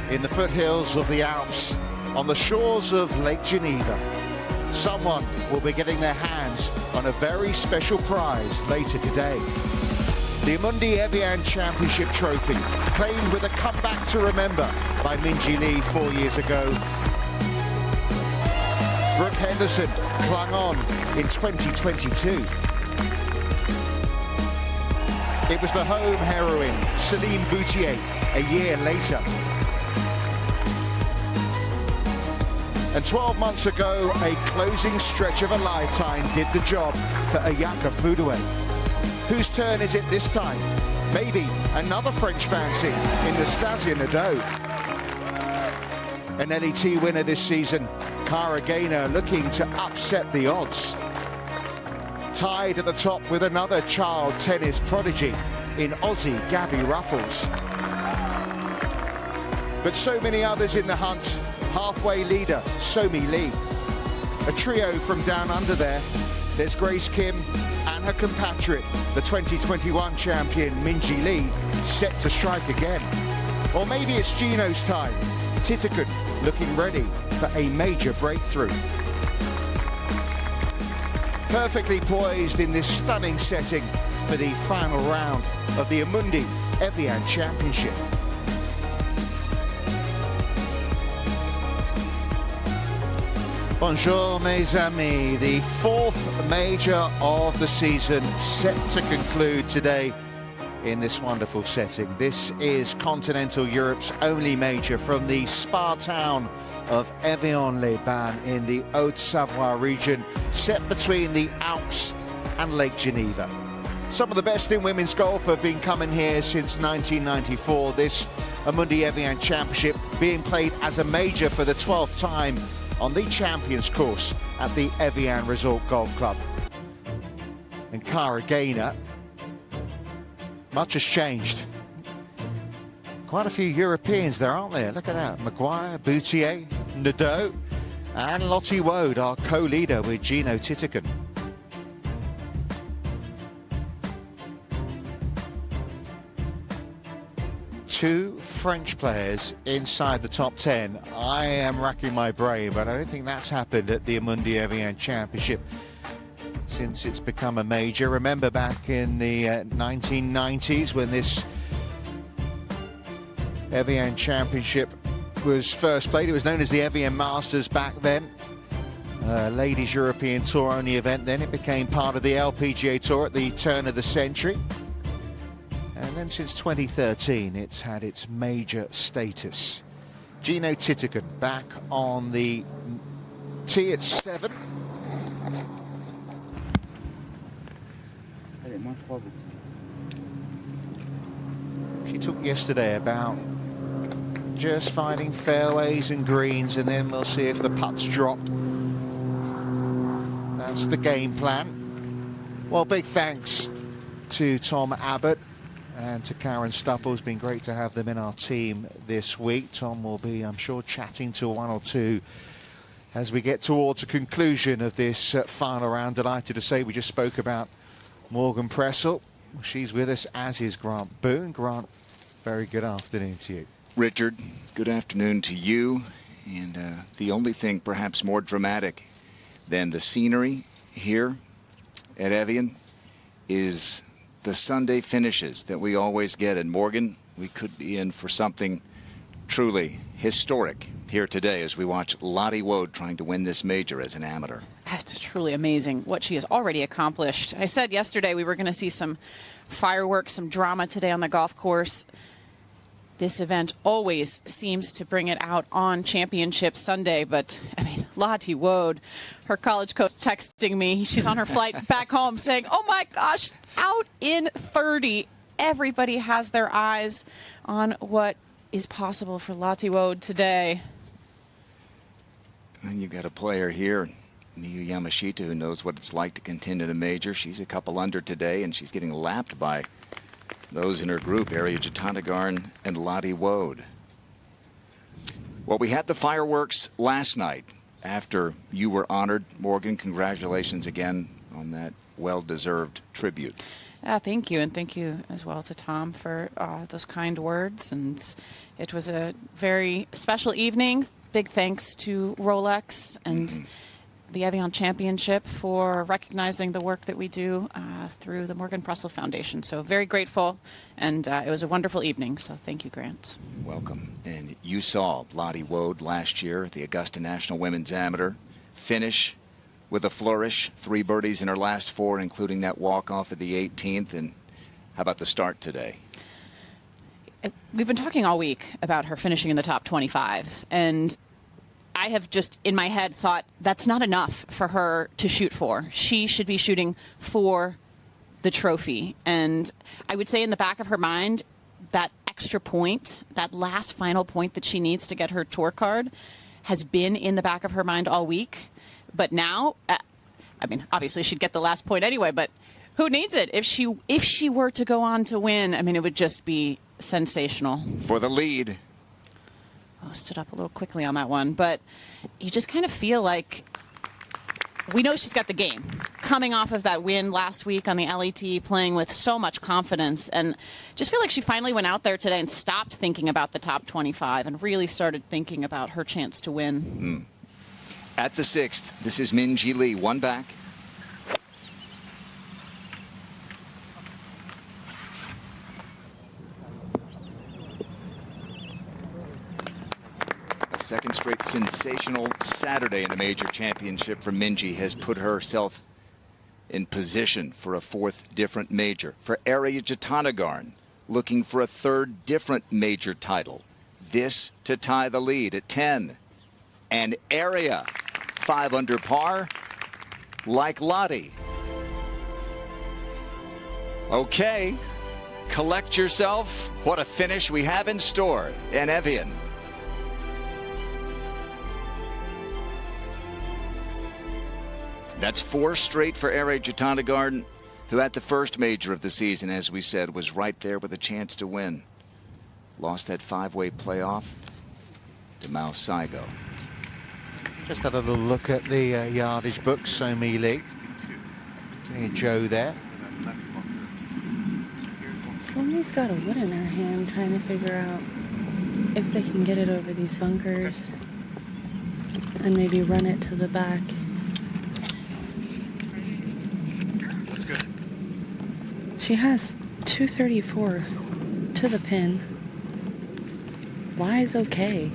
in the foothills of the Alps, on the shores of Lake Geneva. Someone will be getting their hands on a very special prize later today. The Amundi Evian Championship Trophy, claimed with a comeback to remember by Minjee Lee 4 years ago. Brooke Henderson clung on in 2022. It was the home heroine, Celine Boutier, a year later. And 12 months ago, a closing stretch of a lifetime did the job for Ayaka Fudue. Whose turn is it this time? Maybe another French fancy in Nastasia Nadeau. An LET winner this season, Cara Gaynor looking to upset the odds. Tied at the top with another child tennis prodigy in Aussie Gabby Ruffles. But so many others in the hunt. Halfway leader, Somi Lee. A trio from down under there. There's Grace Kim and her compatriot, the 2021 champion Minjee Lee, set to strike again. Or maybe it's Gino's time. Titicoon looking ready for a major breakthrough. Perfectly poised in this stunning setting for the final round of the Amundi Evian Championship. Bonjour mes amis, the fourth major of the season set to conclude today in this wonderful setting. This is continental Europe's only major from the spa town of Evian-les-Bains in the Haute-Savoie region, set between the Alps and Lake Geneva. Some of the best in women's golf have been coming here since 1994. This Amundi Evian Championship being played as a major for the 12th time on the Champions course at the Evian Resort Golf Club. And Cara Gaynor, much has changed. Quite a few Europeans there, aren't there? Look at that. Maguire, Boutier, Nadeau, and Lottie Woad, our co-leader with Gino Titicoon. Two French players inside the top 10. I am racking my brain, but I don't think that's happened at the Amundi Evian Championship since it's become a major. Remember back in the 1990s when this Evian Championship was first played. It was known as the Evian Masters back then. Ladies European Tour only event then. It became part of the LPGA Tour at the turn of the century. And then since 2013, it's had its major status. Gino Titicoon back on the tee at 7. She talked yesterday about just finding fairways and greens, and then we'll see if the putts drop. That's the game plan. Well, big thanks to Tom Abbott and to Karen Stupple. It's been great to have them in our team this week. Tom will be, I'm sure, chatting to one or two as we get towards a conclusion of this final round. Delighted to say we just spoke about Morgan Pressel. She's with us, as is Grant Boone. Grant, very good afternoon to you. Richard, good afternoon to you. And the only thing perhaps more dramatic than the scenery here at Evian is the Sunday finishes that we always get. And Morgan, we could be in for something truly historic here today as we watch Lottie Woad trying to win this major as an amateur. It's truly amazing what she has already accomplished. I said yesterday we were going to see some fireworks, some drama today on the golf course. This event always seems to bring it out on Championship Sunday, but I mean, Lottie Woad, her college coach texting me. She's on her flight back home saying, oh my gosh, out in 30. Everybody has their eyes on what is possible for Lottie Woad today. And you've got a player here, Miyu Yamashita, who knows what it's like to contend in a major. She's a couple under today, and she's getting lapped by those in her group, Ariya Jutanugarn and Lottie Woad. Well, we had the fireworks last night after you were honored. Morgan, congratulations again on that well-deserved tribute. Thank you, and thank you as well to Tom for those kind words. And it was a very special evening. Big thanks to Rolex and the Evian Championship for recognizing the work that we do through the Morgan Pressel Foundation. So very grateful, and it was a wonderful evening. So thank you, Grant. Welcome. And you saw Lottie Woad last year at the Augusta National Women's Amateur finish with a flourish, 3 birdies in her last 4, including that walk-off at the 18th. And how about the start today? We've been talking all week about her finishing in the top 25, and I have just in my head thought that's not enough for her to shoot for. She should be shooting for the trophy. And I would say in the back of her mind, that extra point, that last final point that she needs to get her tour card, has been in the back of her mind all week. But now, I mean, obviously she'd get the last point anyway, but who needs it? If she were to go on to win, I mean, it would just be sensational. For the lead. Oh, stood up a little quickly on that one, but you just kind of feel like we know she's got the game. Coming off of that win last week on the LET, playing with so much confidence, and just feel like she finally went out there today and stopped thinking about the top 25 and really started thinking about her chance to win. At the 6th, this is Min Ji Lee, 1 back. A second straight sensational Saturday in a major championship for Minji has put herself in position for a 4th different major. For Arya Jatanagarn, looking for a 3rd different major title. This to tie the lead at 10. And Arya, 5 under par, like Lottie. Okay, collect yourself. What a finish we have in store in Evian. That's 4 straight for Arya Jatanagarn, who at the first major of the season, as we said, was right there with a chance to win. Lost that 5-way playoff to Mao Saigo. Just had a little look at the yardage book, So Mi Lee. Joe there. Somebody's got a wood in her hand trying to figure out if they can get it over these bunkers and maybe run it to the back. That's good. She has 234 to the pin. Why is okay?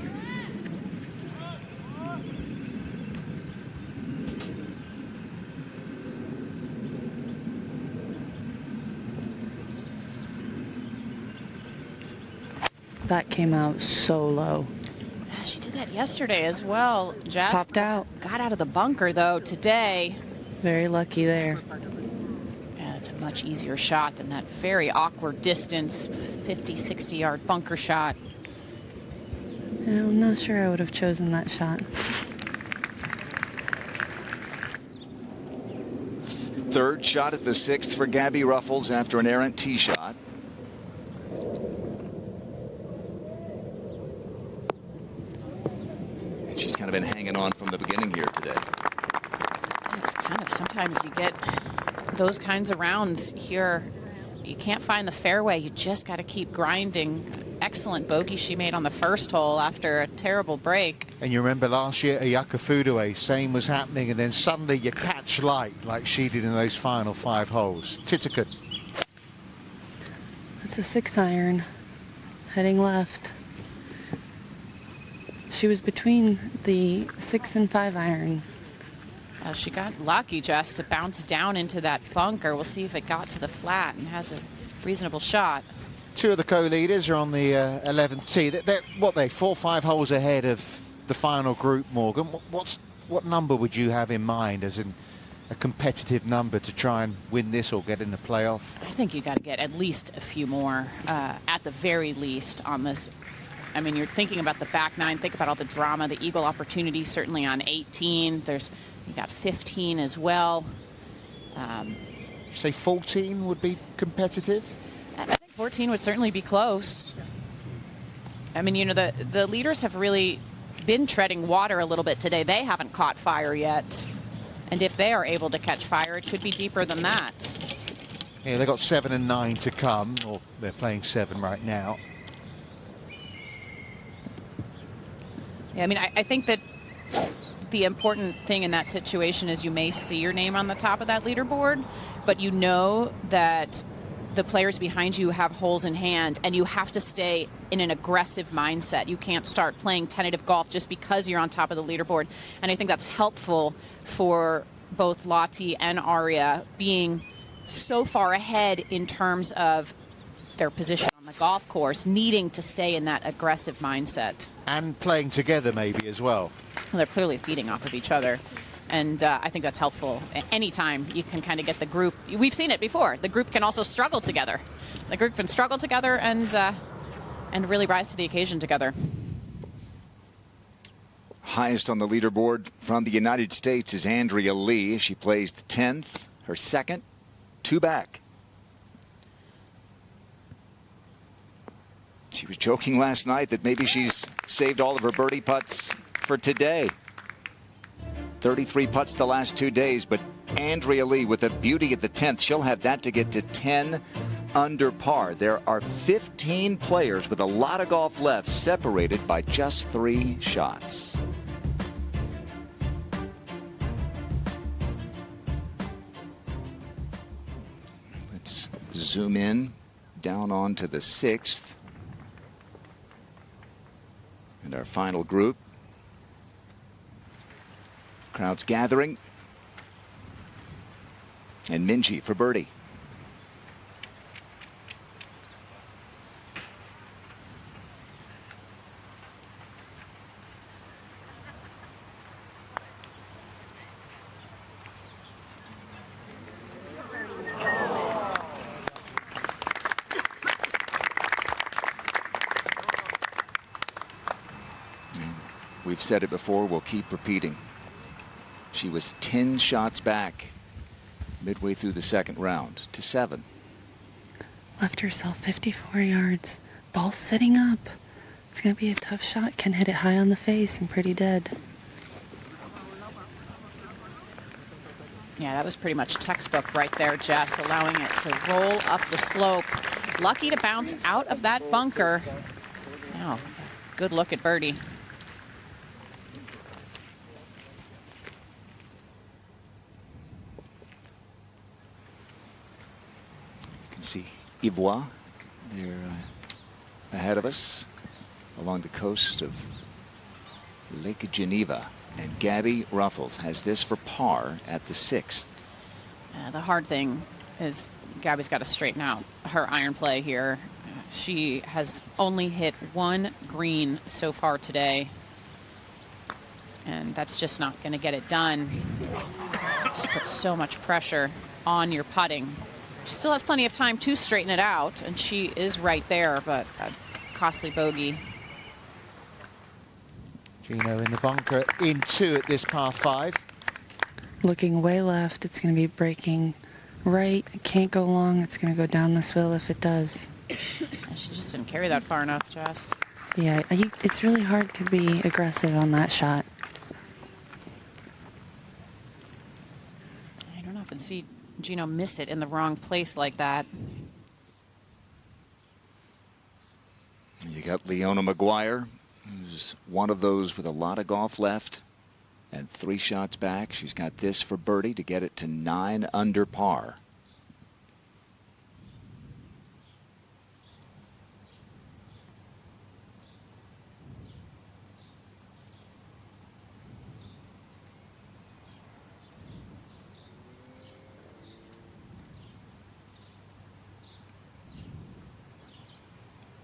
That came out so low. Yeah, she did that yesterday as well. Jess Popped out. Got out of the bunker, though, today. Very lucky there. Yeah, it's a much easier shot than that very awkward distance, 50, 60-yard bunker shot. Yeah, I'm not sure I would have chosen that shot. Third shot at the 6th for Gabby Ruffles after an errant tee shot. And she's kind of been hanging on from the beginning here today. It's kind of, sometimes you get those kinds of rounds here. You can't find the fairway. You just got to keep grinding. Excellent bogey she made on the first hole after a terrible break. And you remember last year at Ayaka same was happening, and then suddenly you catch light like she did in those final 5 holes. Titicut. It's a 6-iron heading left. She was between the 6 and 5-iron. She got lucky just to bounce down into that bunker. We'll see if it got to the flat and has a reasonable shot. 2 of the co-leaders are on the 11th tee. They're 4 or 5 holes ahead of the final group, Morgan. What number would you have in mind as in a competitive number to try and win this or get in the playoff? I think you got to get at least a few more, at the very least, on this. I mean, you're thinking about the back 9. Think about all the drama, the eagle opportunity, certainly on 18. You got 15 as well. Say 14 would be competitive? I think 14 would certainly be close. I mean, you know, the leaders have really been treading water a little bit today. They haven't caught fire yet. And if they are able to catch fire, it could be deeper than that. Yeah, they've got 7 and 9 to come, or they're playing 7 right now. Yeah, I mean, I think that the important thing in that situation is you may see your name on the top of that leaderboard, but you know that the players behind you have holes in hand, and you have to stay in an aggressive mindset. You can't start playing tentative golf just because you're on top of the leaderboard. And I think that's helpful for both Lottie and Aria being so far ahead in terms of their position on the golf course, needing to stay in that aggressive mindset. And playing together maybe as well. Well, they're clearly feeding off of each other. And I think that's helpful. Anytime you can kind of get the group. We've seen it before. The group can also struggle together. The group can struggle together and really rise to the occasion together. Highest on the leaderboard from the United States is Andrea Lee. She plays the 10th, her second, 2 back. She was joking last night that maybe she's saved all of her birdie putts for today. 33 putts the last 2 days, but Andrea Lee with a beauty at the 10th. She'll have that to get to 10 under par. There are 15 players with a lot of golf left, separated by just 3 shots. Let's zoom in down onto the 6th. And our final group. Crowd's gathering. And Minjee for birdie. We've said it before, we'll keep repeating. She was 10 shots back midway through the second round to 7. Left herself 54 yards. Ball sitting up. It's going to be a tough shot. Can hit it high on the face and pretty dead. Yeah, that was pretty much textbook right there, Jess, allowing it to roll up the slope. Lucky to bounce out of that bunker. Wow, good look at birdie. See Ivoire there ahead of us along the coast of Lake Geneva, and Gabby Ruffles has this for par at the 6th. The hard thing is Gabby's got to straighten out her iron play here. She has only hit 1 green so far today, and that's just not going to get it done. Just puts so much pressure on your putting. She still has plenty of time to straighten it out, and she is right there, but a costly bogey. Gino in the bunker in 2 at this par 5. Looking way left. It's going to be breaking right. It can't go long. It's going to go down this hill if it does. She just didn't carry that far enough, Jess. Yeah, it's really hard to be aggressive on that shot. I don't often see Gino miss it in the wrong place like that. You got Leona Maguire, who's one of those with a lot of golf left and 3 shots back. She's got this for birdie to get it to 9 under par.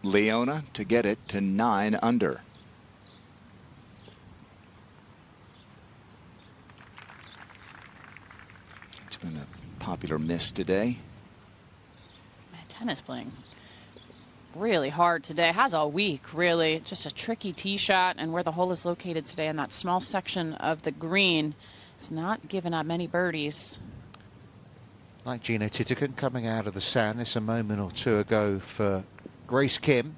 Leona to get it to 9 under. It's been a popular miss today. Tennis playing really hard today. Has all week, really. Just a tricky tee shot, and where the hole is located today in that small section of the green, it's not giving up many birdies. Like Gino Titican coming out of the sand. This a moment or 2 ago for Grace Kim.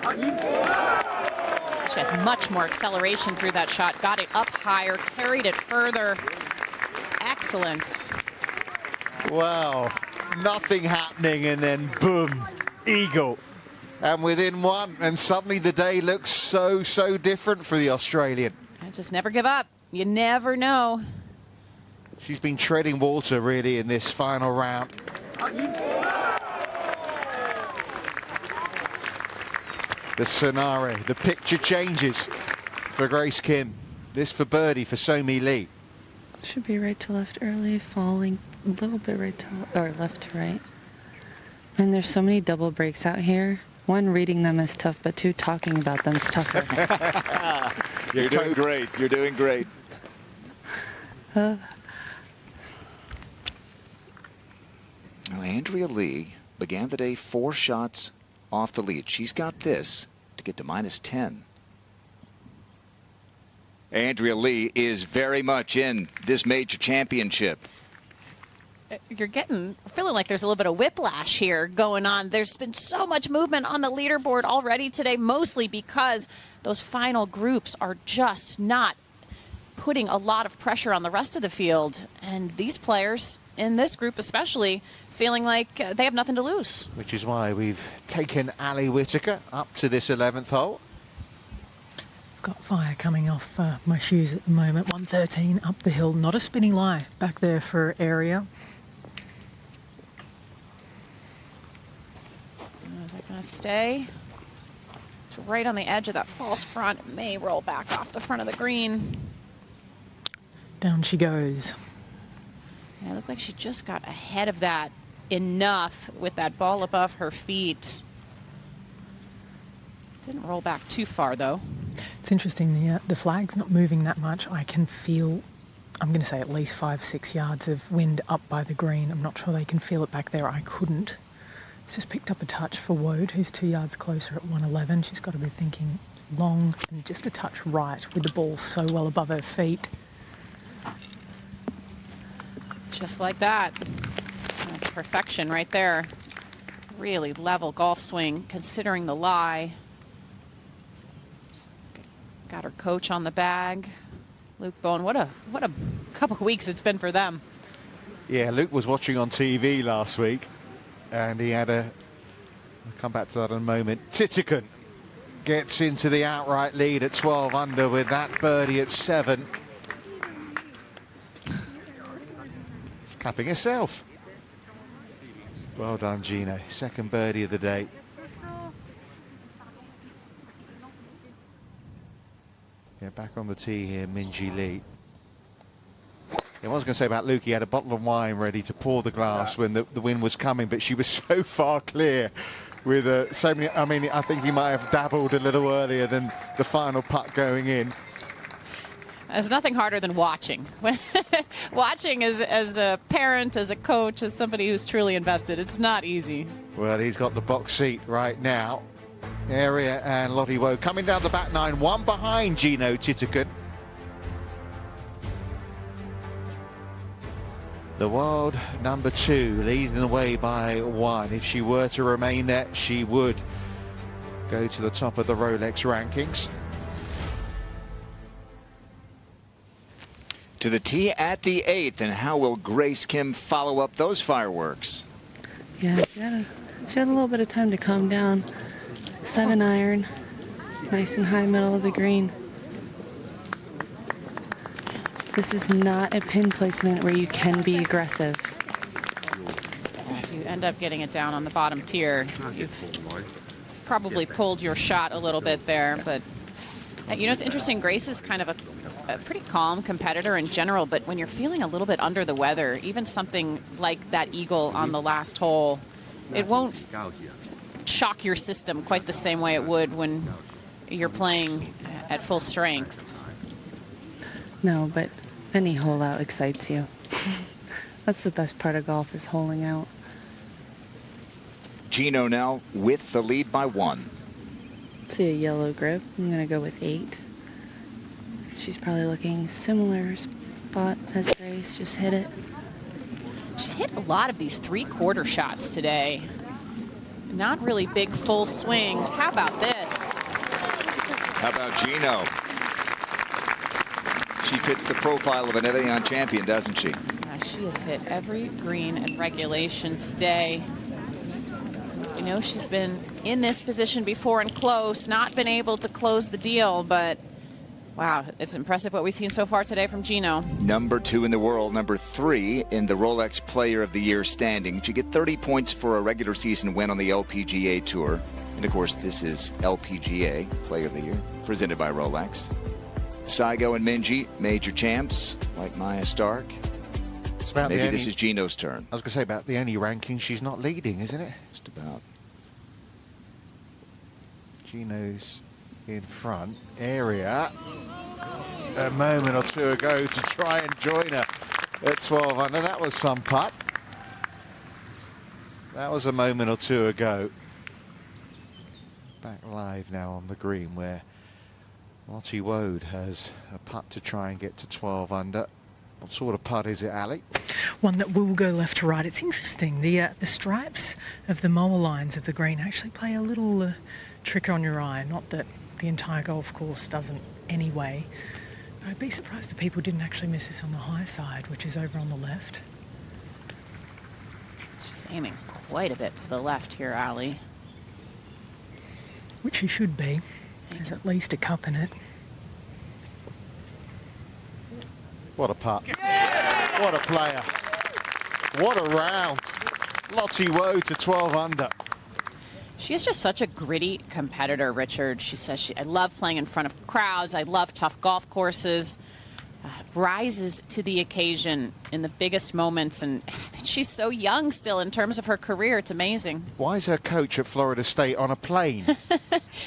She had much more acceleration through that shot. Got it up higher, carried it further. Excellent. Wow, nothing happening, and then boom, eagle. And within one, and suddenly the day looks so different for the Australian. And just never give up. You never know. She's been treading water, really, in this final round. The scenario, the picture changes for Grace Kim. This for birdie for So-Mi Lee. Should be right to left early, falling a little bit right to, or left to right. And there's so many double breaks out here. One, reading them is tough, but two, talking about them is tougher. You're doing great. You're doing great. Uh, Well, Andrea Lee began the day 4 shots off the lead. She's got this to get to -10. Andrea Lee is very much in this major championship. You're feeling like there's a little bit of whiplash here going on. There's been so much movement on the leaderboard already today, mostly because those final groups are just not putting a lot of pressure on the rest of the field. And these players, in this group especially, feeling like they have nothing to lose. Which is why we've taken Ali Whitaker up to this 11th hole. Got fire coming off my shoes at the moment. 113 up the hill. Not a spinning lie back there for area. Is that going to stay? It's right on the edge of that false front. It may roll back off the front of the green. Down she goes. Yeah, it looked like she just got ahead of that enough with that ball above her feet. Didn't roll back too far, though. It's interesting, the flag's not moving that much. I can feel, I'm going to say at least 5-6 yards of wind up by the green. I'm not sure they can feel it back there. I couldn't. It's just picked up a touch for Woad, who's 2 yards closer at 111. She's got to be thinking long and just a touch right with the ball so well above her feet. Just like that. Perfection right there. Really level golf swing, considering the lie. Got her coach on the bag. Luke Bowen, what a couple of weeks it's been for them. Yeah, Luke was watching on TV last week, and he had I'll come back to that in a moment. Titican gets into the outright lead at 12 under with that birdie at 7. She's capping herself. Well done, Gino. Second birdie of the day. Yeah, back on the tee here, Minjee Lee. I was going to say about Luke, he had a bottle of wine ready to pour the glass when the wind was coming, but she was so far clear with so many. I mean, I think he might have dabbled a little earlier than the final putt going in. There's nothing harder than watching. Watching as a parent, as a coach, as somebody who's truly invested, it's not easy. Well, he's got the box seat right now. Area and Lottie Woe coming down the back nine, one behind Gino Titican. The world number 2 leading the way by 1. If she were to remain there, she would go to the top of the Rolex rankings. To the tee at the 8th, and how will Grace Kim follow up those fireworks? Yeah, she had a little bit of time to calm down. 7 iron, nice and high middle of the green. This is not a pin placement where you can be aggressive. If you end up getting it down on the bottom tier, you've probably pulled your shot a little bit there. But, you know, it's interesting. Grace is kind of a pretty calm competitor in general, but when you're feeling a little bit under the weather, even something like that eagle on the last hole, it won't shock your system quite the same way it would when you're playing at full strength. No, but any hole out excites you. That's the best part of golf, is holing out. Gino now with the lead by 1. See a yellow grip. I'm going to go with 8. She's probably looking similar spot as Grace. Just hit it. She's hit a lot of these 3/4 shots today. Not really big full swings. How about this? How about Gino? She fits the profile of an Evian champion, doesn't she? She has hit every green in regulation today. We know she's been in this position before and close, not been able to close the deal, but wow, it's impressive what we've seen so far today from Gino. Number 2 in the world, number 3 in the Rolex Player of the Year standing. She get 30 points for a regular season win on the LPGA Tour. And of course, this is LPGA Player of the Year, presented by Rolex. Saigo and Minji, major champs, like Maya Stark. It's about Maybe this is Gino's turn. I was going to say about the only ranking she's not leading, isn't it? Just about. Gino's in front. Area a moment or two ago to try and join her at 12 under. That was some putt. That was a moment or two ago. Back live now on the green where Lottie Woad has a putt to try and get to 12 under. What sort of putt is it, Ali? One that will go left to right. It's interesting. The stripes of the mower lines of the green actually play a little trick on your eye. Not that the entire golf course doesn't anyway. But I'd be surprised if people didn't actually miss this on the high side, which is over on the left. She's aiming quite a bit to the left here, Ali. Which she should be. There's at least a cup in it. What a putt. What a player. What a round. Lottie Woad to 12 under. She is just such a gritty competitor, Richard. She says, I love playing in front of crowds. I love tough golf courses. Rises to the occasion in the biggest moments. And she's so young still in terms of her career. It's amazing. Why is her coach at Florida State on a plane?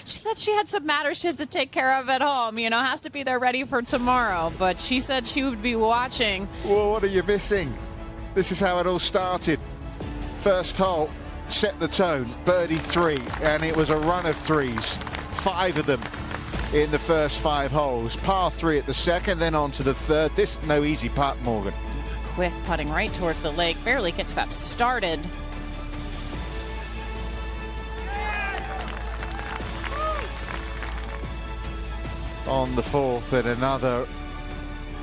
She said she had some matters she has to take care of at home. You know, has to be there ready for tomorrow. But she said she would be watching. Well, what are you missing? This is how it all started. First hole, set the tone, birdie 3, and it was a run of threes. 5 of them in the first 5 holes. Par 3 at the second, then on to the third. This no easy putt, Morgan. Quick putting right towards the lake. Barely gets that started. On the fourth, and another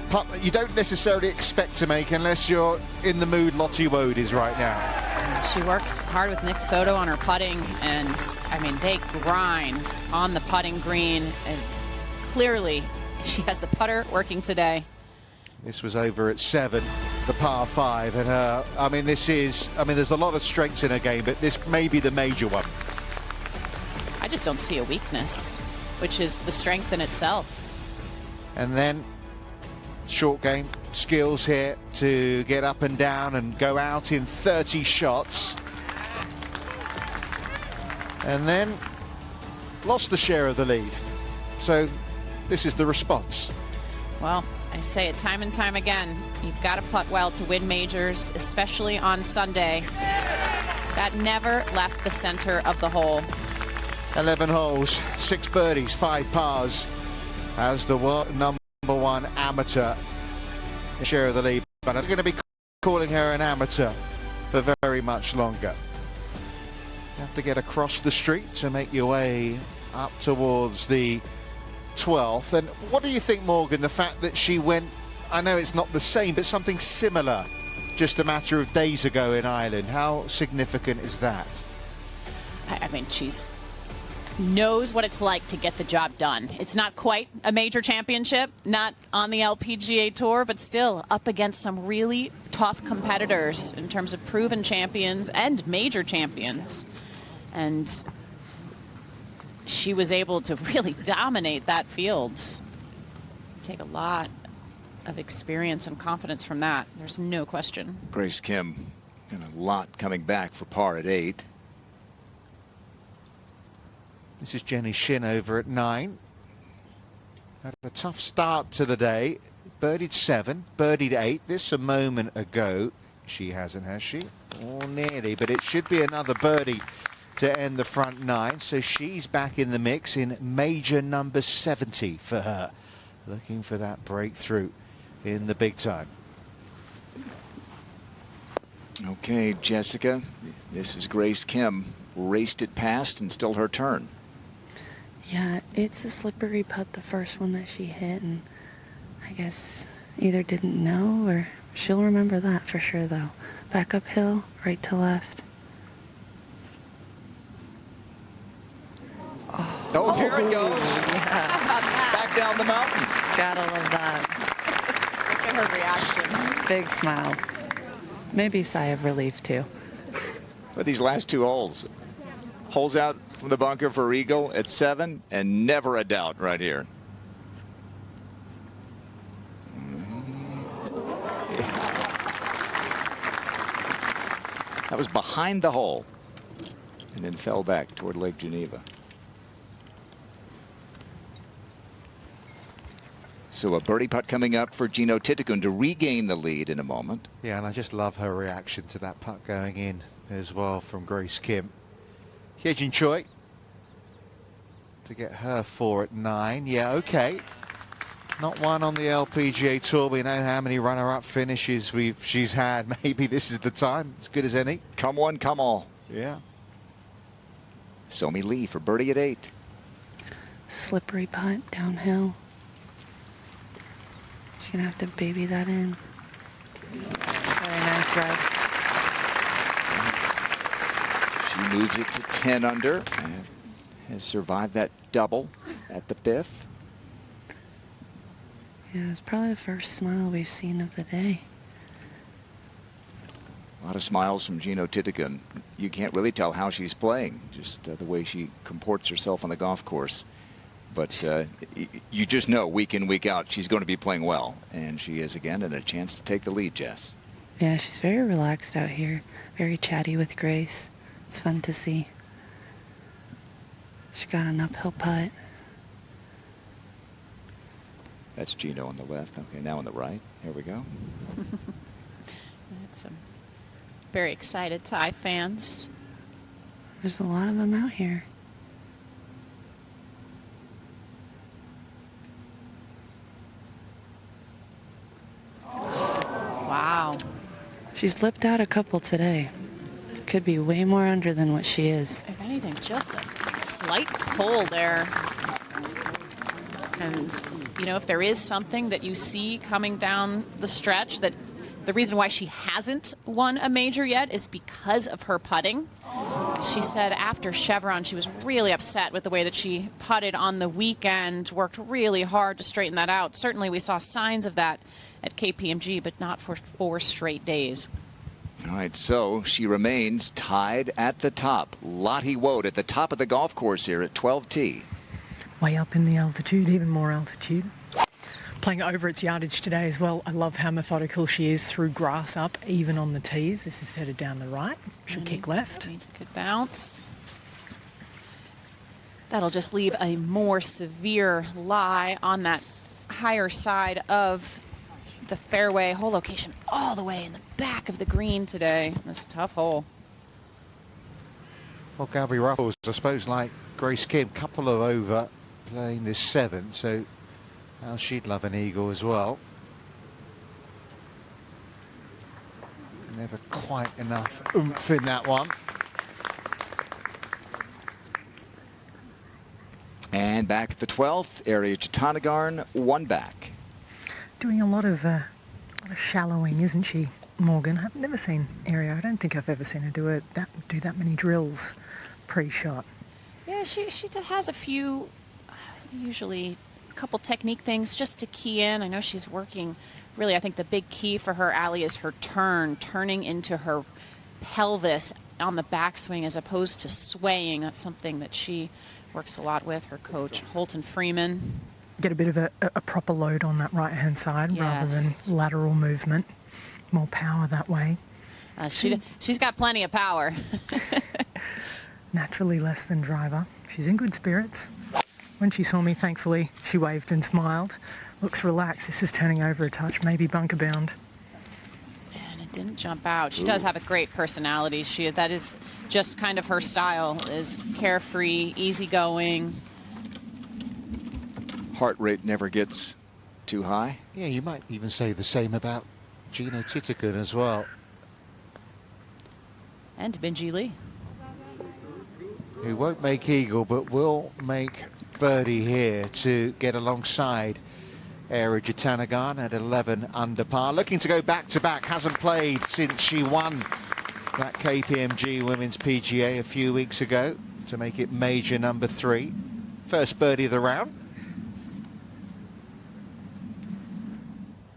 putt that you don't necessarily expect to make unless you're in the mood Lottie Woad is right now. She works hard with Nick Soto on her putting, and I mean, they grind on the putting green, and clearly she has the putter working today. This was over at 7, the par 5, and there's a lot of strengths in her game, but this may be the major one. I just don't see a weakness, which is the strength in itself. And then short game skills here to get up and down and go out in 30 shots. And then lost the share of the lead. So this is the response. Well, I say it time and time again. You've got to putt well to win majors, especially on Sunday. That never left the center of the hole. 11 holes, 6 birdies, 5 pars as the world #1 amateur share of the lead. But I'm going to be calling her an amateur for very much longer. You have to get across the street to make your way up towards the 12th. And what do you think, Morgan, the fact that she went, I know it's not the same, but something similar just a matter of days ago in Ireland? How significant is that? I mean, she's knows what it's like to get the job done. It's not quite a major championship, not on the LPGA Tour, but still up against some really tough competitors in terms of proven champions and major champions. And she was able to really dominate that field. Take a lot of experience and confidence from that. There's no question. Grace Kim, and a lot coming back for par at 8. This is Jenny Shin over at 9. Had a tough start to the day. Birdied 7, birdied 8. This a moment ago. She hasn't, has she? Oh, nearly, but it should be another birdie to end the front 9. So she's back in the mix in major number 70 for her. Looking for that breakthrough in the big time. Okay, Jessica, this is Grace Kim. Raced it past and still her turn. Yeah, it's a slippery putt, the first one that she hit, and I guess either didn't know or She'll remember that for sure, though. Back uphill, right to left. Oh, here it goes. Yeah. Back down the mountain. Gotta love that. Look at her reaction. Big smile. Maybe sigh of relief, too. But these last 2 holes. Holes out from the bunker for eagle at 7, and never a doubt right here. That was behind the hole and then fell back toward Lake Geneva. So a birdie putt coming up for Gino Titicun to regain the lead in a moment. Yeah, and I just love her reaction to that putt going in as well from Grace Kim. Hyejin Choi to get her 4 at 9. Yeah, okay. Not one on the LPGA Tour. We know how many runner-up finishes she's had. Maybe this is the time. As good as any. Come one, come all. Yeah. Somi Lee for birdie at 8. Slippery putt downhill. She's gonna have to baby that in. Very nice ride. She moves it to 10 under and has survived that double at the 5th. Yeah, it's probably the first smile we've seen of the day. A lot of smiles from Gino Titicun. You can't really tell how she's playing, just the way she comports herself on the golf course. But you just know week in, week out, she's going to be playing well. And she is again in a chance to take the lead, Jess. Yeah, she's very relaxed out here. Very chatty with Grace. It's fun to see. She got an uphill putt. That's Gino on the left. Okay, now on the right. Here we go. That's some very excited Thai fans. There's a lot of them out here. Wow. She's lipped out a couple today. Could be way more under than what she is. If anything, just a slight pull there. And, you know, if there is something that you see coming down the stretch, that the reason why she hasn't won a major yet is because of her putting. She said after Chevron, she was really upset with the way that she putted on the weekend, worked really hard to straighten that out. Certainly we saw signs of that at KPMG, but not for 4 straight days. All right, so she remains tied at the top. Lottie Woad at the top of the golf course here at 12T. Way up in the altitude, even more altitude. Playing over its yardage today as well. I love how methodical she is through grass up, even on the tees. This is headed down the right. Should kick left. Needs a good bounce. That'll just leave a more severe lie on that higher side of the fairway. Hole location all the way in the back of the green today. This tough hole. Well, Gabby Ruffles, I suppose, like Grace Kim, couple of over playing this 7, so now she'd love an eagle as well. Never quite enough oomph in that one. And back at the 12th, Area Jatanagarn, 1 back. Doing a lot of shallowing, isn't she, Morgan? I've never seen Area. I don't think I've ever seen her do that many drills pre-shot. Yeah, she has a few, usually a couple technique things just to key in. I know she's working. Really, I think the big key for her, Allie, is her turning into her pelvis on the backswing as opposed to swaying. That's something that she works a lot with, her coach, Holton Freeman. Get a bit of a proper load on that right-hand side rather than lateral movement. More power that way. She's got plenty of power. Naturally less than driver. She's in good spirits. When she saw me, thankfully, she waved and smiled. Looks relaxed. This is turning over a touch, maybe bunker bound. And it didn't jump out. She does have a great personality. That is just kind of her style, is carefree, easygoing. Heart rate never gets too high. Yeah, you might even say the same about Gino Titicun as well. And Benji Lee. Who won't make eagle, but will make birdie here to get alongside Ari Jatanagarn at 11 under par. Looking to go back-to-back. Hasn't played since she won that KPMG Women's PGA a few weeks ago to make it major number 3. First birdie of the round.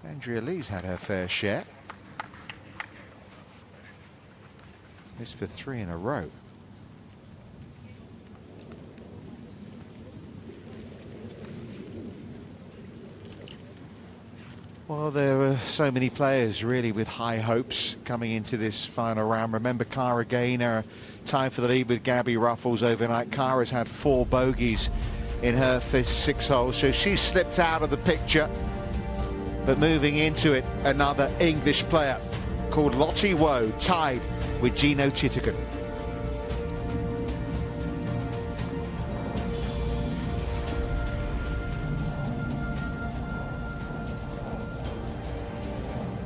Andrea Lee's had her fair share. Missed for 3 in a row. Well, there were so many players really with high hopes coming into this final round. Remember Cara Gaynor, time for the lead with Gabby Ruffles overnight. Cara's had 4 bogeys in her first 6 holes, so she's slipped out of the picture. But moving into it, another English player called Lottie Woe, tied with Gino Tittigan.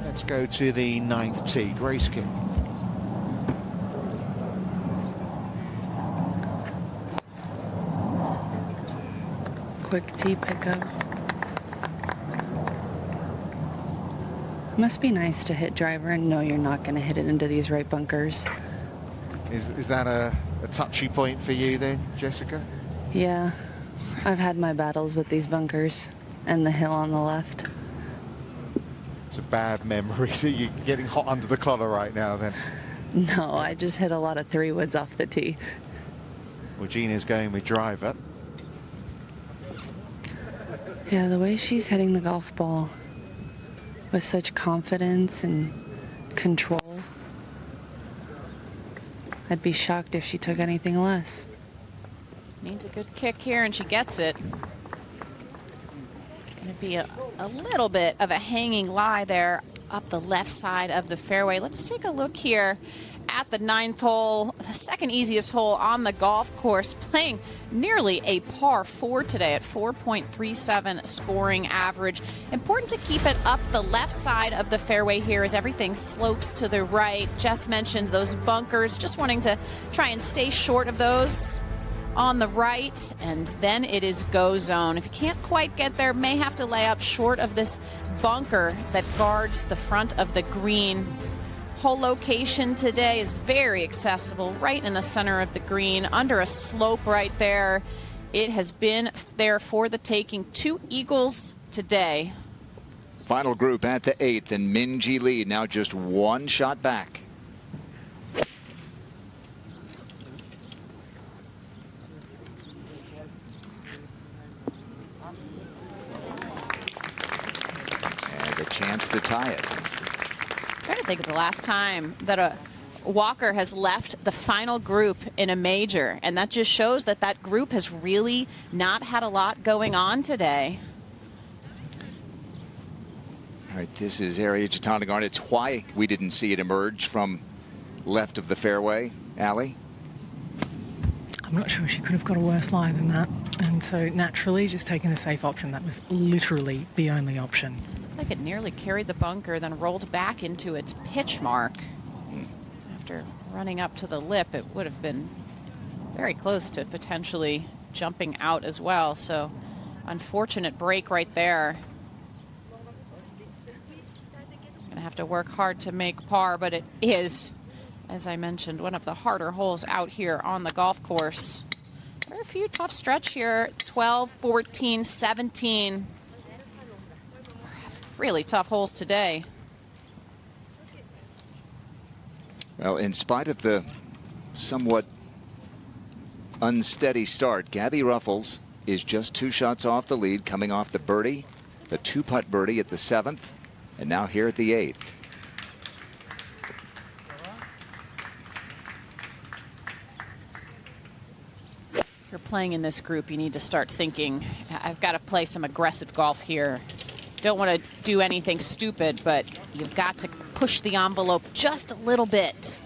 Let's go to the 9th tee, Grace King. Quick tee pickup. Must be nice to hit driver and know you're not going to hit it into these right bunkers. Is that a touchy point for you then, Jessica? Yeah, I've had my battles with these bunkers and the hill on the left. It's a bad memory, so you're getting hot under the collar right now then. No, I just hit a lot of 3-woods off the tee. Well, Gina's going with driver. Yeah, the way she's hitting the golf ball with such confidence and control, I'd be shocked if she took anything less. Needs a good kick here, and she gets it. Going to be a little bit of a hanging lie there up the left side of the fairway. Let's take a look here at the 9th hole, the second easiest hole on the golf course, playing nearly a par 4 today at 4.37 scoring average. Important to keep it up the left side of the fairway here as everything slopes to the right. Jess mentioned those bunkers, just wanting to try and stay short of those on the right, and then it is go zone. If you can't quite get there, may have to lay up short of this bunker that guards the front of the green. Hole location today is very accessible, right in the center of the green, under a slope right there. It has been there for the taking. 2 eagles today. Final group at the 8th, and Minjee Lee now just 1 shot back. And a chance to tie it. I'm trying to think of the last time that a Walker has left the final group in a major, and that just shows that that group has really not had a lot going on today. All right, this is Ari Jatanagarn. It's why we didn't see it emerge from left of the fairway. Allie? I'm not sure she could have got a worse lie than that. And so naturally, just taking the safe option, that was literally the only option. Like it nearly carried the bunker, then rolled back into its pitch mark. After running up to the lip, it would have been very close to potentially jumping out as well. So unfortunate break right there. Gonna have to work hard to make par, but it is, as I mentioned, one of the harder holes out here on the golf course. There are a few tough stretch here, 12, 14, 17. Really tough holes today. Well, in spite of the somewhat unsteady start, Gabby Ruffles is just 2 shots off the lead, coming off the birdie, the 2-putt birdie at the 7th, and now here at the 8th. If you're playing in this group, you need to start thinking, I've got to play some aggressive golf here. Don't want to do anything stupid, but you've got to push the envelope just a little bit.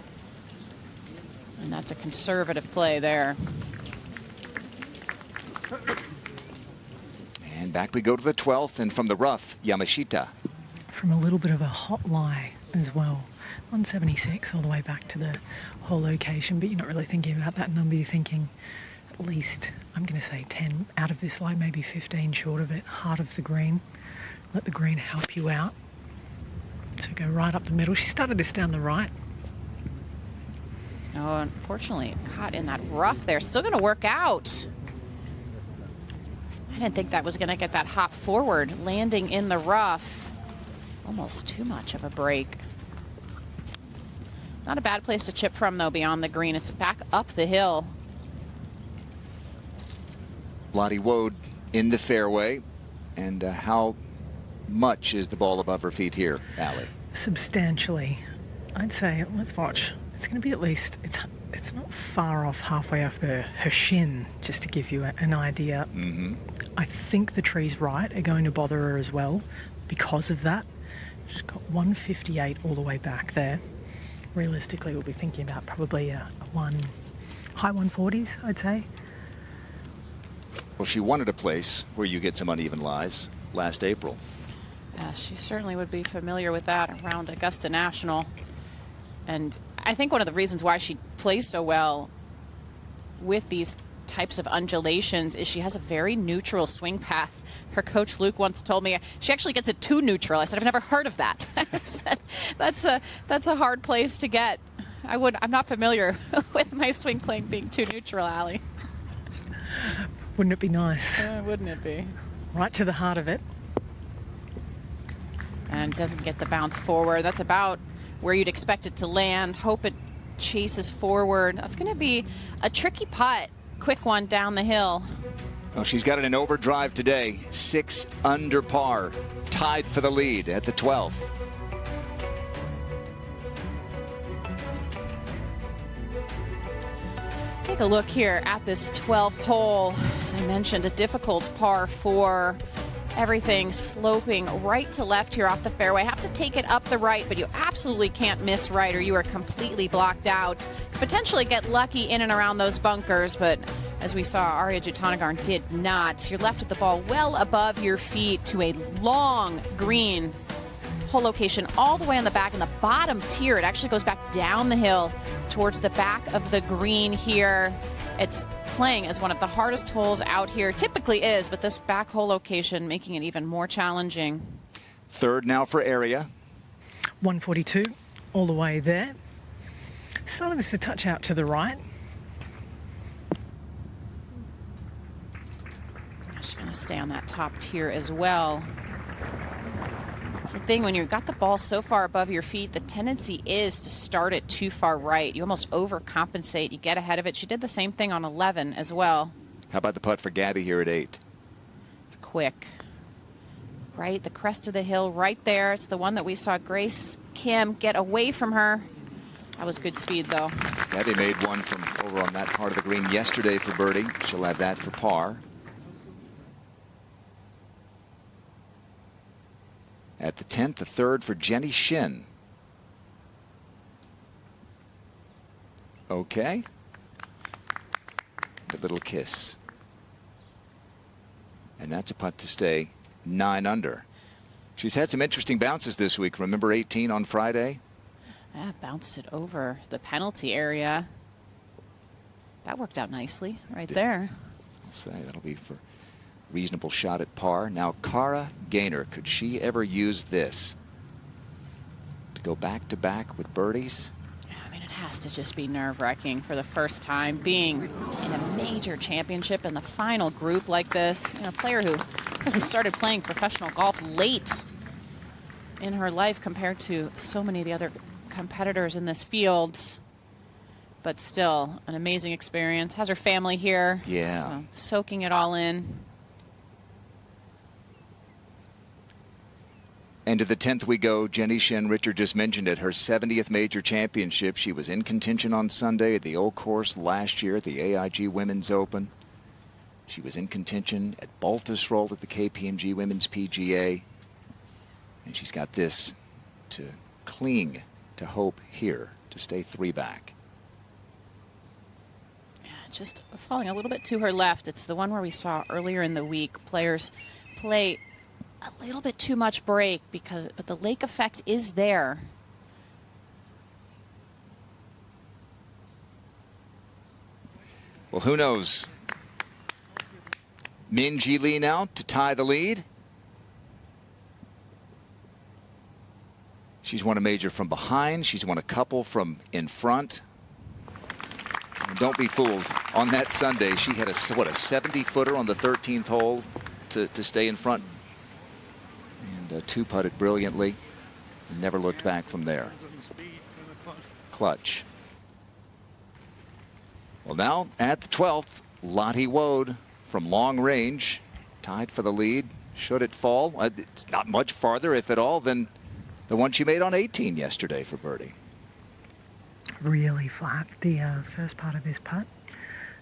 And that's a conservative play there. And back we go to the 12th, and from the rough, Yamashita. From a little bit of a hot lie as well. 176 all the way back to the whole location, but you're not really thinking about that number. You're thinking at least, I'm going to say 10 out of this lie, maybe 15 short of it, heart of the green. Let the green help you out. So go right up the middle. She started this down the right. Oh, unfortunately, caught in that rough there. Still going to work out. I didn't think that was going to get that hop forward, landing in the rough. Almost too much of a break. Not a bad place to chip from, though, beyond the green. It's back up the hill. Lottie Woad in the fairway. And how much is the ball above her feet here, Allie? Substantially. I'd say, let's watch. It's going to be at least, it's not far off, halfway off her shin, just to give you an idea. Mm-hmm. I think the trees right are going to bother her as well because of that. She's got 158 all the way back there. Realistically, we'll be thinking about probably a high 140s, I'd say. Well, she wanted a place where you get some uneven lies last April. Yeah, she certainly would be familiar with that around Augusta National. And I think one of the reasons why she plays so well with these types of undulations is she has a very neutral swing path. Her coach Luke once told me she actually gets it too neutral. I said, I've never heard of that. I said, that's a hard place to get. I'm not familiar with my swing playing being too neutral, Allie. Wouldn't it be nice? Wouldn't it be? Right to the heart of it. And doesn't get the bounce forward. That's about where you'd expect it to land. Hope it chases forward. That's going to be a tricky putt. Quick one down the hill. Well, she's got it in overdrive today. 6 under par. Tied for the lead at the 12th. Take a look here at this 12th hole. As I mentioned, a difficult par 4. Everything sloping right to left here off the fairway. Have to take it up the right, but you absolutely can't miss right or you are completely blocked out. Potentially get lucky in and around those bunkers, but as we saw, Arya Jutanagarn did not. You're left with the ball well above your feet to a long green. Hole location all the way on the back in the bottom tier. It actually goes back down the hill towards the back of the green here. It's playing as one of the hardest holes out here. Typically is, but this back hole location making it even more challenging. Third now for Area. 142 all the way there. Some of this a touch out to the right. She's going to stay on that top tier as well. It's the thing, when you've got the ball so far above your feet, the tendency is to start it too far right. You almost overcompensate. You get ahead of it. She did the same thing on 11 as well. How about the putt for Gabby here at 8? It's quick. Right, the crest of the hill right there. It's the one that we saw Grace Kim get away from her. That was good speed, though. Gabby made one from over on that part of the green yesterday for birdie. She'll have that for par. At the 10th, the third for Jenny Shin. Okay. A little kiss. And that's a putt to stay 9 under. She's had some interesting bounces this week. Remember 18 on Friday? Yeah, bounced it over the penalty area. That worked out nicely right there. I'll say that'll be for reasonable shot at par. Now, Cara Gaynor, could she ever use this to go back-to-back with birdies? I mean, it has to just be nerve-wracking for the first time, being in a major championship in the final group like this. You know, a player who really started playing professional golf late in her life compared to so many of the other competitors in this field. But still, an amazing experience. Has her family here. Yeah. So, soaking it all in. And to the 10th we go. Jenny Shin, Richard just mentioned it, her 70th major championship. She was in contention on Sunday at the Old Course last year at the AIG Women's Open. She was in contention at Baltusrol at the KPMG Women's PGA. And she's got this to cling to hope here to stay 3 back. Yeah, just falling a little bit to her left. It's the one where we saw earlier in the week players play a little bit too much break, but the lake effect is there. Well, who knows Min Ji Lee now to tie the lead. She's won a major from behind. She's won a couple from in front. And don't be fooled. On that Sunday, she had a 70-footer on the 13th hole to stay in front. And two-putted brilliantly. Never looked back from there. Clutch. Well, now at the 12th, Lottie Wood from long range, tied for the lead. Should it fall? It's not much farther, if at all, than the one she made on 18 yesterday for birdie. Really flat, the first part of this putt,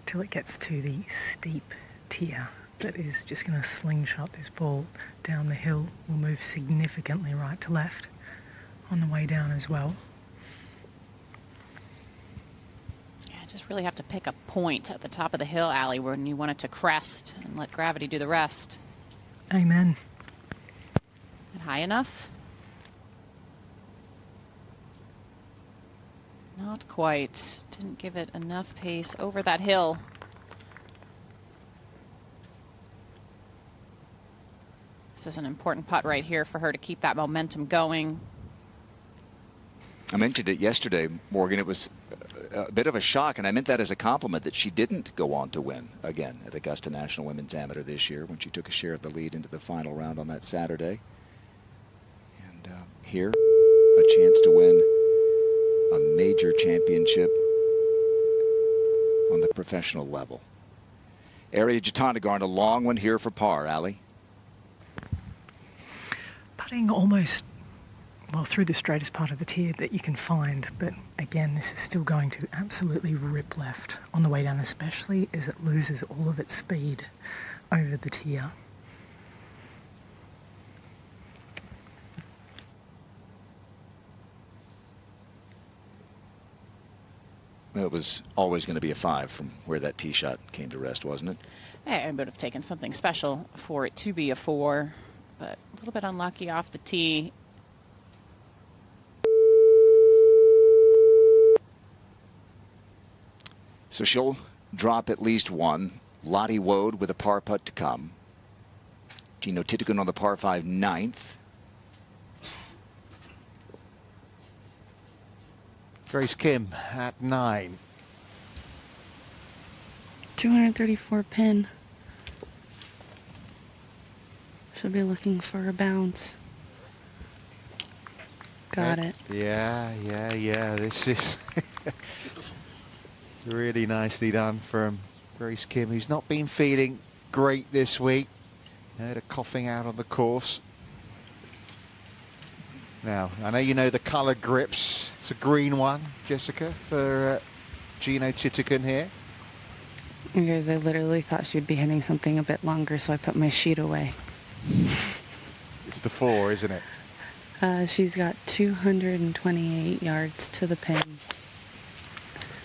till it gets to the steep tier that is just going to slingshot this ball down the hill. Will move significantly right to left on the way down as well. Yeah, just really have to pick a point at the top of the hill, Allie, when you want it to crest and let gravity do the rest. Amen. And high enough? Not quite. Didn't give it enough pace over that hill. This is an important putt right here for her to keep that momentum going. I mentioned it yesterday, Morgan. It was a bit of a shock, and I meant that as a compliment, that she didn't go on to win again at Augusta National Women's Amateur this year when she took a share of the lead into the final round on that Saturday. And here, a chance to win a major championship on the professional level. Ariya Jutanugarn, a long one here for par, Allie. Putting almost, well, through the straightest part of the tier that you can find, but again, this is still going to absolutely rip left on the way down, especially as it loses all of its speed over the tier. Well, it was always going to be a 5 from where that tee shot came to rest, wasn't it? I would have taken something special for it to be a 4, but a little bit unlucky off the tee. So she'll drop at least one. Lottie Wood with a par putt to come. Gino Titigan on the par 5 9th. Grace Kim at 9. 234 pin. She'll be looking for a bounce. Got it. Yeah. This is really nicely done from Grace Kim, who's not been feeling great this week. Had a coughing out on the course. Now, I know you know the colour grips. It's a green one, Jessica, for Gino Titigan here. You guys, I literally thought she'd be hitting something a bit longer, so I put my sheet away. It's the 4, isn't it? She's got 228 yards to the pin.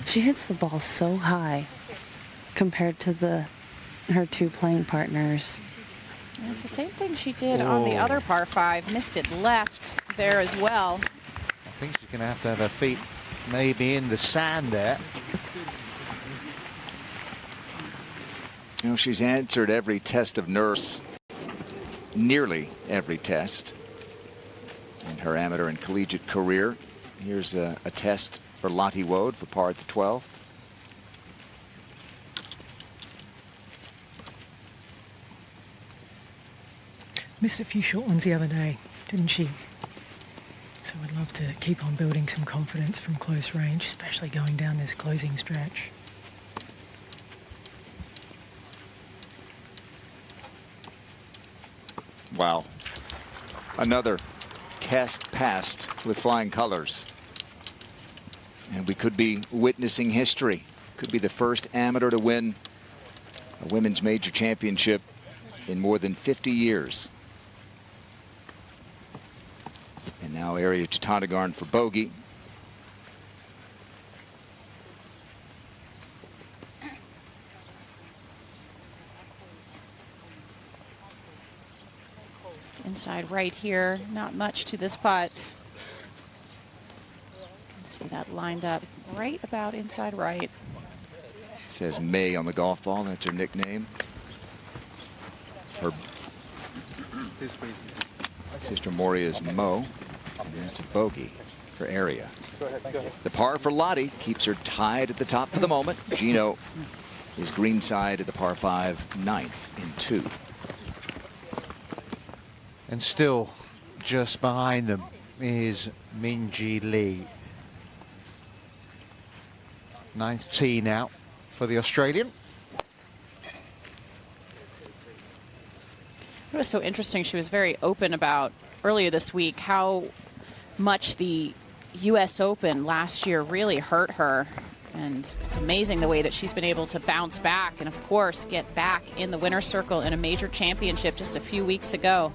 She hits the ball so high compared to her two playing partners. And it's the same thing she did on the other par 5. Missed it left there as well. I think she's going to have her feet maybe in the sand there. You know, she's answered every test of nurse, nearly every test in her amateur and collegiate career. Here's a test for Lottie Wood for par at the 12th. Missed a few short ones the other day, didn't she? So I'd love to keep on building some confidence from close range, especially going down this closing stretch. Wow. Another test passed with flying colors. And we could be witnessing history. Could be the first amateur to win a women's major championship in more than 50 years. And now Ariya Jutanugarn for bogey. Just inside right here. Not much to this putt. See that lined up right about inside right. It says May on the golf ball. That's her nickname. Her sister Moria's Mo, and that's a bogey for Area. The par for Lottie keeps her tied at the top for the moment. Gino is greenside at the par 5, 9th in 2. And still just behind them is Minjee Lee. 9th tee now for the Australian. It was so interesting. She was very open about earlier this week how much the U.S. Open last year really hurt her. And it's amazing the way that she's been able to bounce back and, of course, get back in the winner's circle in a major championship just a few weeks ago.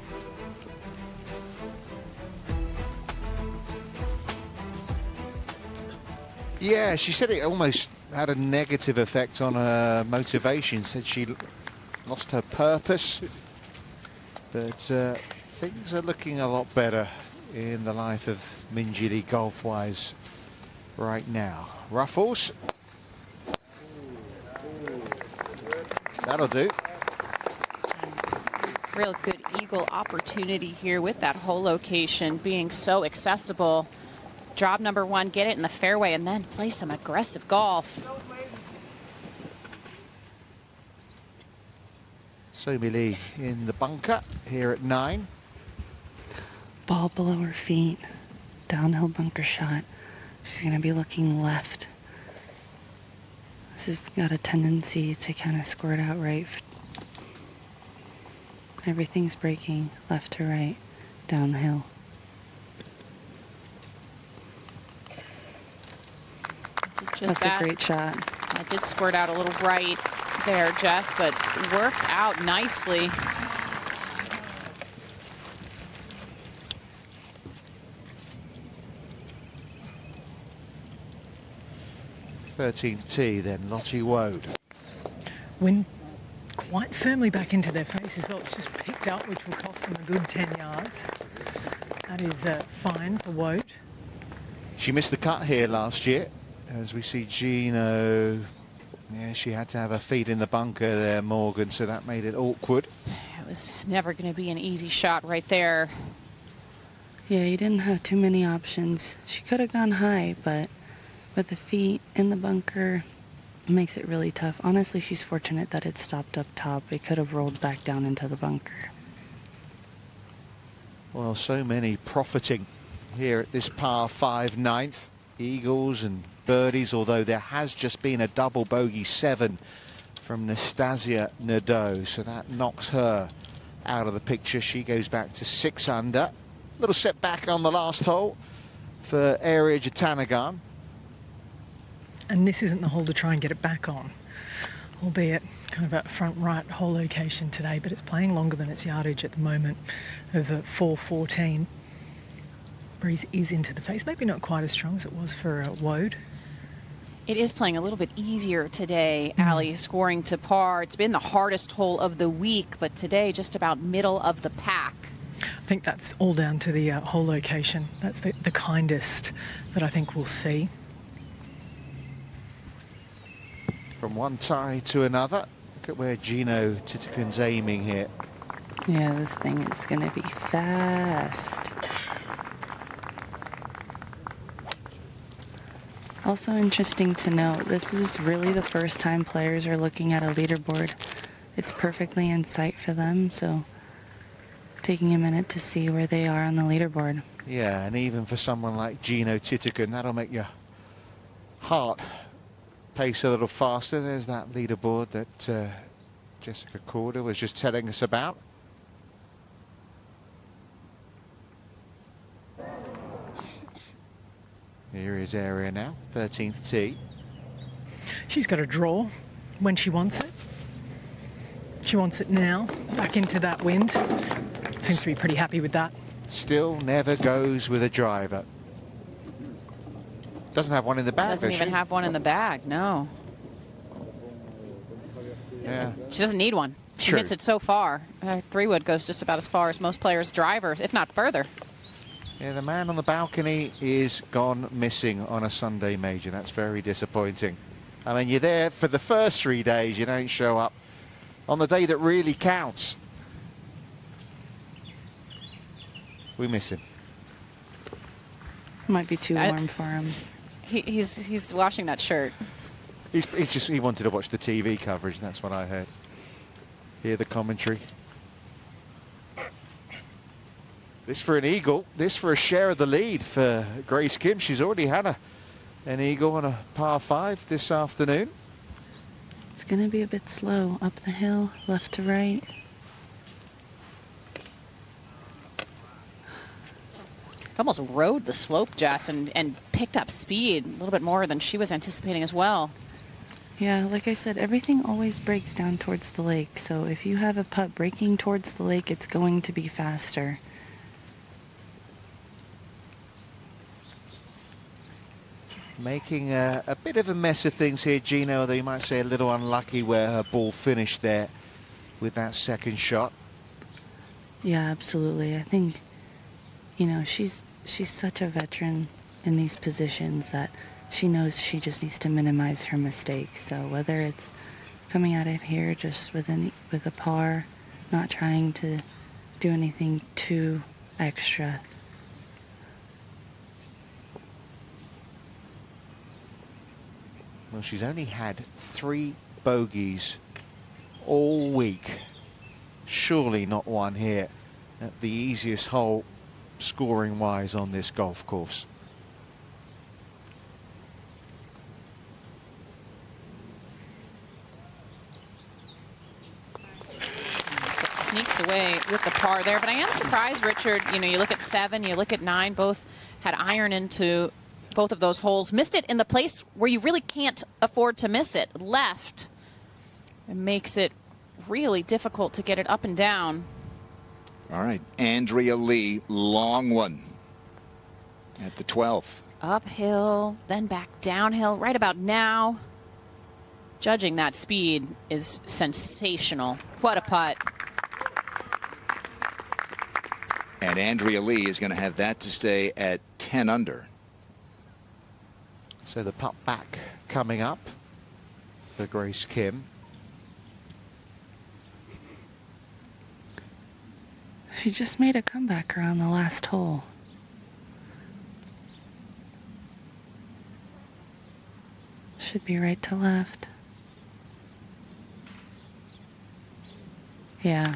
Yeah, she said it almost had a negative effect on her motivation. Said she lost her purpose. But things are looking a lot better in the life of Minjee Lee golf-wise right now. Ruffles. That'll do. Real good eagle opportunity here with that hole location being so accessible. Job number 1, get it in the fairway and then play some aggressive golf. Somi Lee in the bunker here at 9. Ball below her feet. Downhill bunker shot. She's going to be looking left. This has got a tendency to kind of squirt out right. Everything's breaking left to right, downhill. That's a great shot. It did squirt out a little right there, Jess, but worked out nicely. Thirteenth tee then, Lottie Woad. Wind quite firmly back into their face as well. It's just picked up, which will cost them a good 10 yards. That is fine for Woad. She missed the cut here last year. As we see Gino, yeah, she had to have her feet in the bunker there, Morgan, so that made it awkward. It was never going to be an easy shot right there. Yeah, you didn't have too many options. She could have gone high, but with the feet in the bunker, it makes it really tough. Honestly, she's fortunate that it stopped up top. It could have rolled back down into the bunker. Well, so many profiting here at this par 5 9th. Eagles and birdies, although there has just been a double bogey 7 from Nastasia Nadeau, so that knocks her out of the picture. She goes back to 6 under. Little setback on the last hole for Area Jatanagarn. And this isn't the hole to try and get it back on, albeit kind of a front right hole location today, but it's playing longer than its yardage at the moment of 414. Breeze is into the face, maybe not quite as strong as it was for Woad. It is playing a little bit easier today, Allie, scoring to par. It's been the hardest hole of the week, but today just about middle of the pack. I think that's all down to the hole location. That's the kindest that I think we'll see. From one tie to another. Look at where Gino Titikun's aiming here. Yeah, this thing is going to be fast. Also interesting to note, this is really the first time players are looking at a leaderboard. It's perfectly in sight for them, so taking a minute to see where they are on the leaderboard. Yeah, and even for someone like Gino Titikun, that'll make your heart pace a little faster. There's that leaderboard that Jessica Corder was just telling us about. Here is Area now, 13th tee. She's got a draw when she wants it. She wants it now, back into that wind. Seems to be pretty happy with that. Still never goes with a driver. Doesn't have one in the bag, Doesn't even have one in the bag, no. Yeah. She doesn't need one. She hits it so far. 3-wood goes just about as far as most players' drivers, if not further. Yeah, the man on the balcony is gone missing on a Sunday major. That's very disappointing. I mean, you're there for the first 3 days. You don't show up on the day that really counts. We miss him. Might be too warm for him. He's washing that shirt. He wanted to watch the TV coverage, and that's what I heard. Hear the commentary. This for an eagle. This for a share of the lead for Grace Kim. She's already had an eagle on a par 5 this afternoon. It's going to be a bit slow up the hill, left to right. Almost rode the slope, Jess, and picked up speed a little bit more than she was anticipating as well. Yeah, like I said, everything always breaks down towards the lake. So if you have a putt breaking towards the lake, it's going to be faster. Making a bit of a mess of things here, Gino, although you might say a little unlucky where her ball finished there with that second shot. Yeah, absolutely. I think, you know, she's such a veteran in these positions that she knows she just needs to minimize her mistakes. So whether it's coming out of here just with a par, not trying to do anything too extra. Well, she's only had 3 bogeys all week. Surely not one here at the easiest hole scoring-wise on this golf course. Sneaks away with the par there, but I am surprised, Richard. You know, you look at 7, you look at 9, both had iron into both of those holes. Missed it in the place where you really can't afford to miss it. Left. It makes it really difficult to get it up and down. All right, Andrea Lee, long one at the 12th. Uphill, then back downhill right about now. Judging that speed is sensational. What a putt. And Andrea Lee is going to have that to stay at 10 under. So the putt back coming up for Grace Kim. She just made a comeback around the last hole. Should be right to left. Yeah.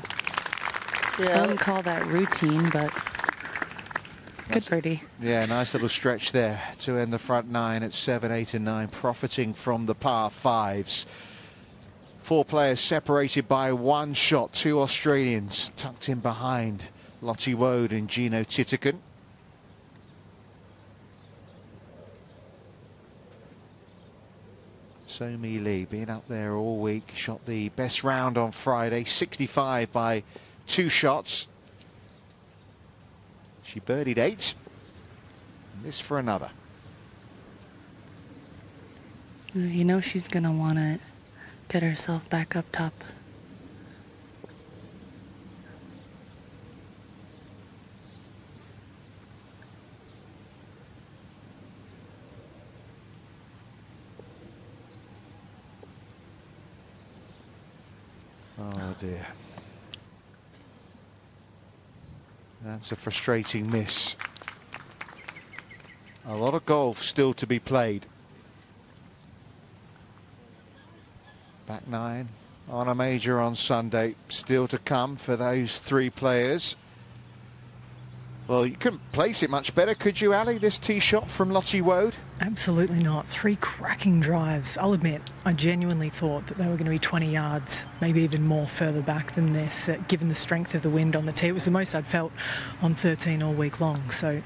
I wouldn't call that routine, but good birdie. Yeah, nice little stretch there to end the front 9 at 7, 8 and 9, profiting from the par 5s. 4 players separated by 1 shot, 2 Australians tucked in behind Lottie Woad and Gino Titican. Somi Lee being up there all week, shot the best round on Friday, 65 by 2 shots. She birdied 8. And this for another. You know she's going to want to get herself back up top. Oh dear. That's a frustrating miss. A lot of golf still to be played. Back 9 on a major on Sunday. Still to come for those 3 players. Well, you couldn't place it much better, could you, Ali, this tee shot from Lottie Woad? Absolutely not. 3 cracking drives. I'll admit, I genuinely thought that they were going to be 20 yards, maybe even more further back than this, given the strength of the wind on the tee. It was the most I'd felt on 13 all week long. So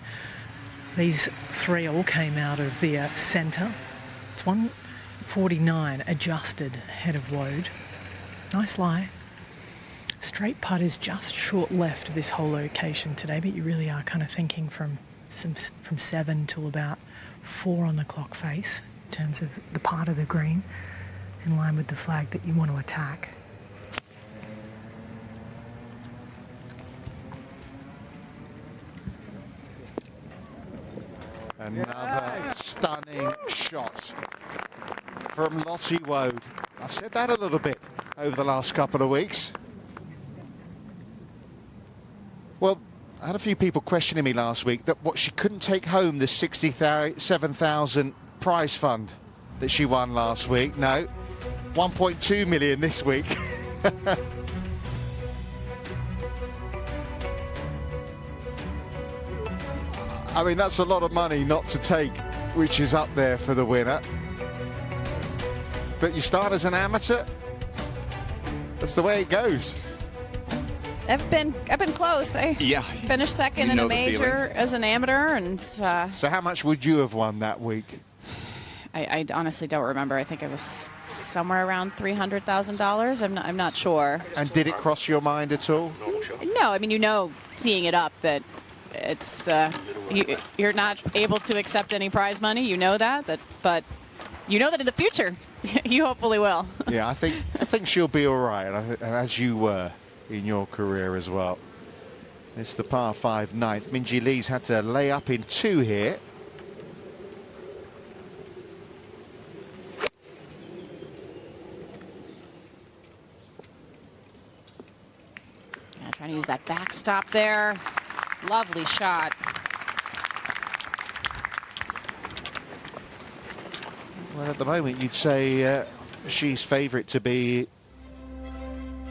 these 3 all came out of the centre. It's 149 adjusted head of Woad. Nice lie. Straight putt is just short left of this whole location today, but you really are kind of thinking from 7 till about 4 on the clock face in terms of the part of the green in line with the flag that you want to attack. Another stunning shot from Lottie Woad. I've said that a little bit over the last couple of weeks. Well, I had a few people questioning me last week that what she couldn't take home the 67,000 prize fund that she won last week. No, 1.2 million this week. I mean, that's a lot of money not to take, which is up there for the winner. But you start as an amateur. That's the way it goes. I've been close. I finished second in a major as an amateur, and so how much would you have won that week? I honestly don't remember. I think it was somewhere around $300,000. I'm not sure. And did it cross your mind at all? No, I mean, you know, seeing it up that it's you're not able to accept any prize money. You know that, but you know that in the future you hopefully will. Yeah, I think she'll be all right, as you were in your career as well. It's the par 5 ninth. Minjee Lee's had to lay up in 2 here. Yeah, trying to use that backstop there. Lovely shot. Well, at the moment, you'd say she's favourite to be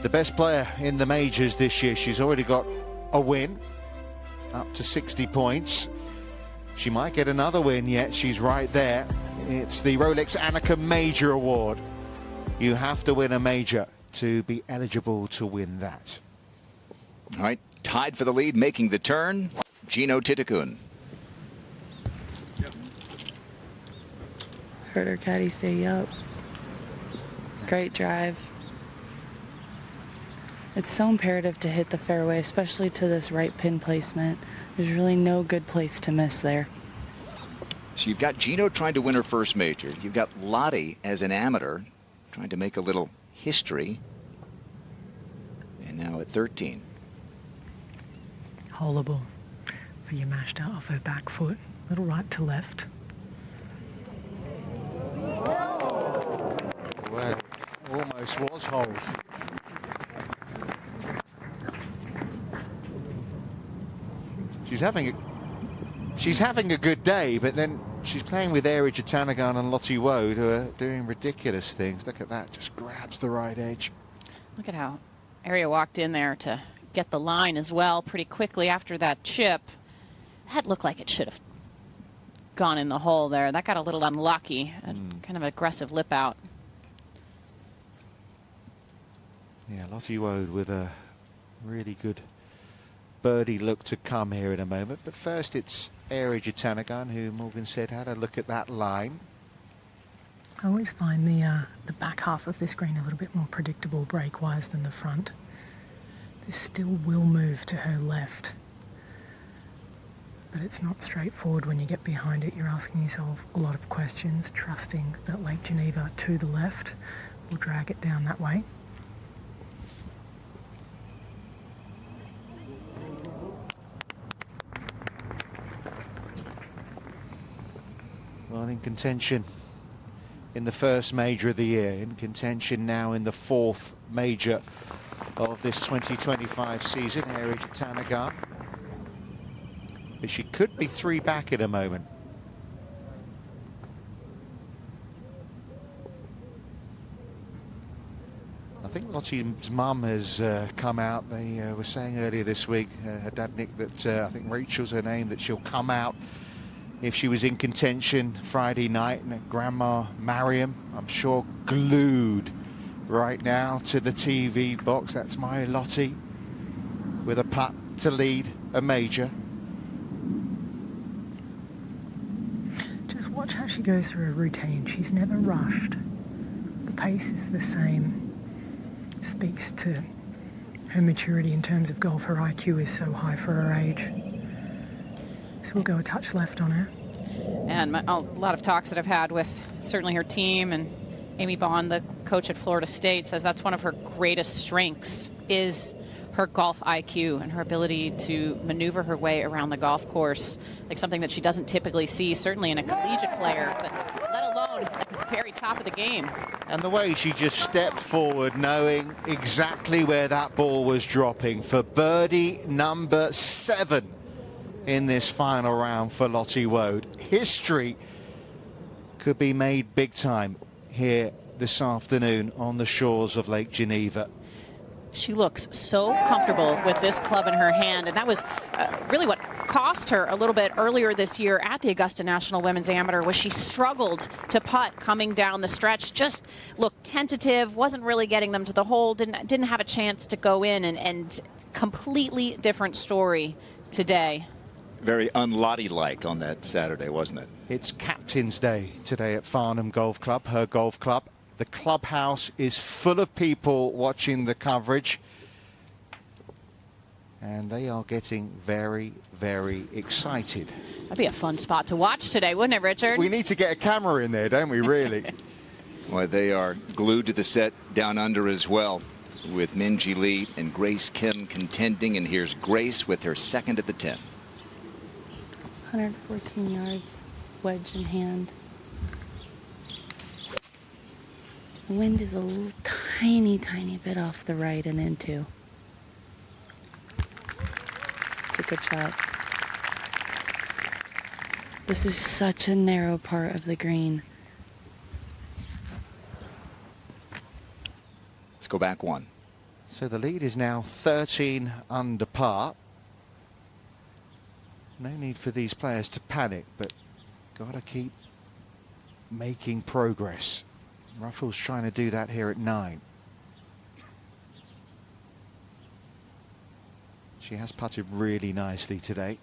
the best player in the majors this year. She's already got a win, up to 60 points. She might get another win yet. She's right there. It's the Rolex Annika Major Award. You have to win a major to be eligible to win that. All right, tied for the lead, making the turn, Gino Titicun. Heard her caddy say yup. Great drive. It's so imperative to hit the fairway, especially to this right pin placement. There's really no good place to miss there. So you've got Gino trying to win her first major. You've got Lottie as an amateur trying to make a little history. And now at 13. Holeable for Yamashita off her back foot. Little right to left. Well, almost was hold. She's having a good day, but then she's playing with Eri Jatanagarn and Lottie Woad, who are doing ridiculous things. Look at that, just grabs the right edge. Look at how Aria walked in there to get the line as well pretty quickly after that chip. That looked like it should have gone in the hole there. That got a little unlucky. Kind of an aggressive lip out. Yeah, Lottie Woad with a really good birdie look to come here in a moment. But first it's Eri Jatanagarn, who Morgan said had a look at that line. I always find the back half of this green a little bit more predictable break-wise than the front. This still will move to her left, but it's not straightforward when you get behind it. You're asking yourself a lot of questions, trusting that Lake Geneva to the left will drag it down that way. Well, in contention in the first major of the year, in contention now in the 4th major of this 2025 season, Eri Jatanagarn. But she could be 3 back in a moment. I think Lottie's mum has come out. They were saying earlier this week, her dad Nick, that I think Rachel's her name, that she'll come out if she was in contention Friday night. And Grandma Mariam, I'm sure, glued right now to the TV box. That's my Lottie with a putt to lead a major. Just watch how she goes through her routine. She's never rushed. The pace is the same. Speaks to her maturity in terms of golf. Her IQ is so high for her age. So we'll go a touch left on her. And a lot of talks that I've had with certainly her team, and Amy Bond, the coach at Florida State, says that's one of her greatest strengths is her golf IQ and her ability to maneuver her way around the golf course, like something that she doesn't typically see, certainly in a collegiate player, but let alone at very top of the game. And the way she just stepped forward, knowing exactly where that ball was dropping for birdie number 7 in this final round for Lottie Woad. History could be made big time here this afternoon on the shores of Lake Geneva. She looks so comfortable with this club in her hand, and that was really what cost her a little bit earlier this year at the Augusta National Women's Amateur, was she struggled to putt coming down the stretch, just looked tentative, wasn't really getting them to the hole, didn't have a chance to go in, and completely different story today. Very un-Lottie-like on that Saturday, wasn't it? It's Captain's Day today at Farnham Golf Club, her golf club. The clubhouse is full of people watching the coverage, and they are getting very, very excited. That'd be a fun spot to watch today, wouldn't it, Richard? We need to get a camera in there, don't we, really? Well, they are glued to the set down under as well, with Minjee Lee and Grace Kim contending, and here's Grace with her second at the 10. 114 yards, wedge in hand. The wind is a little tiny bit off the right and into. It's a good shot. This is such a narrow part of the green. Let's go back one. So the lead is now 13 under par. No need for these players to panic, but got to keep making progress. Ruffles trying to do that here at 9. She has putted really nicely today.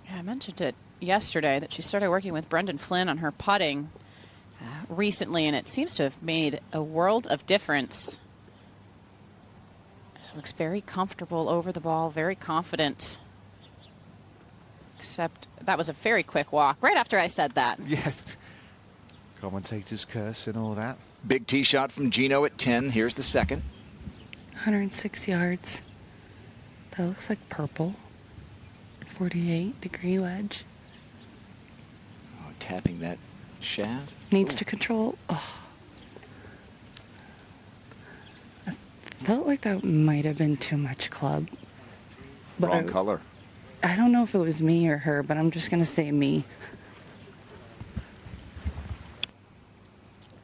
Yeah, I mentioned it yesterday that she started working with Brendan Flynn on her putting recently, and it seems to have made a world of difference. She looks very comfortable over the ball, very confident. Except that was a very quick walk right after I said that. Yes. Commentators curse and all that. Big tee shot from Gino at 10. Here's the second. 106 yards. That looks like purple. 48-degree wedge. Oh, tapping that shaft. Needs to control. Oh. I felt like that might have been too much club. But Wrong color. I don't know if it was me or her, but I'm just going to say me.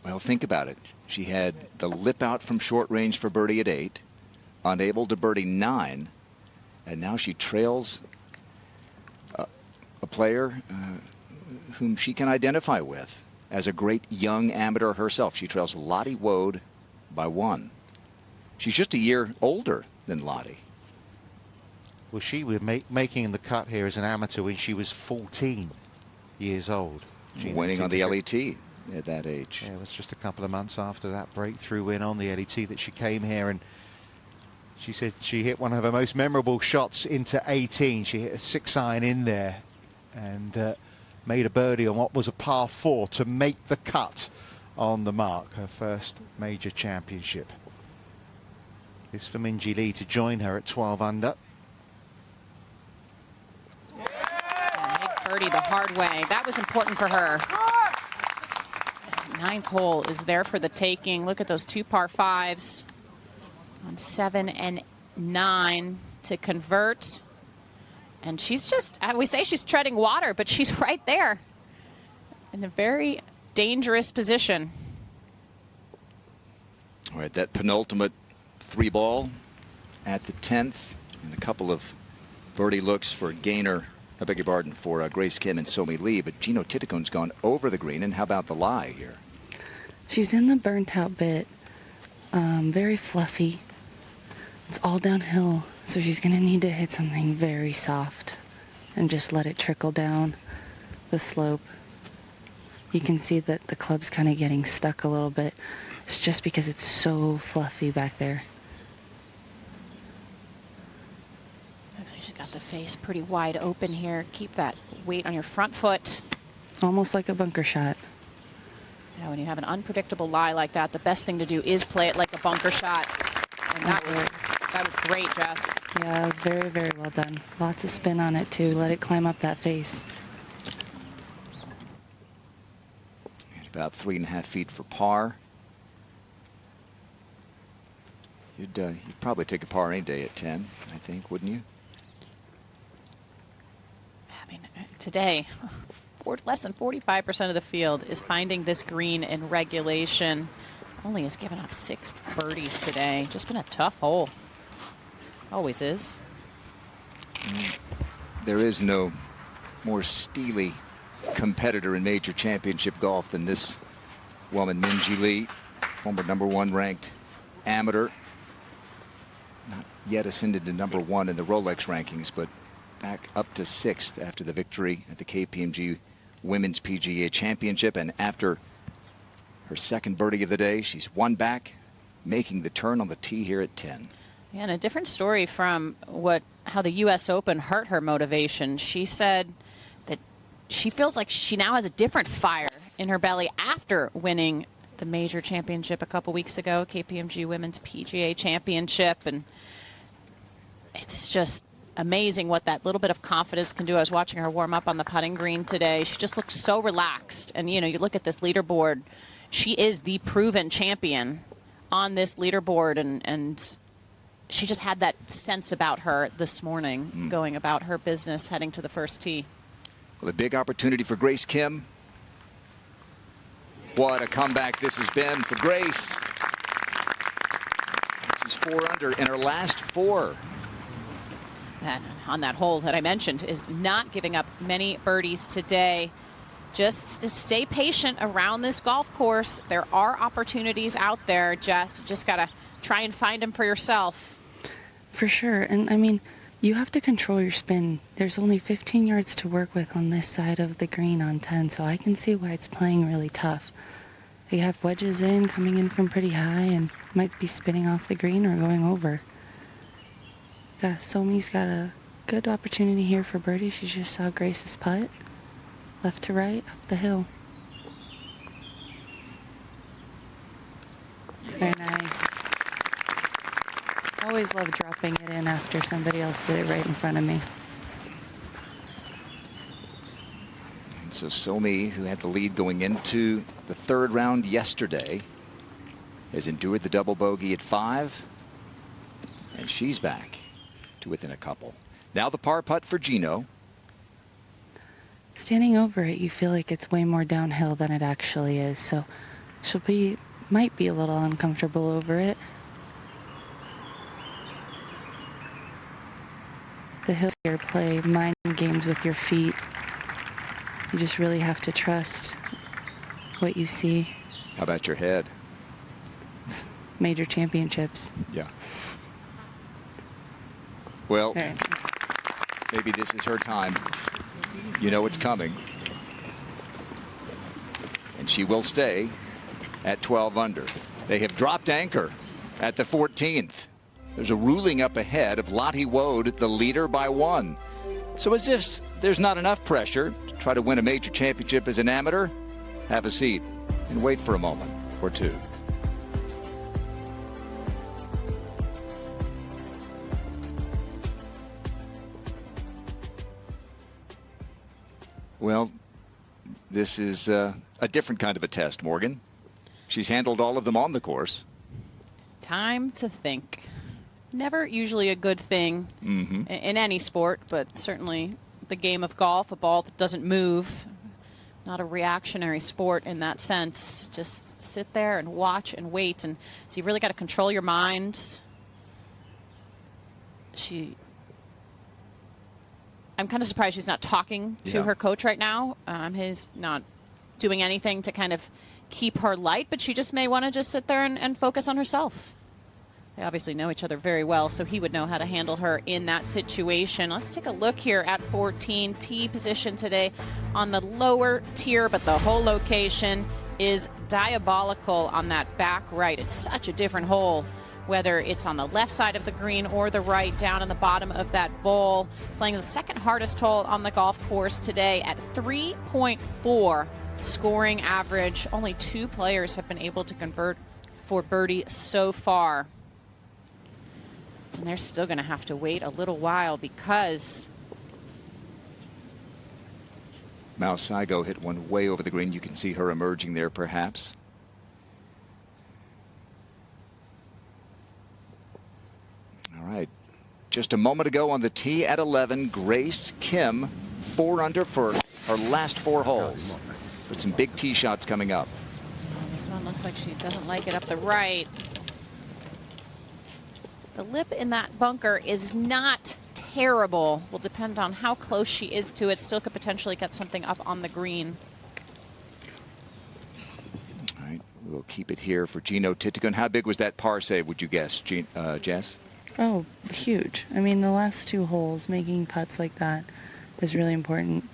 Well, think about it. She had the lip out from short range for birdie at 8, unable to birdie 9, and now she trails a player whom she can identify with as a great young amateur herself. She trails Lottie Woad by 1. She's just a year older than Lottie. Well, she was making the cut here as an amateur when she was 14 years old. Winning on the LET at that age. Yeah, it was just a couple of months after that breakthrough win on the LET that she came here, and she said she hit one of her most memorable shots into 18. She hit a 6-iron in there and made a birdie on what was a par 4 to make the cut on the mark, her first major championship. This for Minjee Lee to join her at 12 under. Birdie the hard way. That was important for her. 9th hole is there for the taking. Look at those 2 par 5s on 7 and 9 to convert. And she's just, we say she's treading water, but she's right there in a very dangerous position. All right, that penultimate 3-ball at the 10th, and a couple of birdie looks for Gaynor. I beg your pardon, for Grace Kim and Somi Lee, but Gino Titicone's gone over the green. And how about the lie here? She's in the burnt out bit. Very fluffy. It's all downhill, so she's going to need to hit something very soft and just let it trickle down the slope. You can see that the club's kind of getting stuck a little bit. It's just because it's so fluffy back there. She's got the face pretty wide open here. Keep that weight on your front foot. Almost like a bunker shot. Yeah, when you have an unpredictable lie like that, the best thing to do is play it like a bunker shot. And that was great, Jess. Yeah, it was very, very well done. Lots of spin on it, too. Let it climb up that face. about 3.5 feet for par. You'd probably take a par any day at 10, I think, wouldn't you? I mean, today, less than 45% of the field is finding this green in regulation. Only has given up 6 birdies today. Just been a tough hole. Always is. There is no more steely competitor in major championship golf than this woman, Minjee Lee, former #1 ranked amateur. Not yet ascended to #1 in the Rolex rankings, but back up to 6th after the victory at the KPMG Women's PGA Championship. And after her second birdie of the day, she's one back, making the turn on the tee here at 10. Yeah, and a different story from how the U.S. Open hurt her motivation. She said that she feels like she now has a different fire in her belly after winning the major championship a couple weeks ago, KPMG Women's PGA Championship. And it's just amazing what that little bit of confidence can do. I was watching her warm up on the putting green today. She just looks so relaxed. And, you know, you look at this leaderboard, she is the proven champion on this leaderboard. And she just had that sense about her this morning, going about her business, heading to the first tee. Well, a big opportunity for Grace Kim. What a comeback this has been for Grace. She's 4 under in her last 4. And on that hole that I mentioned, is not giving up many birdies today. Just to stay patient around this golf course. There are opportunities out there, Jess. You just got to try and find them for yourself. For sure. And, I mean, you have to control your spin. There's only 15 yards to work with on this side of the green on 10, so I can see why it's playing really tough. You have wedges in, coming in from pretty high, and might be spinning off the green or going over. Yeah, Somi's got a good opportunity here for birdie. She just saw Grace's putt. Left to right, up the hill. Very nice. Always love dropping it in after somebody else did it right in front of me. And so Somi, who had the lead going into the 3rd round yesterday, has endured the double bogey at 5. And she's back to within a couple. Now the par putt for Gino. Standing over it, you feel like it's way more downhill than it actually is. So might be a little uncomfortable over it. The hill here, play mind games with your feet. You just really have to trust what you see. How about your head? It's major championships. Yeah. Well, Very nice. maybe this is her time. You know it's coming. And she will stay at 12 under. They have dropped anchor at the 14th. There's a ruling up ahead of Lottie Woad, the leader, by 1. So as if there's not enough pressure to try to win a major championship as an amateur, have a seat and wait for a moment or two. Well, this is a different kind of a test, Morgan. She's handled all of them on the course. Time to think. Never usually a good thing in any sport, but certainly the game of golf, a ball that doesn't move, not a reactionary sport in that sense. Just sit there and watch and wait. And so you really got to control your mind. I'm kind of surprised she's not talking to her coach right now. He's not doing anything to kind of keep her light, but she just may want to just sit there and focus on herself. They obviously know each other very well, so he would know how to handle her in that situation. Let's take a look here at 14. Tee position today on the lower tier, but the whole location is diabolical on that back right. It's such a different hole, whether it's on the left side of the green or the right, down in the bottom of that bowl. Playing the second hardest hole on the golf course today at 3.4 scoring average. Only 2 players have been able to convert for birdie so far. And they're still going to have to wait a little while because Saigo hit one way over the green. You can see her emerging there, perhaps. All right. Just a moment ago on the tee at 11, Grace Kim, 4 under for her last 4 holes. But some big tee shots coming up. This one looks like she doesn't like it up the right. The lip in that bunker is not terrible. Will depend on how close she is to it. Still could potentially get something up on the green. All right, we'll keep it here for Gino Titico. How big was that par save, would you guess, Jess? Oh, huge. I mean, the last 2 holes, making putts like that is really important.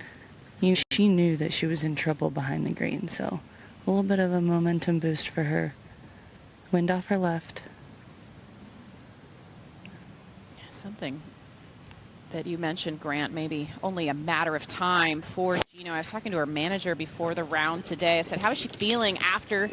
She knew that she was in trouble behind the green, so a little bit of a momentum boost for her. Wind off her left. Something that you mentioned, Grant, maybe only a matter of time for Gino. I was talking to her manager before the round today. I said, how is she feeling after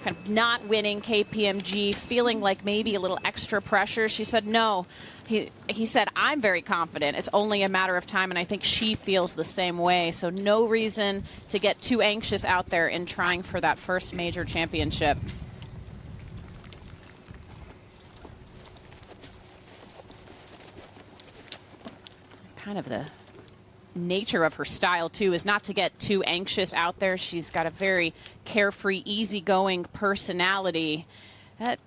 kind of not winning KPMG, feeling like maybe a little extra pressure? She said, no. He said, I'm very confident. It's only a matter of time, and I think she feels the same way. So no reason to get too anxious out there in trying for that first major championship. Kind of the nature of her style, too, is not to get too anxious out there. She's got a very carefree, easygoing personality.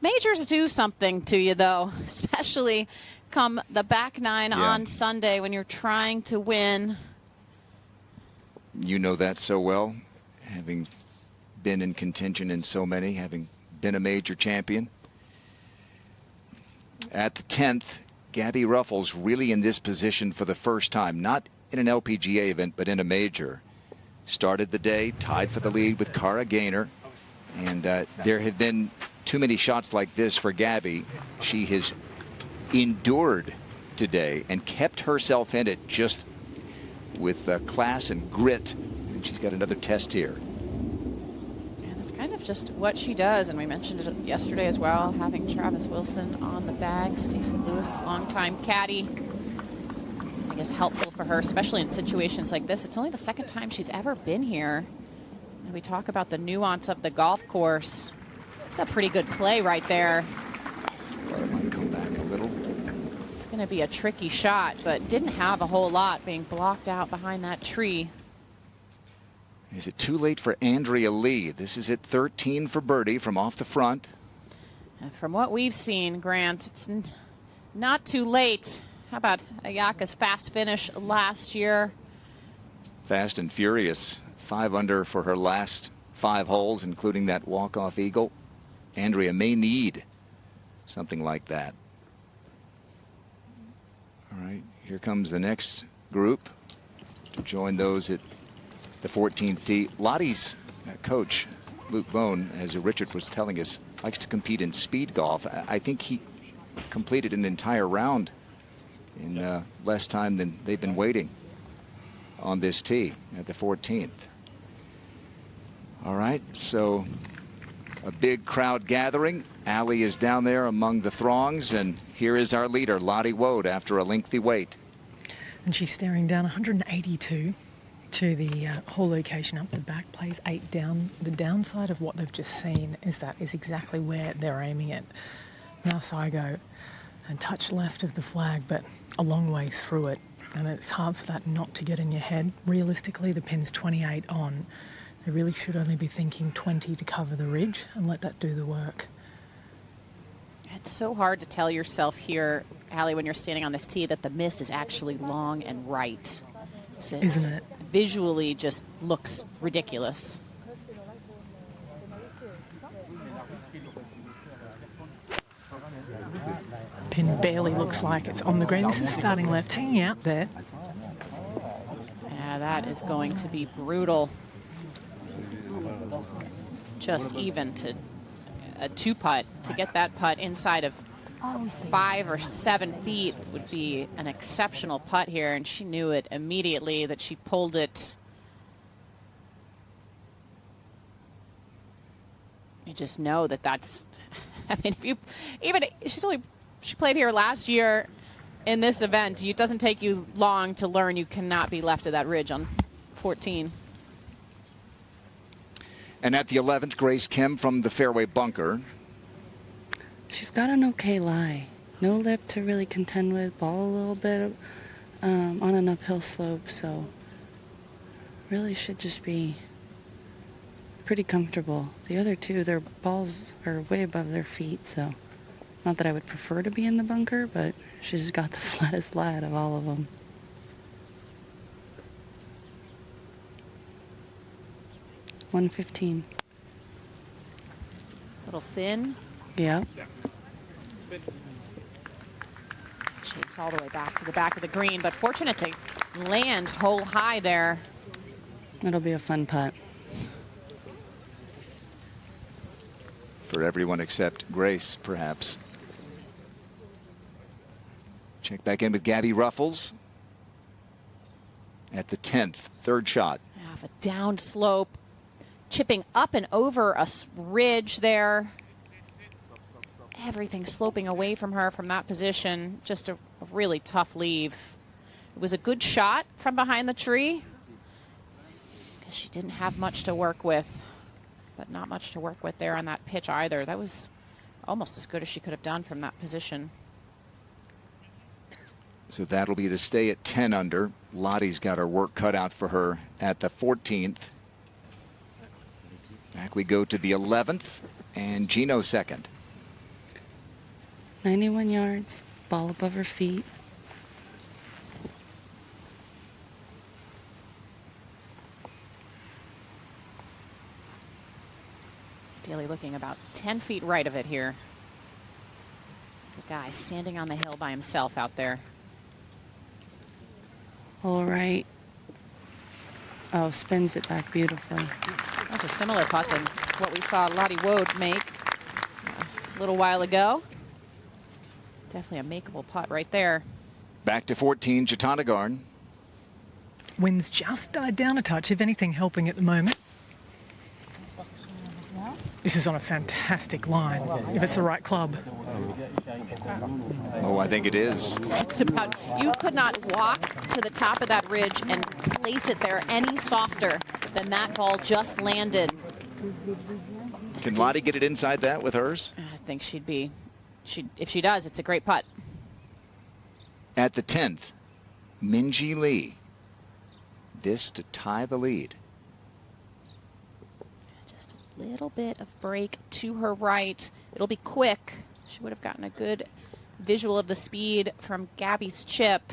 Majors do something to you, though, especially come the back 9 on Sunday when you're trying to win. You know that so well, having been in contention in so many, having been a major champion. At the 10th, Gabby Ruffles really in this position for the first time, not in an LPGA event, but in a major. Started the day, tied for the lead with Cara Gaynor, and there have been too many shots like this for Gabby. She has endured today and kept herself in it just with class and grit, and she's got another test here. And that's kind of just what she does, and we mentioned it yesterday as well, having Travis Wilson on the bag. Stacey Lewis, longtime caddy, I think is helpful for her, especially in situations like this. It's only the 2nd time she's ever been here. And we talk about the nuance of the golf course. It's a pretty good play right there. Might come back a little. It's going to be a tricky shot, but didn't have a whole lot being blocked out behind that tree. Is it too late for Andrea Lee? This is at 13 for birdie from off the front. And from what we've seen, Grant, it's not too late. How about Ayaka's fast finish last year? Fast and furious. 5 under for her last 5 holes, including that walk-off eagle. Andrea may need something like that. All right, here comes the next group to join those at the 14th tee. Lottie's coach, Luke Bone, as Richard was telling us, likes to compete in speed golf. I think he completed an entire round in less time than they've been waiting on this tee at the 14th. All right, so a big crowd gathering. Allie is down there among the throngs, and here is our leader, Lottie Wood, after a lengthy wait. And she's staring down 182 to the hole location up the back, plays 8 down. The downside of what they've just seen is that is exactly where they're aiming it. Now Saigo, and touch left of the flag, but a long ways through it. And it's hard for that not to get in your head. Realistically, the pin's 28 on. They really should only be thinking 20 to cover the ridge and let that do the work. It's so hard to tell yourself here, Allie, when you're standing on this tee, that the miss is actually long and right. Isn't it? Visually just looks ridiculous. Pin barely looks like it's on the green. This is starting left, hanging out there. Yeah, that is going to be brutal. Just even to a 2-putt, to get that putt inside of 5 or 7 feet would be an exceptional putt here, and she knew it immediately that she pulled it. You just know that that's, I mean, if you, even, she played here last year in this event. It doesn't take you long to learn you cannot be left of that ridge on 14. And at the 11th, Grace Kim from the fairway bunker. She's got an okay lie. No lip to really contend with. Ball a little bit on an uphill slope, so really should just be pretty comfortable. The other two, their balls are way above their feet, so not that I would prefer to be in the bunker, but she's got the flattest lie out of all of them. $115. A little thin. Yeah. Chase all the way back to the back of the green, but fortunate to land hole high there. It'll be a fun putt. For everyone except Grace, perhaps. Check back in with Gabby Ruffles at the 10th, third shot. Off a down slope, chipping up and over a ridge there. Everything sloping away from her from that position. Just a really tough leave. It was a good shot from behind the tree because she didn't have much to work with, but not much to work with there on that pitch either. That was almost as good as she could have done from that position. So that'll be to stay at 10 under. Lottie's got her work cut out for her at the 14th. Back we go to the 11th, and Gino second. 91 yards, ball above her feet. Ideally looking about 10 feet right of it here. There's a guy standing on the hill by himself out there. All right. Oh, spins it back beautifully. That's a similar putt than what we saw Lottie Wood make a little while ago. Definitely a makeable putt right there. Back to 14, Jatanagarn. Wind's just died down a touch, if anything helping at the moment. This is on a fantastic line, if it's the right club. Oh, I think it is. It's about, you could not walk to the top of that ridge and place it there any softer than that ball just landed. Can Lottie get it inside that with hers? I think if she does, it's a great putt. At the 10th, Minjee Lee. This to tie the lead. Just a little bit of break to her right. It'll be quick. She would have gotten a good visual of the speed from Gabby's chip.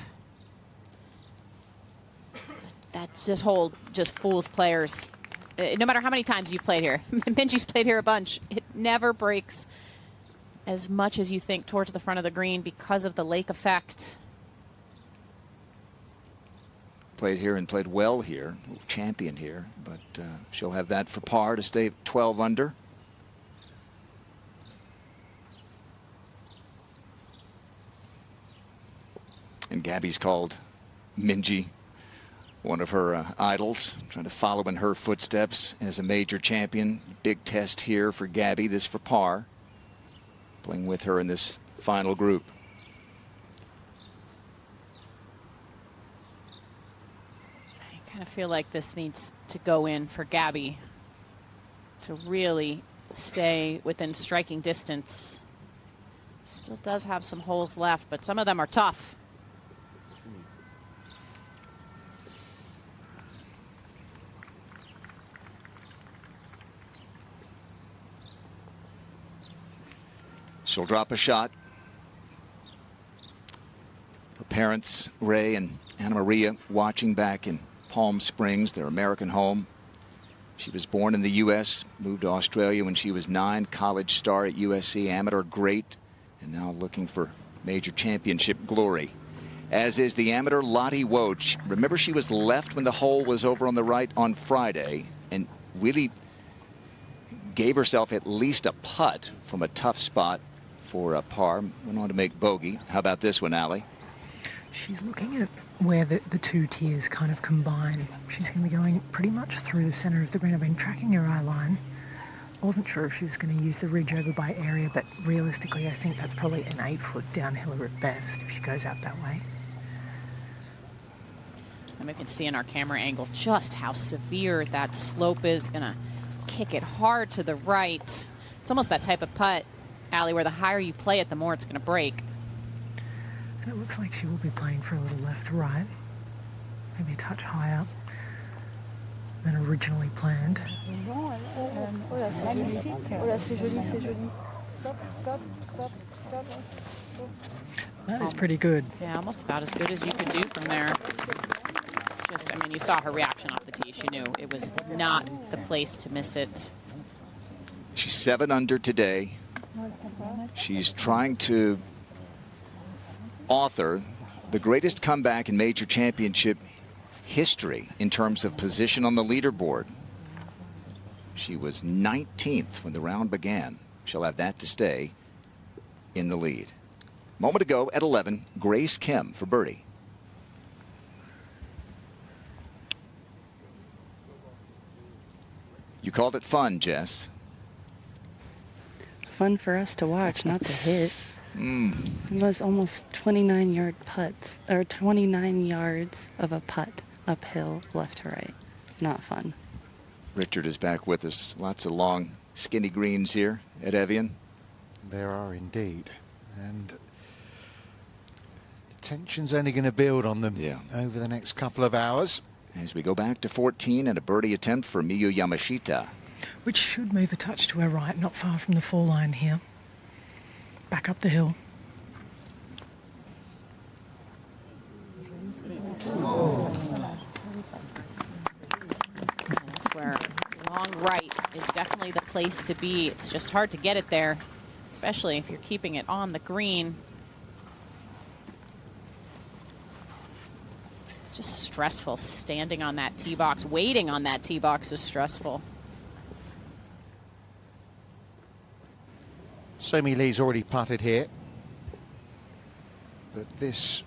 This hole just fools players. No matter how many times you've played here. Minjee's played here a bunch. It never breaks as much as you think towards the front of the green because of the lake effect. Played here and played well here. Champion here. But she'll have that for par to stay 12 under. And Gabby's called Minjee one of her idols, trying to follow in her footsteps as a major champion. Big test here for Gabby, this for par. Playing with her in this final group. I kind of feel like this needs to go in for Gabby to really stay within striking distance. Still does have some holes left, but some of them are tough. She'll drop a shot. Her parents, Ray and Anna Maria, watching back in Palm Springs, their American home. She was born in the U.S., moved to Australia when she was 9, college star at USC, amateur great, and now looking for major championship glory. As is the amateur Lottie Wood. Remember, she was left when the hole was over on the right on Friday, and really gave herself at least a putt from a tough spot for a par. Went on to make bogey. How about this one, Allie? She's looking at where the two tiers kind of combine. She's going to be going pretty much through the centre of the green. I've been tracking her eye line. I wasn't sure if she was going to use the ridge over by area, but realistically I think that's probably an 8-foot downhiller at best if she goes out that way. And we can see in our camera angle just how severe that slope is. Going to kick it hard to the right. It's almost that type of putt, Allie, where the higher you play it, the more it's going to break. And it looks like she will be playing for a little left to right. Maybe a touch higher than originally planned. That is pretty good. Yeah, almost about as good as you could do from there. It's just, I mean, you saw her reaction off the tee. She knew it was not the place to miss it. She's 7 under today. She's trying to author the greatest comeback in major championship history in terms of position on the leaderboard. She was 19th when the round began. She'll have that to stay in the lead. Moment ago at 11, Grace Kim for birdie. You called it fun, Jess. Fun for us to watch, not to hit. It was almost 29-yard putts, or 29 yards of a putt uphill, left to right. Not fun. Richard is back with us. Lots of long, skinny greens here at Evian. There are indeed. And the tension's only going to build on them over the next couple of hours. As we go back to 14 and a birdie attempt for Miyu Yamashita. Which should move a touch to her right, not far from the fall line here. Back up the hill. That's where long right is definitely the place to be. It's just hard to get it there, especially if you're keeping it on the green. It's just stressful. Standing on that tee box, waiting on that tee box is stressful. Somi Lee's already putted here. But this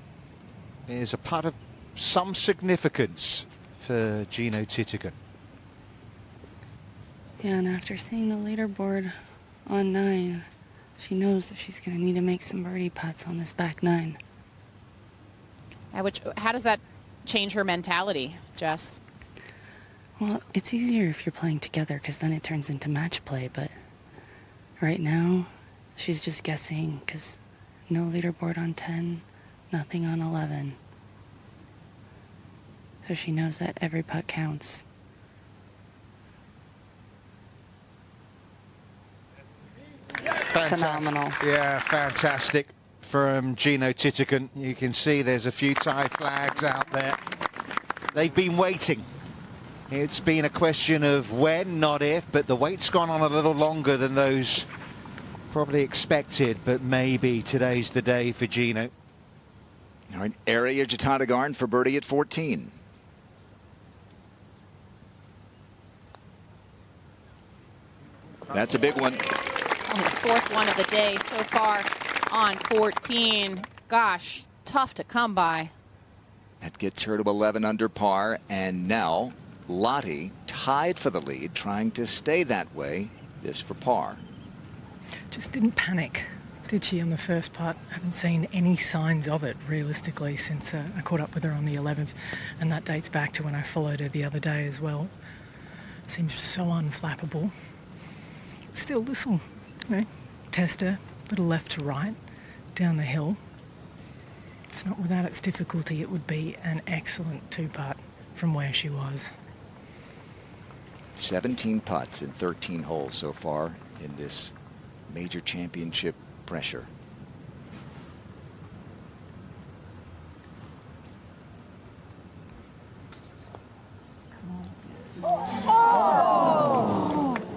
is a putt of some significance for Gino Titigan. Yeah, and after seeing the leaderboard on 9, she knows that she's going to need to make some birdie putts on this back 9. How does that change her mentality, Jess? Well, it's easier if you're playing together because then it turns into match play, but right now she's just guessing because no leaderboard on 10, nothing on 11. So she knows that every putt counts. Fantastic. Phenomenal. Yeah, fantastic from Gino Titigan. You can see there's a few Thai flags out there. They've been waiting. It's been a question of when, not if, but the wait's gone on a little longer than those probably expected, but maybe today's the day for Gino. All right, Arya Jatanagarn for birdie at 14. That's a big one. Only the 4th one of the day so far on 14. Gosh, tough to come by. That gets her to 11 under par, and now Lottie tied for the lead, trying to stay that way. This for par. Just didn't panic, did she, on the first putt? Haven't seen any signs of it, realistically, since I caught up with her on the 11th. And that dates back to when I followed her the other day as well. Seems so unflappable. Still, this will, test her. Little left to right, down the hill. It's not without its difficulty. It would be an excellent 2-putt from where she was. 17 putts in 13 holes so far in this major championship pressure.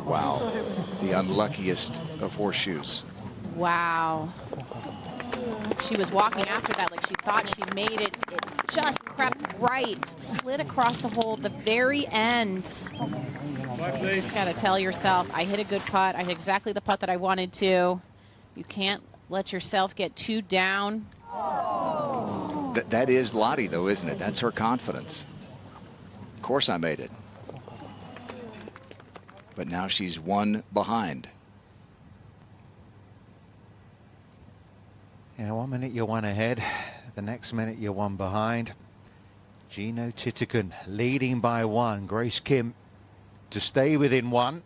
Wow. The unluckiest of horseshoes. Wow. She was walking after that like she thought she made it. It just crept right, slid across the hole at the very end. You just got to tell yourself, I hit a good putt. I hit exactly the putt that I wanted to. You can't let yourself get too down. That is Lottie, though, isn't it? That's her confidence. Of course I made it. But now she's one behind. Yeah, 1 minute you're one ahead. The next minute you're one behind. Gino Titigan leading by 1. Grace Kim to stay within one.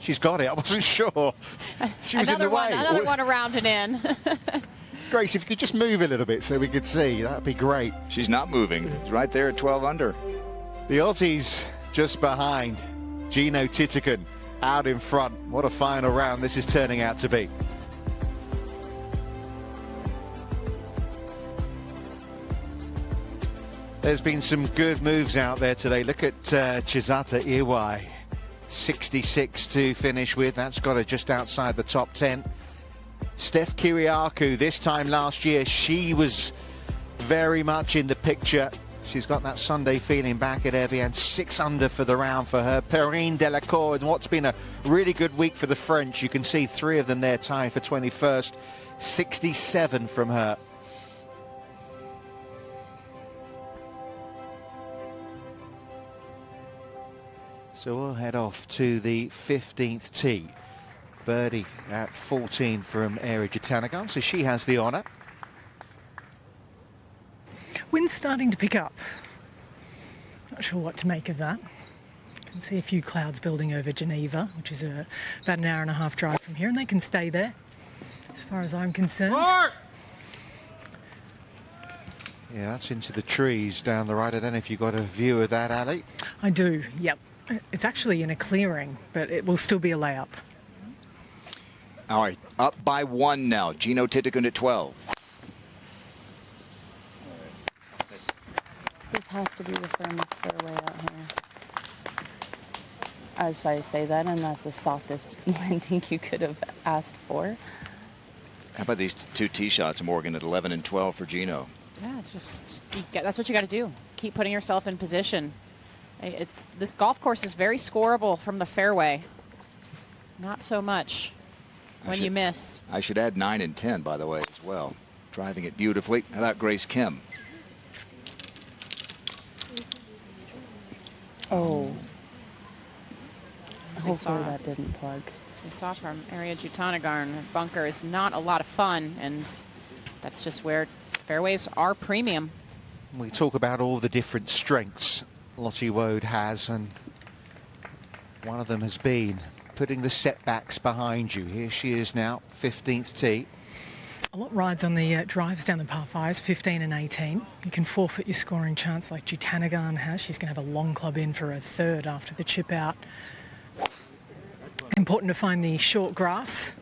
She's got it. I wasn't sure. She was in the way. Another one around and in. Grace, if you could just move a little bit so we could see, that'd be great. She's not moving. It's right there at 12 under. The Aussies just behind. Gino Titican out in front. What a final round this is turning out to be. There's been some good moves out there today. Look at Chizata Iwai. 66 to finish with. That's got her just outside the top 10. Steph Kyriakou, this time last year, she was very much in the picture. She's got that Sunday feeling back at Evian. 6 under for the round for her. Perrine Delacour, and what's been a really good week for the French. You can see 3 of them there tied for 21st. 67 from her. So we'll head off to the 15th tee. Birdie at 14 from Eri Jutanagarn, so she has the honour. Wind's starting to pick up. Not sure what to make of that. You can see a few clouds building over Geneva, which is about an hour and a half drive from here, and they can stay there, as far as I'm concerned. Yeah, that's into the trees down the right. I don't know if you got a view of that, Ali. I do, yep. It's actually in a clearing, but it will still be a layup. All right, up by 1 now. Gino Titican at 12. This has to be the firmest fairway out here. As I say that, and that's the softest landing you could have asked for. How about these 2 tee shots, Morgan, at 11 and 12 for Gino? Yeah, that's what you got to do. Keep putting yourself in position. This golf course is very scoreable from the fairway. Not so much when you miss. I should add 9 and 10, by the way, as well. Driving it beautifully. How about Grace Kim? Oh. Hopefully that didn't plug. As we saw from Eri Jutanagarn, bunker is not a lot of fun, and that's just where fairways are premium. We talk about all the different strengths Lottie Woad has, and one of them has been putting the setbacks behind you. Here she is now, 15th tee. A lot rides on the drives down the par 5s, 15 and 18. You can forfeit your scoring chance like Jutanagarn has. She's going to have a long club in for a 3rd after the chip out. Important to find the short grass.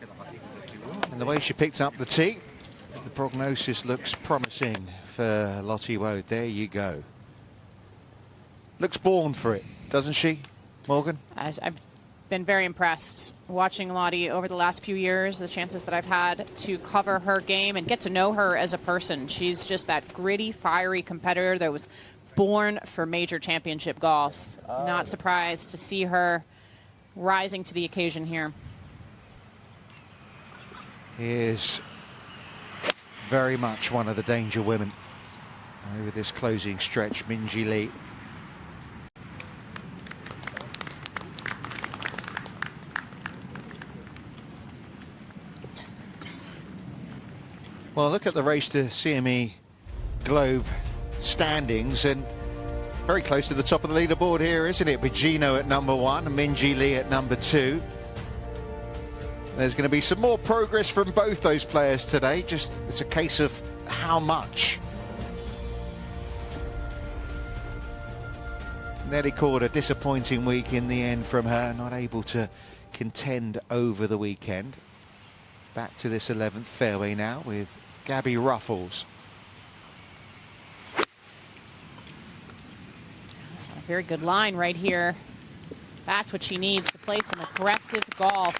And the way she picked up the tee, the prognosis looks promising for Lottie Woad. There you go. Looks born for it, doesn't she, Morgan? I've been very impressed watching Lottie over the last few years, the chances that I've had to cover her game and get to know her as a person. She's just that gritty, fiery competitor that was born for major championship golf. Not surprised to see her rising to the occasion here. Is very much one of the danger women over this closing stretch, Minjee Lee. Well, look at the race to CME Globe standings, and very close to the top of the leaderboard here, isn't it? With Gino at number 1 and Minjee Lee at number 2. There's going to be some more progress from both those players today. Just it's a case of how much. Nelly Cord, a disappointing week in the end from her, not able to contend over the weekend. Back to this 11th fairway now with Gabby Ruffles. That's a very good line right here. That's what she needs to play some aggressive golf.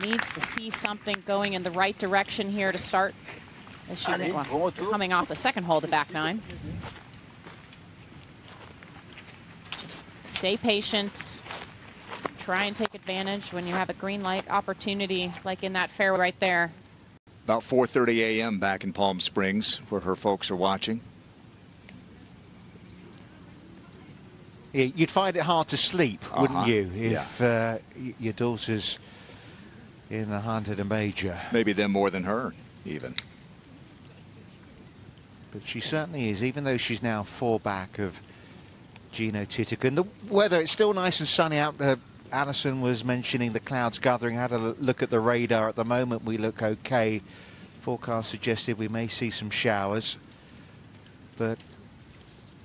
Needs to see something going in the right direction here to start. As she coming off the second hole, the back 9. Just stay patient. Try and take advantage when you have a green light opportunity like in that fairway right there. About 4:30 a.m. back in Palm Springs, where her folks are watching. Yeah, you'd find it hard to sleep, wouldn't you, if your daughter's in the hunt at a major. Maybe them more than her, even. But she certainly is, even though she's now 4 back of Gino Titican. The weather, it's still nice and sunny out. Alison was mentioning the clouds gathering. Had a look at the radar. At the moment, we look okay. Forecast suggested we may see some showers. But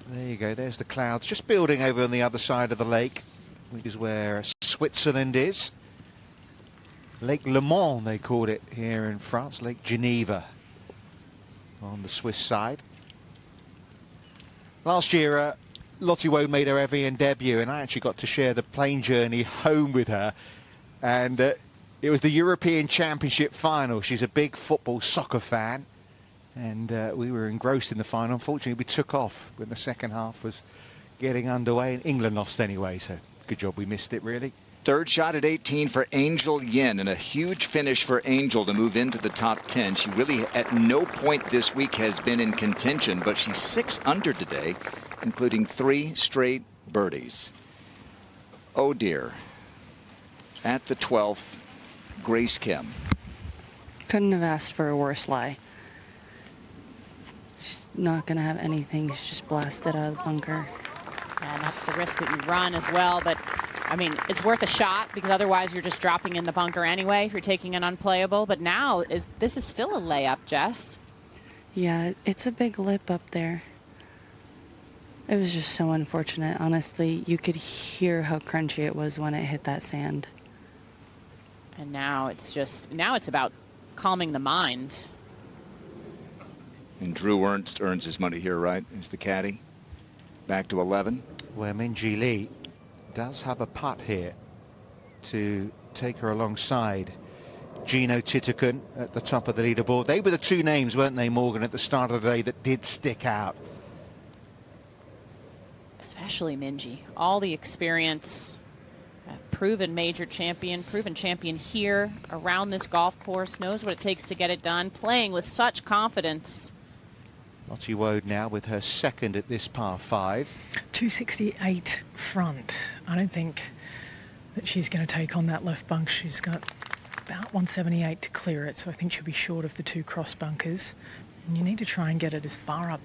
there you go. There's the clouds just building over on the other side of the lake, which is where Switzerland is. Lake Le Mans, they called it here in France. Lake Geneva on the Swiss side. Last year, Lottie Woad made her Evian debut, and I actually got to share the plane journey home with her. And it was the European Championship final. She's a big soccer fan. And we were engrossed in the final. Unfortunately, we took off when the second half was getting underway. And England lost anyway, so good job we missed it, really. Third shot at 18 for Angel Yin, and a huge finish for Angel to move into the top 10. She really at no point this week has been in contention, but she's 6 under today, including 3 straight birdies. Oh dear. At the 12th, Grace Kim. Couldn't have asked for a worse lie. She's not going to have anything. She's just blasted out of the bunker. And that's the risk that you run as well. But, I mean, it's worth a shot because otherwise you're just dropping in the bunker anyway if you're taking an unplayable. But now, this is still a layup, Jess. Yeah, it's a big lip up there. It was just so unfortunate. Honestly, you could hear how crunchy it was when it hit that sand. And now it's about calming the mind. And Drew Ernst earns his money here, right? Is the caddy. Back to 11. Where Minjee Lee does have a putt here to take her alongside Gino Titican at the top of the leaderboard. They were the 2 names, weren't they, Morgan, at the start of the day that did stick out. Especially Minjee. All the experience, proven major champion, proven champion here around this golf course, knows what it takes to get it done, playing with such confidence. Lottie Woad now with her second at this par 5. 268 front. I don't think that she's going to take on that left bunk. She's got about 178 to clear it, so I think she'll be short of the 2 cross bunkers. And you need to try and get it as far up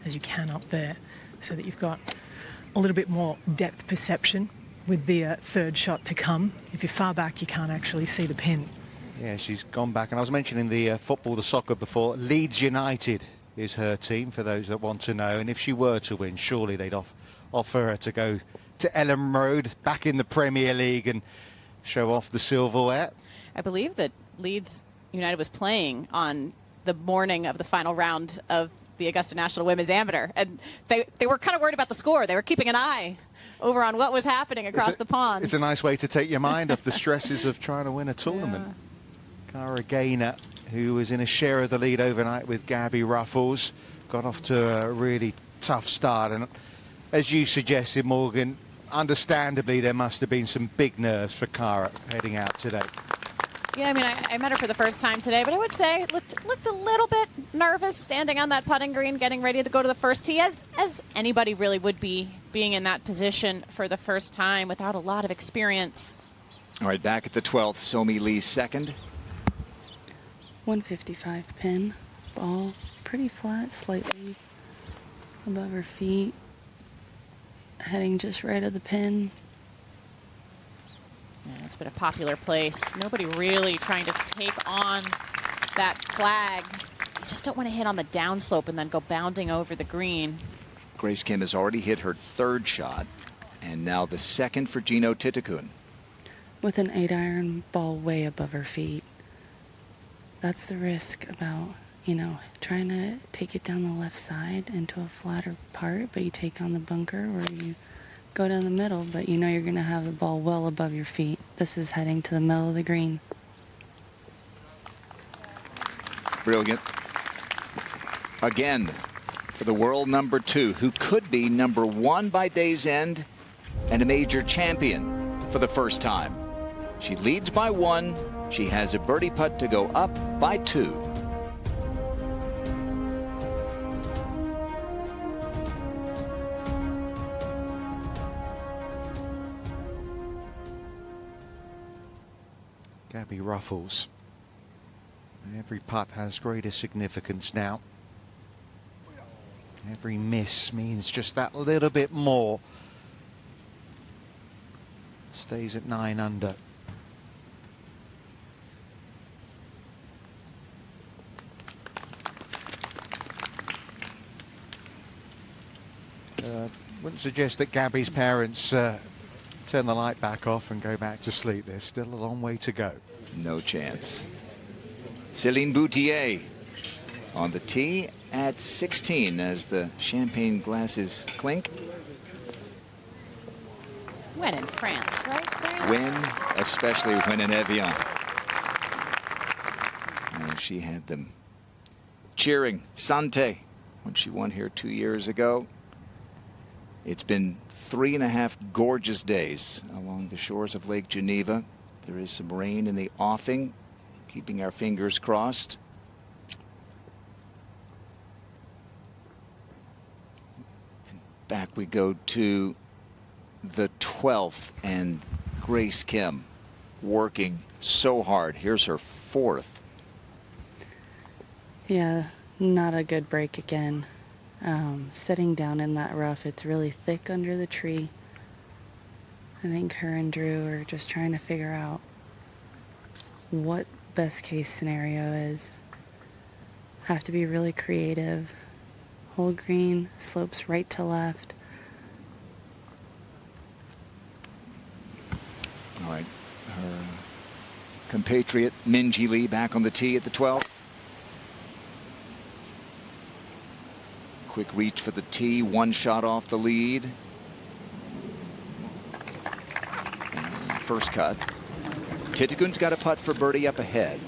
as you can up there so that you've got a little bit more depth perception with the third shot to come. If you're far back, you can't actually see the pin. Yeah, she's gone back. And I was mentioning the soccer before. Leeds United is her team, for those that want to know. And if she were to win, surely they'd offer her to go to Ellen Road, back in the Premier League, and show off the silverware. I believe that Leeds United was playing on the morning of the final round of the Augusta National Women's Amateur. And they were kind of worried about the score. They were keeping an eye over on what was happening across the pond. It's a nice way to take your mind off the stresses of trying to win a tournament. Yeah. Cara Gaynor, who was in a share of the lead overnight with Gabby Ruffles, got off to a really tough start. And as you suggested, Morgan, understandably, there must have been some big nerves for Cara heading out today. Yeah, I mean, I met her for the first time today, but I would say looked a little bit nervous standing on that putting green, getting ready to go to the first tee, as anybody really would be, being in that position for the first time without a lot of experience. All right, back at the 12th, Somi Lee's second. 155 pin. Ball pretty flat, slightly above her feet. Heading just right of the pin. Yeah, it's been a popular place. Nobody really trying to take on that flag. You just don't want to hit on the downslope and then go bounding over the green. Grace Kim has already hit her 3rd shot, and now the 2nd for Gino Titican. With an 8-iron, ball way above her feet. That's the risk about, trying to take it down the left side into a flatter part, but you take on the bunker, or you go down the middle, but you're going to have the ball well above your feet. This is heading to the middle of the green. Brilliant. Again, for the world number 2, who could be number 1 by day's end and a major champion for the first time. She leads by 1. She has a birdie putt to go up by 2. Gabby Ruffles. Every putt has greater significance now. Every miss means just that little bit more Stays at 9 under. Wouldn't suggest that Gabby's parents turn the light back off and go back to sleep. There's still a long way to go. No chance. Céline Boutier on the tee at 16 as the champagne glasses clink. When in France, right? France. When, especially when in Evian. And she had them cheering Santé when she won here 2 years ago. It's been 3.5 gorgeous days along the shores of Lake Geneva. There is some rain in the offing, keeping our fingers crossed. And back we go to the 12th, and Grace Kim working so hard. Here's her 4th. Yeah, not a good break again. Sitting down in that rough, it's really thick under the tree. I think her and Drew are just trying to figure out what best case scenario is. Have to be really creative. Hold green, slopes right to left. All right, her compatriot Minjee Lee back on the tee at the 12th. Quick reach for the tee, 1 shot off the lead. And first cut. Titigun's got a putt for birdie up ahead.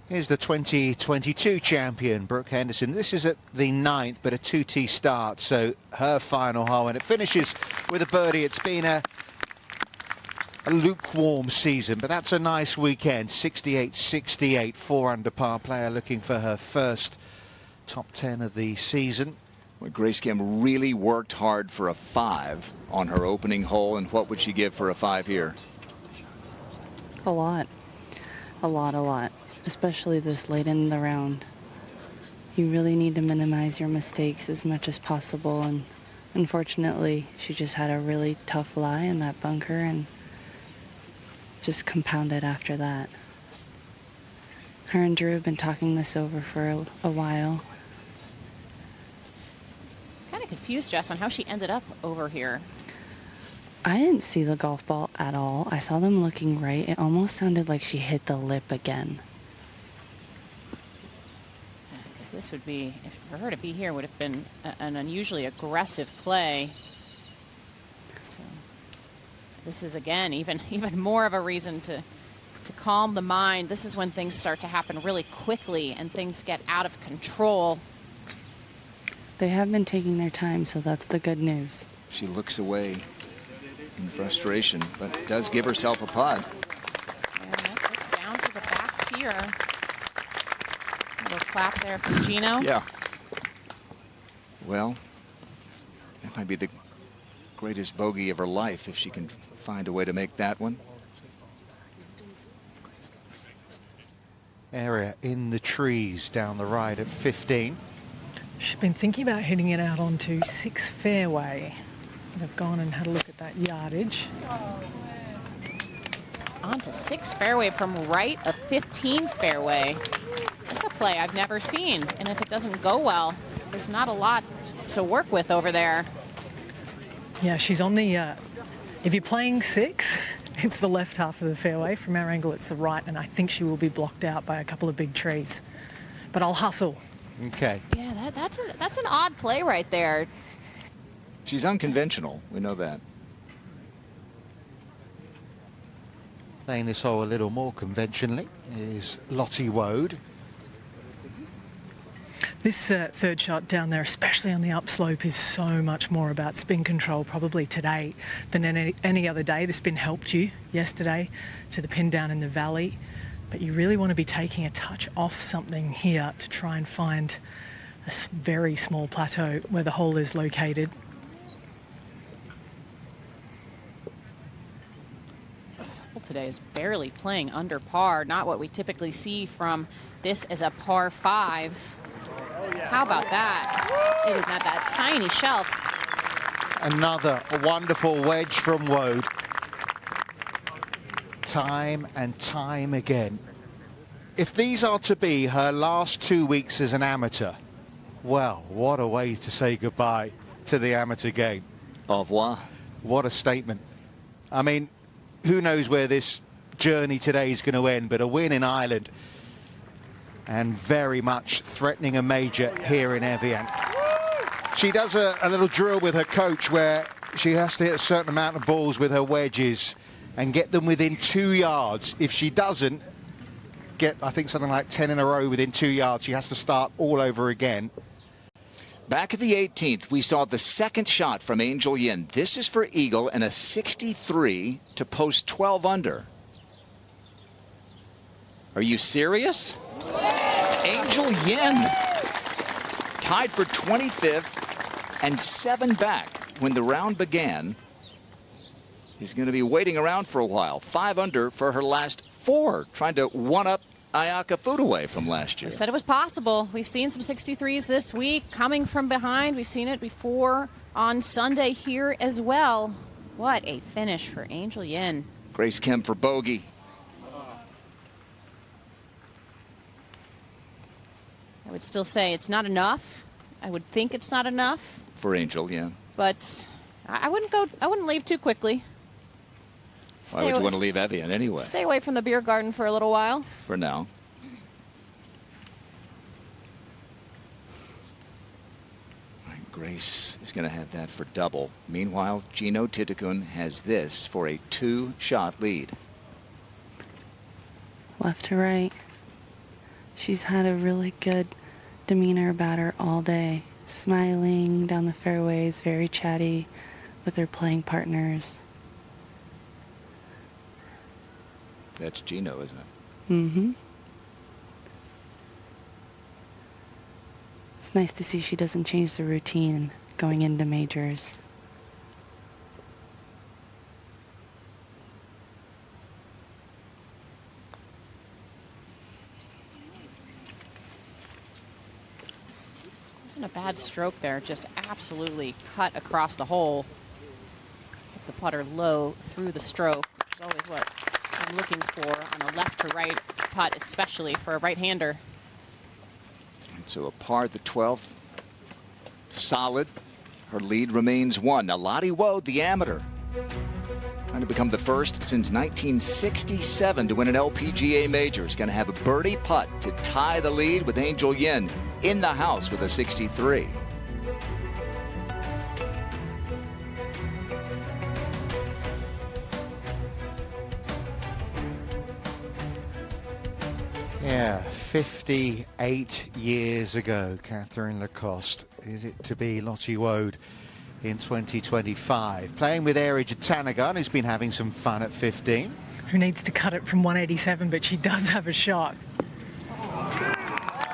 Here's the 2022 champion, Brooke Henderson. This is at the 9th, but a 2-tee start, so her final hole, and it finishes with a birdie. It's been a lukewarm season, but that's a nice weekend. 68-68, 4 under par player looking for her first top 10 of the season. Well, Grace Kim really worked hard for a 5 on her opening hole, and what would she give for a 5 here? A lot. A lot. Especially this late in the round. You really need to minimize your mistakes as much as possible, and unfortunately, she just had a really tough lie in that bunker and just compounded after that. Her and Drew have been talking this over for a while. Kind of confused, Jess, on how she ended up over here. I didn't see the golf ball at all. I saw them looking right. It almost sounded like she hit the lip again. Because this would be, if for her to be here, would have been an unusually aggressive play. So this is, again, even more of a reason to calm the mind. This is when things start to happen really quickly and things get out of control. They have been taking their time, so that's the good news. She looks away in frustration, but does give herself a putt. Yeah, it's down to the back tier. A little clap there from Gino. Yeah. Well, that might be the greatest bogey of her life if she can find a way to make that one. Area in the trees down the right at 15. She's been thinking about hitting it out onto 6 fairway. They've gone and had a look at that yardage. On to 6 fairway from right of 15 fairway. That's a play I've never seen. And if it doesn't go well, there's not a lot to work with over there. Yeah, she's on the, if you're playing 6, it's the left half of the fairway. From our angle, it's the right, and I think she will be blocked out by a couple of big trees. But I'll hustle. Okay. Yeah, that's an odd play right there. She's unconventional, we know that. Playing this hole a little more conventionally is Lottie Woad. This third shot down there, especially on the upslope, is so much more about spin control probably today than any other day. The spin helped you yesterday to the pin down in the valley, but you really want to be taking a touch off something here to try and find a very small plateau where the hole is located. This hole today is barely playing under par, not what we typically see from this as a par 5. How about that? It is not that tiny shelf Another wonderful wedge from Woad. Time and time again. If these are to be her last 2 weeks as an amateur, well, what a way to say goodbye to the amateur game. Au revoir. What a statement. I mean, who knows where this journey today is going to end, but a win in Ireland and very much threatening a major here in Evian. She does a little drill with her coach where she has to hit a certain amount of balls with her wedges and get them within 2 yards. If she doesn't get, I think, something like 10 in a row within 2 yards, she has to start all over again. Back at the 18th, we saw the second shot from Angel Yin. This is for eagle and a 63 to post 12 under. Are you serious? Angel Yin tied for 25th and 7 back when the round began. He's going to be waiting around for a while. 5 under for her last 4, trying to one-up Ayaka Footaway from last year. We said it was possible. We've seen some 63s this week coming from behind. We've seen it before on Sunday here as well. What a finish for Angel Yin. Grace Kim for bogey. I would still say it's not enough. I would think it's not enough. For Angel, yeah. But I wouldn't leave too quickly. Why would you want to leave Evian anyway? Stay away from the beer garden for a little while. For now. Grace is going to have that for double. Meanwhile, Gino Titicun has this for a 2-shot lead. Left to right. She's had a really good demeanor about her all day. Smiling down the fairways, very chatty with her playing partners. That's Gino, isn't it? Mm-hmm. It's nice to see she doesn't change the routine going into majors. Wasn't a bad stroke there, just absolutely cut across the hole. Kept the putter low through the stroke, which is always what I'm looking for on a left to right putt, especially for a right-hander. And so a par at the 12th. Solid. Her lead remains 1. Now Lottie Woad, the amateur, trying to become the first since 1967 to win an LPGA major, is going to have a birdie putt to tie the lead with Angel Yin in the house with a 63. Yeah, 58 years ago, Catherine Lacoste. Is it to be Lottie Woad in 2025? Playing with Eri Jatanagan, who's been having some fun at 15. Who needs to cut it from 187, but she does have a shot.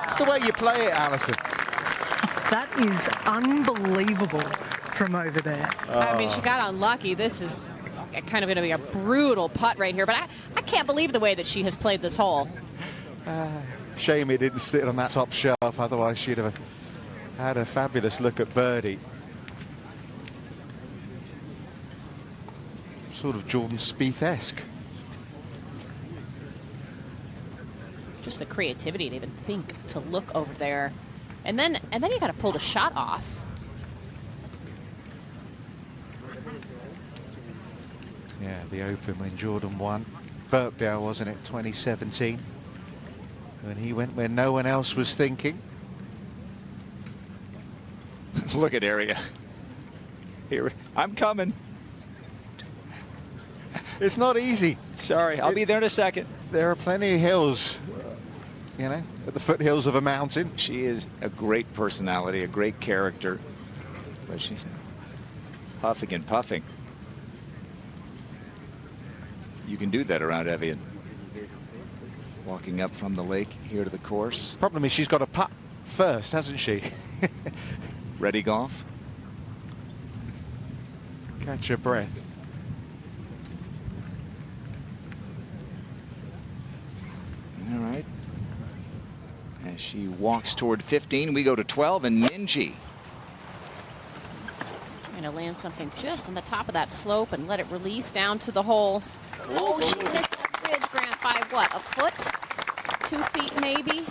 It's the way you play it, Alison. That is unbelievable from over there. I mean, she got unlucky. This is kind of going to be a brutal putt right here, but I can't believe the way that she has played this hole. Shame it didn't sit on that top shelf, otherwise she'd have had a fabulous look at birdie. Sort of Jordan Spieth-esque. Just the creativity to even think to look over there. And then you got to pull the shot off. Yeah, the Open when Jordan won. Birkdale, wasn't it, 2017? When he went where no one else was thinking. Look at Area. Here, I'm coming. It's not easy. Sorry, I'll be there in a second. There are plenty of hills, you know, at the foothills of a mountain. She is a great personality, a great character, but she's huffing and puffing. You can do that around Evian. Walking up from the lake here to the course. Problem is she's got to putt first, hasn't she? Ready golf? Catch your breath. All right. As she walks toward 15, we go to 12 and Minjee. And to land something just on the top of that slope and let it release down to the hole. Oh, she missed that ridge, Grant, by what, a foot? 2 feet maybe?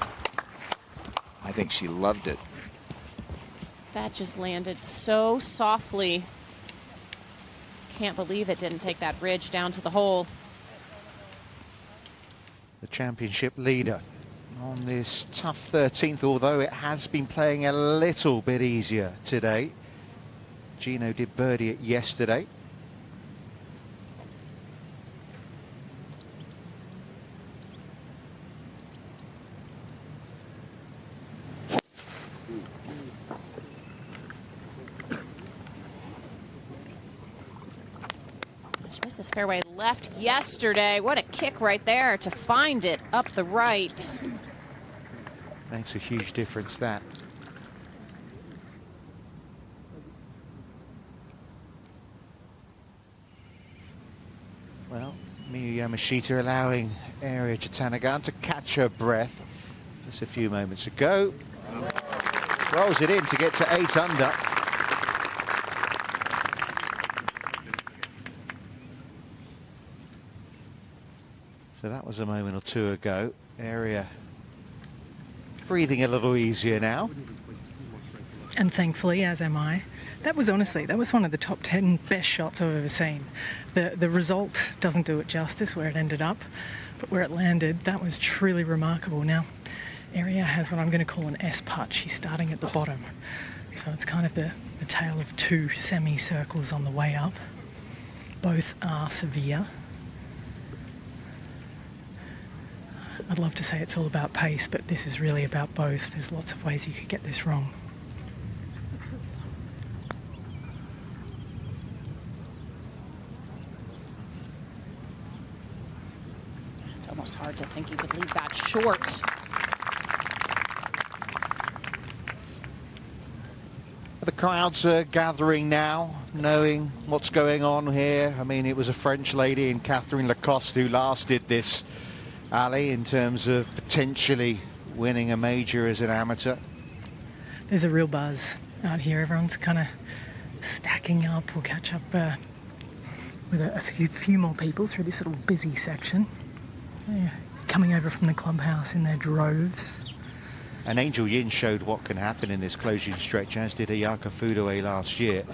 I think she loved it. That just landed so softly. Can't believe it didn't take that ridge down to the hole. The championship leader on this tough 13th, although it has been playing a little bit easier today. Gino did birdie it yesterday. She missed this fairway left yesterday. What a kick right there to find it up the right. Makes a huge difference, that. Well, Miyu Yamashita allowing Aria Jitanagan to catch her breath just a few moments ago. Rolls it in to get to 8 under. So that was a moment or two ago. Aria breathing a little easier now. And thankfully, as am I. That was one of the top 10 best shots I've ever seen. The result doesn't do it justice where it ended up, but where it landed, that was truly remarkable. Now, Aria has what I'm going to call an S-putt. She's starting at the bottom. So it's kind of the tale of 2 semicircles on the way up. Both are severe. I'd love to say it's all about pace, but this is really about both. There's lots of ways you could get this wrong. It's almost hard to think you could leave that short. The crowds are gathering now, knowing what's going on here. I mean, it was a French lady in Catherine Lacoste who last did this, Ali, in terms of potentially winning a major as an amateur. There's a real buzz out here. Everyone's kind of stacking up. We'll catch up with a few more people through this little busy section. Yeah, coming over from the clubhouse in their droves. And Angel Yin showed what can happen in this closing stretch, as did Ayaka Fudue last year.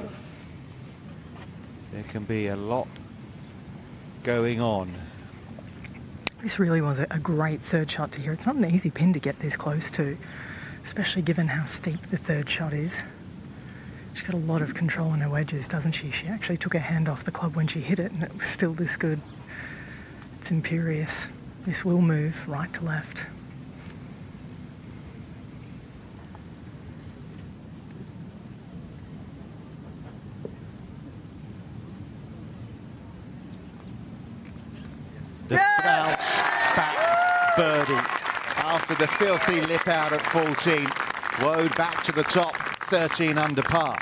There can be a lot going on. This really was a great third shot to hear. It's not an easy pin to get this close to, especially given how steep the third shot is. She's got a lot of control on her wedges, doesn't she? She actually took her hand off the club when she hit it, and it was still this good. It's imperious. This will move right to left. The bounce back birdie after the filthy lip out at 14. Woed back to the top, 13 under par.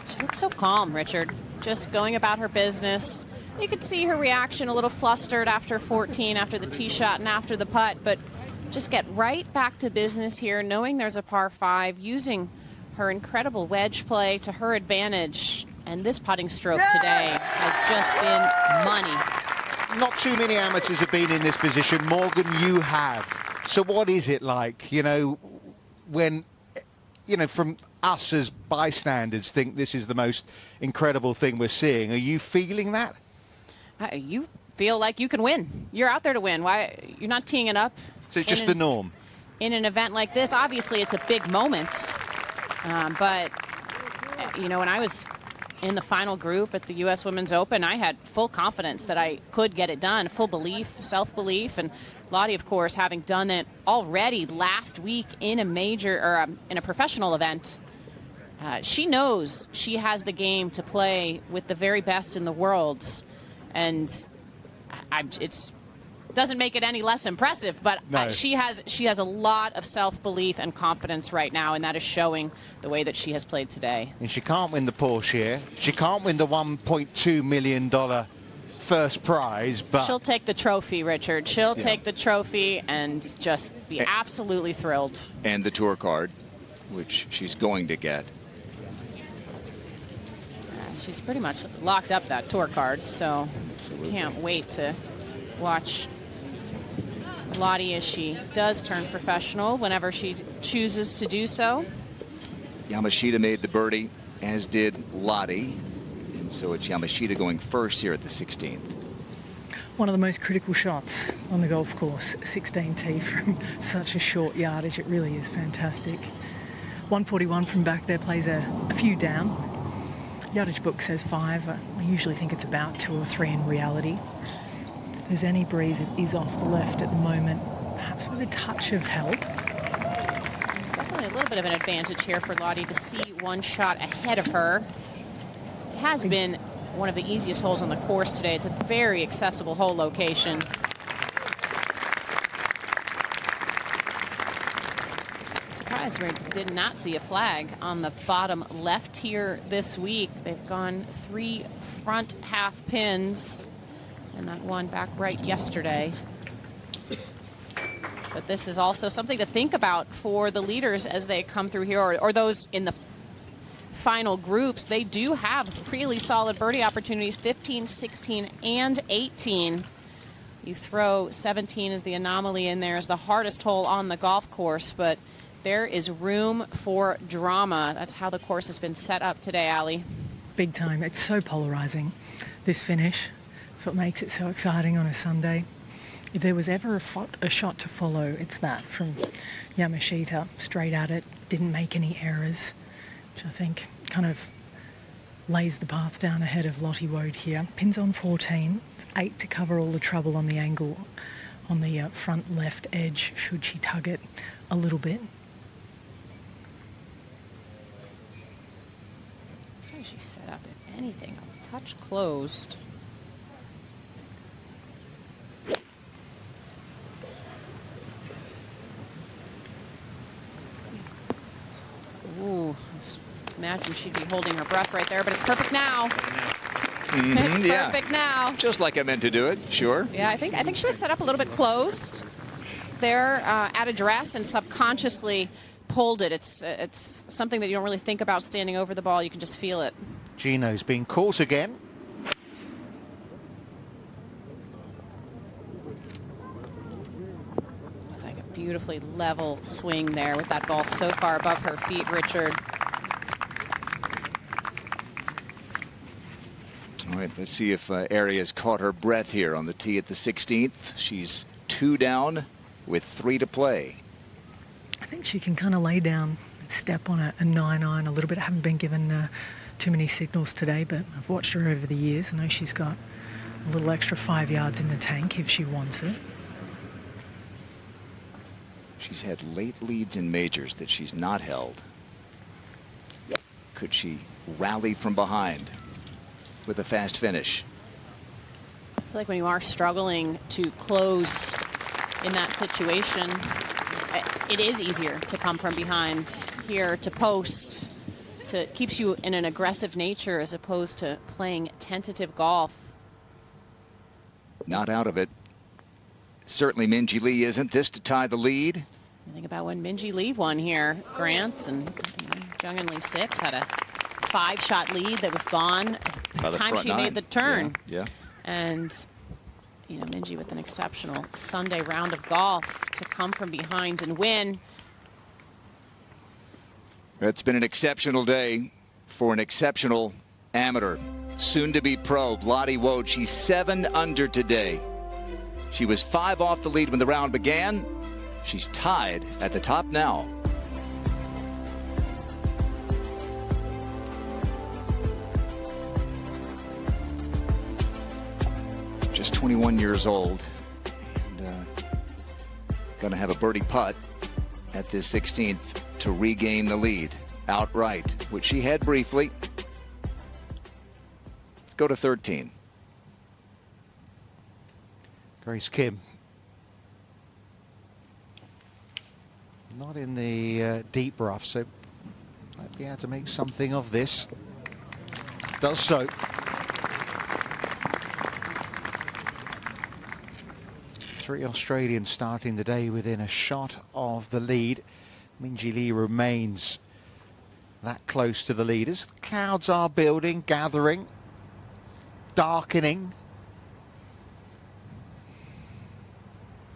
She looks so calm, Richard. Just going about her business. You could see her reaction a little flustered after 14, after the tee shot and after the putt, but just get right back to business here, knowing there's a par 5, using her incredible wedge play to her advantage. And this putting stroke today has just been money. Not too many amateurs have been in this position. Morgan, you have. So what is it like, you know, when, you know, from us as bystanders think this is the most incredible thing we're seeing? Are you feeling that? You feel like you can win. You're out there to win. Why? You're not teeing it up. So it's just the norm. In an event like this, obviously it's a big moment. But, you know, when I was in the final group at the U.S. Women's Open, I had full confidence that I could get it done, full belief, self-belief. And Lottie, of course, having done it already last week in a major, or in a professional event, she knows she has the game to play with the very best in the world. And it's doesn't make it any less impressive, but no. She has a lot of self-belief and confidence right now, and that is showing the way that she has played today. And she can't win the Porsche here. She can't win the $1.2 million first prize, but she'll take the trophy, Richard. She'll take the trophy and just be absolutely thrilled. And the tour card, which she's going to get. she's pretty much locked up that tour card, so can't wait to watch Lottie as she does turn professional whenever she chooses to do so. Yamashita made the birdie, as did Lottie. And so it's Yamashita going first here at the 16th. One of the most critical shots on the golf course, 16T from such a short yardage. It really is fantastic. 141 from back there, plays a few down. Yardage book says 5. I usually think it's about 2 or 3 in reality. If there's any breeze, it is off the left at the moment, perhaps with a touch of help. Definitely a little bit of an advantage here for Lottie to see one shot ahead of her. It has been one of the easiest holes on the course today. It's a very accessible hole location. Surprised we did not see a flag on the bottom left here this week. They've gone 3 front half pins, and that one back right yesterday. But this is also something to think about for the leaders as they come through here, or those in the final groups. They do have really solid birdie opportunities, 15, 16, and 18. You throw 17 as the anomaly in there as the hardest hole on the golf course, but there is room for drama. That's how the course has been set up today, Allie. Big time. It's so polarizing, this finish. That's what makes it so exciting on a Sunday. If there was ever a shot to follow, it's that from Yamashita, straight at it, didn't make any errors, which I think kind of lays the path down ahead of Lottie Woad here. Pins on 14, 8 to cover all the trouble on the angle on the front left edge, should she tug it a little bit. So she's set up, if anything, a touch closed. Ooh, imagine she'd be holding her breath right there, but it's perfect now. It's perfect now. Just like I meant to do it, sure. Yeah, I think she was set up a little bit closed there at address and subconsciously pulled it. It's something that you don't really think about standing over the ball. You can just feel it. Gino's been caught again. Looks like a beautifully level swing there with that ball so far above her feet, Richard. All right, let's see if Arias caught her breath here on the tee at the 16th. She's 2 down with 3 to play. I think she can kind of lay down, step on a 9-iron a little bit. I haven't been given too many signals today, but I've watched her over the years. I know she's got a little extra 5 yards in the tank if she wants it. She's had late leads in majors that she's not held. Could she rally from behind with a fast finish? I feel like when you are struggling to close in that situation, it is easier to come from behind here, to post, keeps you in an aggressive nature as opposed to playing tentative golf. Not out of it. Certainly Minjee Lee isn't. This to tie the lead. Think about when Minjee Lee won here. Grant and Jung In Lee 6 had a 5-shot lead that was gone by the time she made the turn. Yeah. And Minjee with an exceptional Sunday round of golf to come from behind and win. It's been an exceptional day for an exceptional amateur, soon to be pro, Lottie Woad. She's 7 under today. She was 5 off the lead when the round began. She's tied at the top now. Just 21 years old, and going to have a birdie putt at this 16th to regain the lead outright, which she had briefly. Go to 13. Grace Kim. Not in the deep rough, so might be able to make something of this. Does so. Three Australians starting the day within a shot of the lead. Minjee Lee remains that close to the leaders. Clouds are building, gathering, darkening.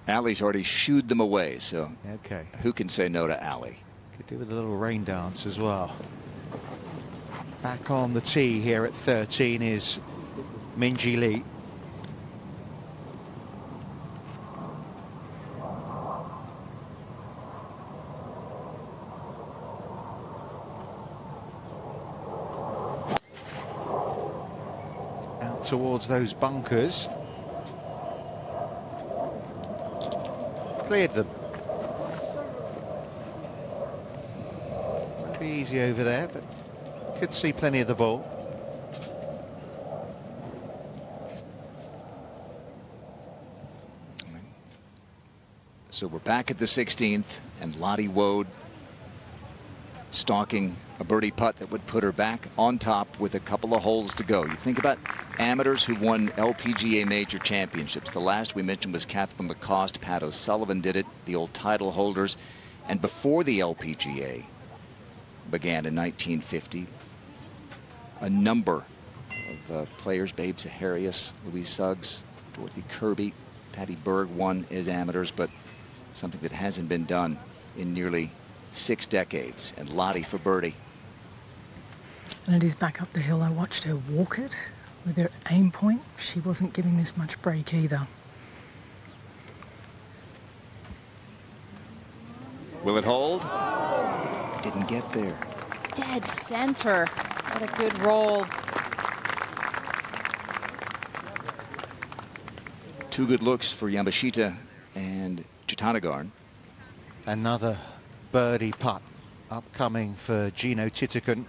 Ali's already shooed them away, so Okay. who can say no to Ali? Could do with a little rain dance as well. Back on the tee here at 13 is Minjee Lee. Out towards those bunkers. Cleared them. Might be easy over there, but could see plenty of the ball. So we're back at the 16th, and Lottie Woad stalking a birdie putt that would put her back on top with a couple of holes to go. You think about amateurs who won LPGA major championships. The last we mentioned was Catherine Lacoste. Pat O'Sullivan did it, the old title holders. And before the LPGA began in 1950, a number of players, Babe Zaharias, Louise Suggs, Dorothy Kirby, Patty Berg won as amateurs, but something that hasn't been done in nearly 6 decades. And Lottie for birdie. And it is back up the hill. I watched her walk it with her aim point. She wasn't giving this much break either. Will it hold? Didn't get there. Dead center. What a good roll. Two good looks for Yamashita and Jitanagarn. Another birdie putt upcoming for Gino Titicun.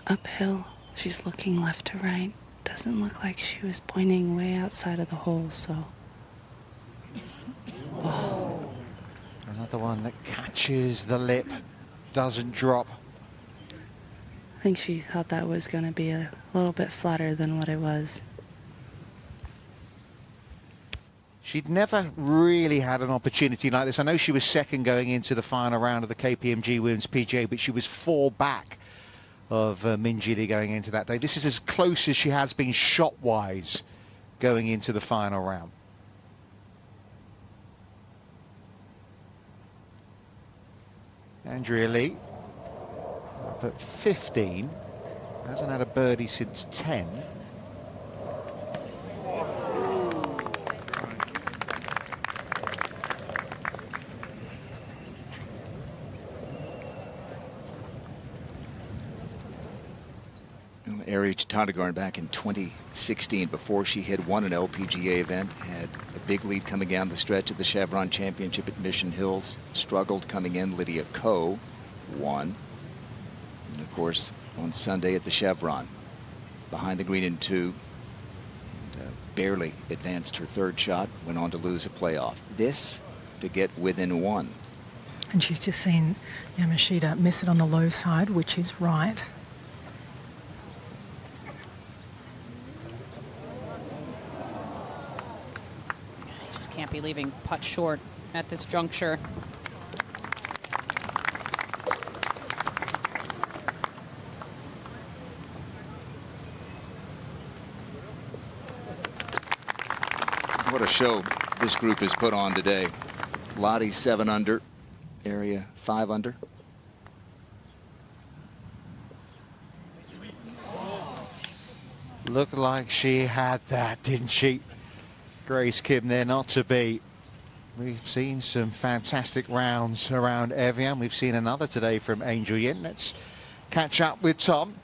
Uphill, she's looking left to right. Doesn't look like she was pointing way outside of the hole, so. Oh. Another one that catches the lip, doesn't drop. I think she thought that was going to be a little bit flatter than what it was. She'd never really had an opportunity like this. I know she was second going into the final round of the KPMG Women's PGA, but she was 4 back of Minjee Lee going into that day. This is as close as she has been shot-wise going into the final round. Andrea Lee up at 15. Hasn't had a birdie since 10. Ari Jitanagarn back in 2016, before she had won an LPGA event, had a big lead coming down the stretch of the Chevron Championship at Mission Hills, struggled coming in. Lydia Ko won. And of course, on Sunday at the Chevron, behind the green in 2, and, barely advanced her 3rd shot, went on to lose a playoff. This to get within 1. And she's just seen Yamashita miss it on the low side, which is right. Can't be leaving putt short at this juncture. What a show this group has put on today. Lottie 7 under, Area 5 under. Looked like she had that, didn't she? Grace Kim there not to beat. We've seen some fantastic rounds around Evian. We've seen another today from Angel Yin. Let's catch up with Tom.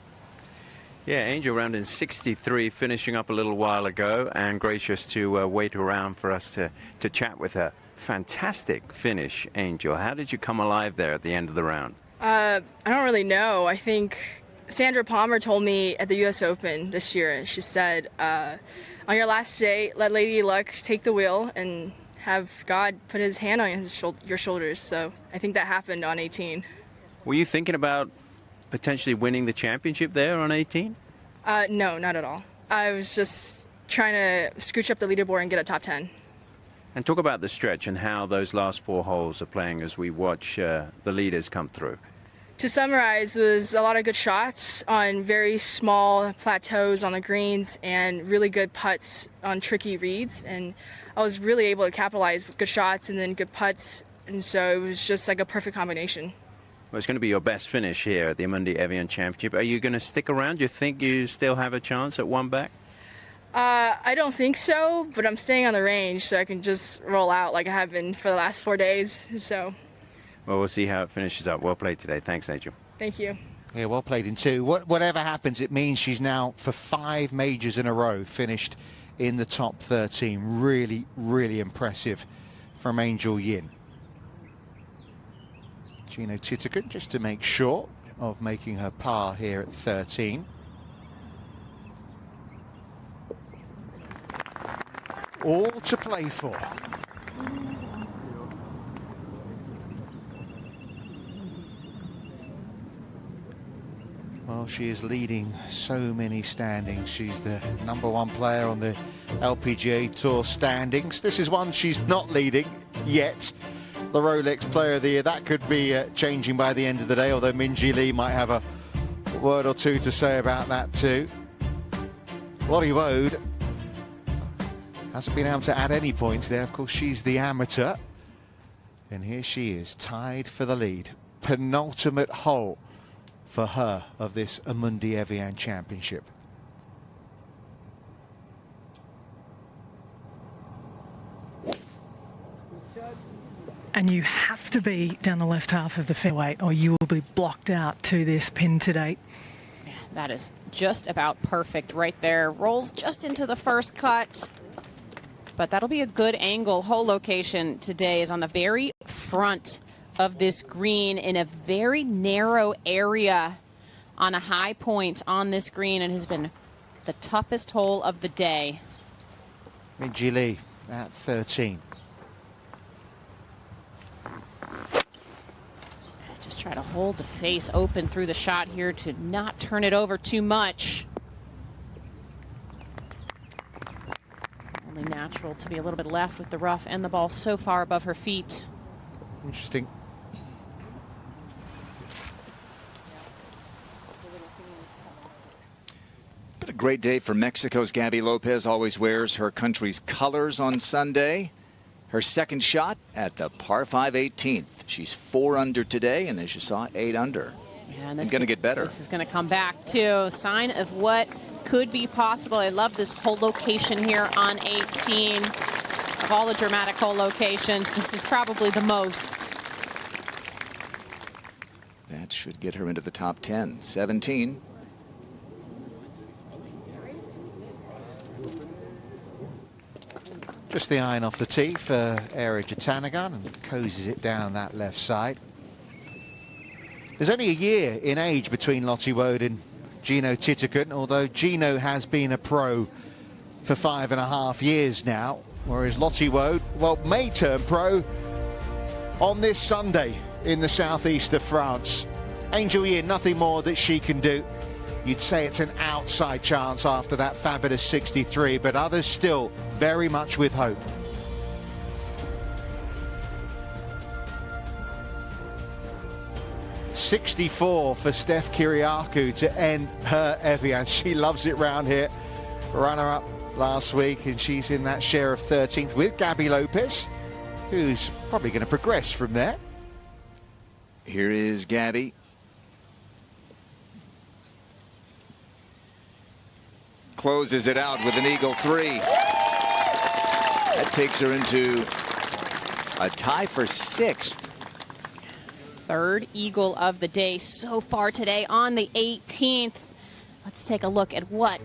Yeah, Angel round in 63, finishing up a little while ago, and gracious to wait around for us to chat with her. Fantastic finish, Angel. How did you come alive there at the end of the round? I don't really know. I think Sandra Palmer told me at the U.S. Open this year, she said, on your last day, let Lady Luck take the wheel and have God put his hand on your shoulders. So I think that happened on 18. Were you thinking about potentially winning the championship there on 18? No, not at all. I was just trying to scooch up the leaderboard and get a top 10. And talk about the stretch and how those last 4 holes are playing as we watch the leaders come through. To summarize, it was a lot of good shots on very small plateaus on the greens and really good putts on tricky reads. And I was really able to capitalize with good shots and then good putts. And so it was just like a perfect combination. Well, it's going to be your best finish here at the Amundi Evian Championship. Are you going to stick around? Do you think you still have a chance at one back? I don't think so, but I'm staying on the range so I can just roll out like I have been for the last 4 days. So. Well, we'll see how it finishes up. Well played today. Thanks, Angel. Thank you. Yeah, well played in two. Whatever happens, it means she's now, for 5 majors in a row, finished in the top 13. Really, really impressive from Angel Yin. Gino Titigan, just to make sure of making her par here at 13. All to play for. Well, she is leading so many standings. She's the #1 player on the LPGA Tour standings. This is one she's not leading yet. The Rolex Player of the Year. That could be changing by the end of the day, although Minjee Lee might have a word or two to say about that too. Lottie Woad hasn't been able to add any points there. Of course, she's the amateur. And here she is, tied for the lead. Penultimate hole for her of this Amundi Evian Championship. And you have to be down the left half of the fairway or you will be blocked out to this pin today. Yeah, that is just about perfect right there. Rolls just into the first cut. But that'll be a good angle. Hole location today is on the very front of this green in a very narrow area on a high point on this green. It has been the toughest hole of the day. Minjee Lee at 13. Just try to hold the face open through the shot here to not turn it over too much. Only natural to be a little bit left with the rough and the ball so far above her feet. Interesting. Been a great day for Mexico's Gabby Lopez. Always wears her country's colors on Sunday. Her second shot at the par 5 18th. She's 4 under today, and as you saw, 8 under. Yeah, and it's going to get better. This is going to come back too. Sign of what could be possible. I love this hole location here on 18. Of all the dramatic hole locations, this is probably the most. That should get her into the top 10. 17. Just the iron off the tee for Eri Jatanagan and cozies it down that left side. There's only a year in age between Lottie Woad and Gino Titigan, although Gino has been a pro for 5.5 years now, whereas Lottie Woad, well, may turn pro on this Sunday in the southeast of France. Angel Yin, nothing more that she can do. You'd say it's an outside chance after that fabulous 63, but others still very much with hope. .64 for Steph Kyriakou to end her Evian. She loves it round here. Runner-up last week, and she's in that share of 13th with Gabby Lopez, who's probably going to progress from there. Here is Gabby. Closes it out with an eagle 3. That takes her into a tie for 6th. Third eagle of the day so far today on the 18th. Let's take a look at what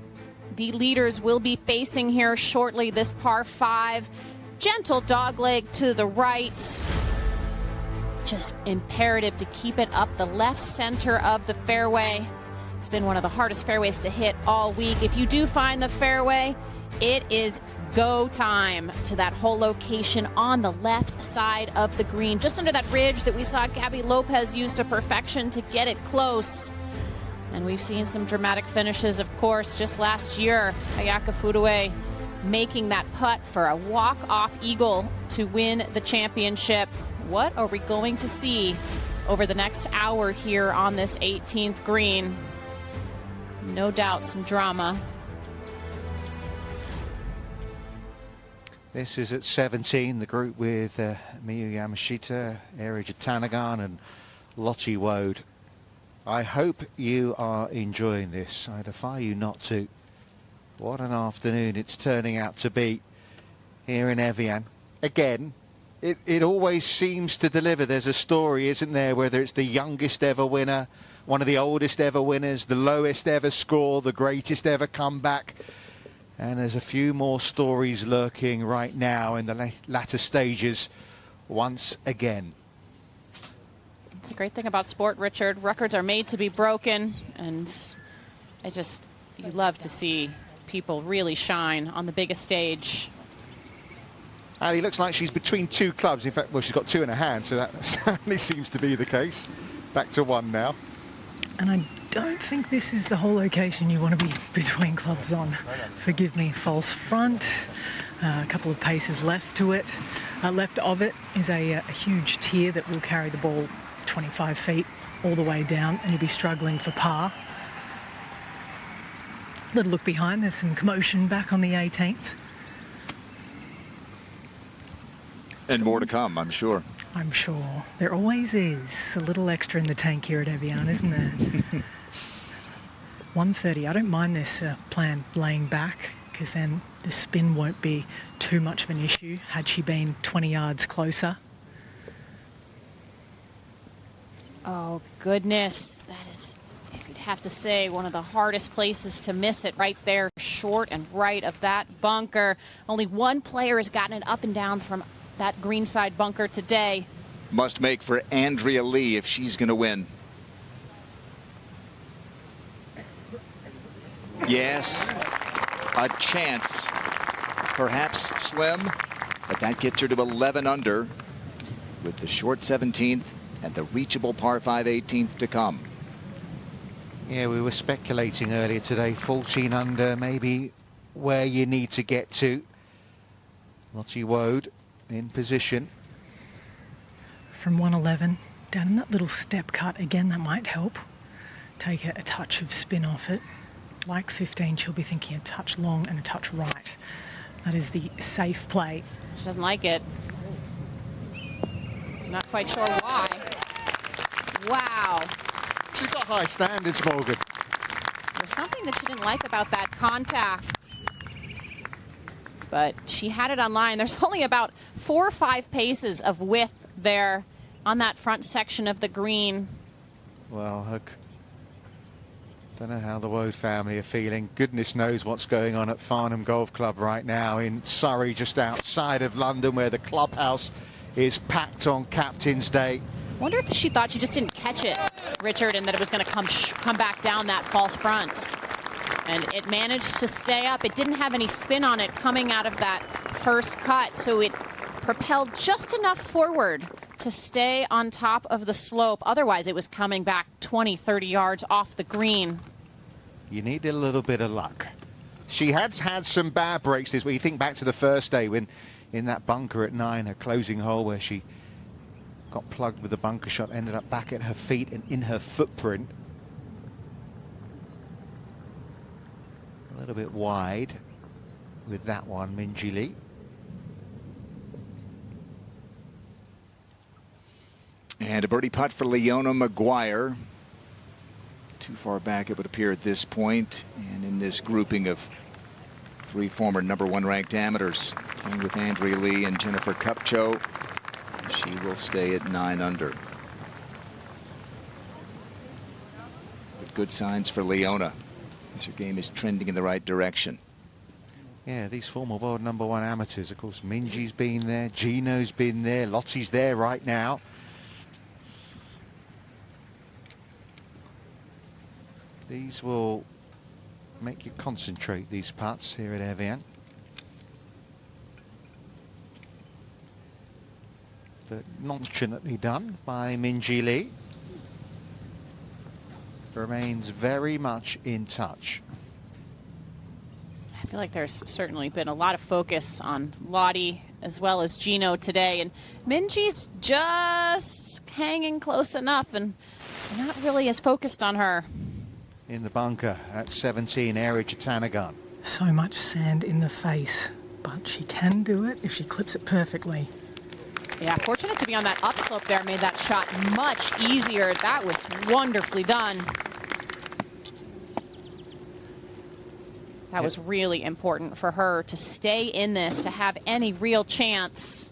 the leaders will be facing here shortly. This par 5. Gentle dogleg to the right. Just imperative to keep it up the left center of the fairway. It's been one of the hardest fairways to hit all week. If you do find the fairway, it is go time to that hole location on the left side of the green, just under that ridge that we saw Gabby Lopez use to perfection to get it close. And we've seen some dramatic finishes, of course, just last year. Ayaka Furue making that putt for a walk-off eagle to win the championship. What are we going to see over the next hour here on this 18th green. No doubt some drama. This is at 17, the group with Miyu Yamashita, Eri Jatanagan and Lottie Wode. I hope you are enjoying this. I defy you not to. What an afternoon it's turning out to be here in Evian. Again, it always seems to deliver. There's a story, isn't there, whether it's the youngest ever winner, one of the oldest ever winners, the lowest ever score, the greatest ever comeback. And there's a few more stories lurking right now in the latter stages once again. It's a great thing about sport, Richard. Records are made to be broken, and you love to see people really shine on the biggest stage. And it looks like she's between two clubs. In fact, well, she's got two in her hand, so that certainly seems to be the case. Back to one now. And I don't think this is the whole location you want to be between clubs on. Forgive me, false front, a couple of paces left to it. Left of it is a huge tier that will carry the ball 25 feet all the way down, and you'll be struggling for par. Little look behind, there's some commotion back on the 18th. And more to come, I'm sure. I'm sure. There always is a little extra in the tank here at Evian, isn't there? 130. I don't mind this plan laying back, because then the spin won't be too much of an issue had she been 20 yards closer. Oh, goodness. That is, you'd have to say, one of the hardest places to miss it, right there, short and right of that bunker. Only one player has gotten it up and down from that greenside bunker today. Must make for Andrea Lee if she's going to win. Yes, a chance, perhaps slim, but that gets her to 11 under with the short 17th and the reachable par 5 18th to come. Yeah, we were speculating earlier today, 14 under, maybe where you need to get to. Lottie Wode in position. From 111, down in that little step cut, again, that might help. Take a touch of spin off it. Like 15, she'll be thinking a touch long and a touch right. That is the safe play. She doesn't like it. Not quite sure why. Wow. She's got high standards, Morgan. There's something that she didn't like about that contact. But she had it on line. There's only about 4 or 5 paces of width there on that front section of the green. Well, don't know how the Wode family are feeling. Goodness knows what's going on at Farnham Golf Club right now in Surrey, just outside of London, where the clubhouse is packed on Captain's Day. Wonder if she thought she just didn't catch it, Richard, and that it was going to come back down that false front. And it managed to stay up. It didn't have any spin on it coming out of that first cut, so it propelled just enough forward to stay on top of the slope. Otherwise, it was coming back 20, 30 yards off the green. You need a little bit of luck. She has had some bad breaks this week. You think back to the first day when in that bunker at 9, her closing hole, where she got plugged with a bunker shot, ended up back at her feet and in her footprint. A little bit wide with that one, Minjee Lee. And a birdie putt for Leona Maguire. Too far back, it would appear at this point. And in this grouping of 3 former #1 ranked amateurs, playing with Andrea Lee and Jennifer Kupcho, she will stay at 9 under. But good signs for Leona, as her game is trending in the right direction. Yeah, these former world #1 amateurs, of course, Minjee's been there, Gino's been there, Lottie's there right now. These will make you concentrate, these putts here at Evian. But nonchalantly done by Minjee Lee. Remains very much in touch. I feel like there's certainly been a lot of focus on Lottie as well as Gino today. And Minji's just hanging close enough and not really as focused on her. In the bunker at 17, Eri Jatanagarn. So much sand in the face, but she can do it if she clips it perfectly. Yeah, fortunate to be on that upslope there, made that shot much easier. That was wonderfully done. That was really important for her to stay in this, to have any real chance.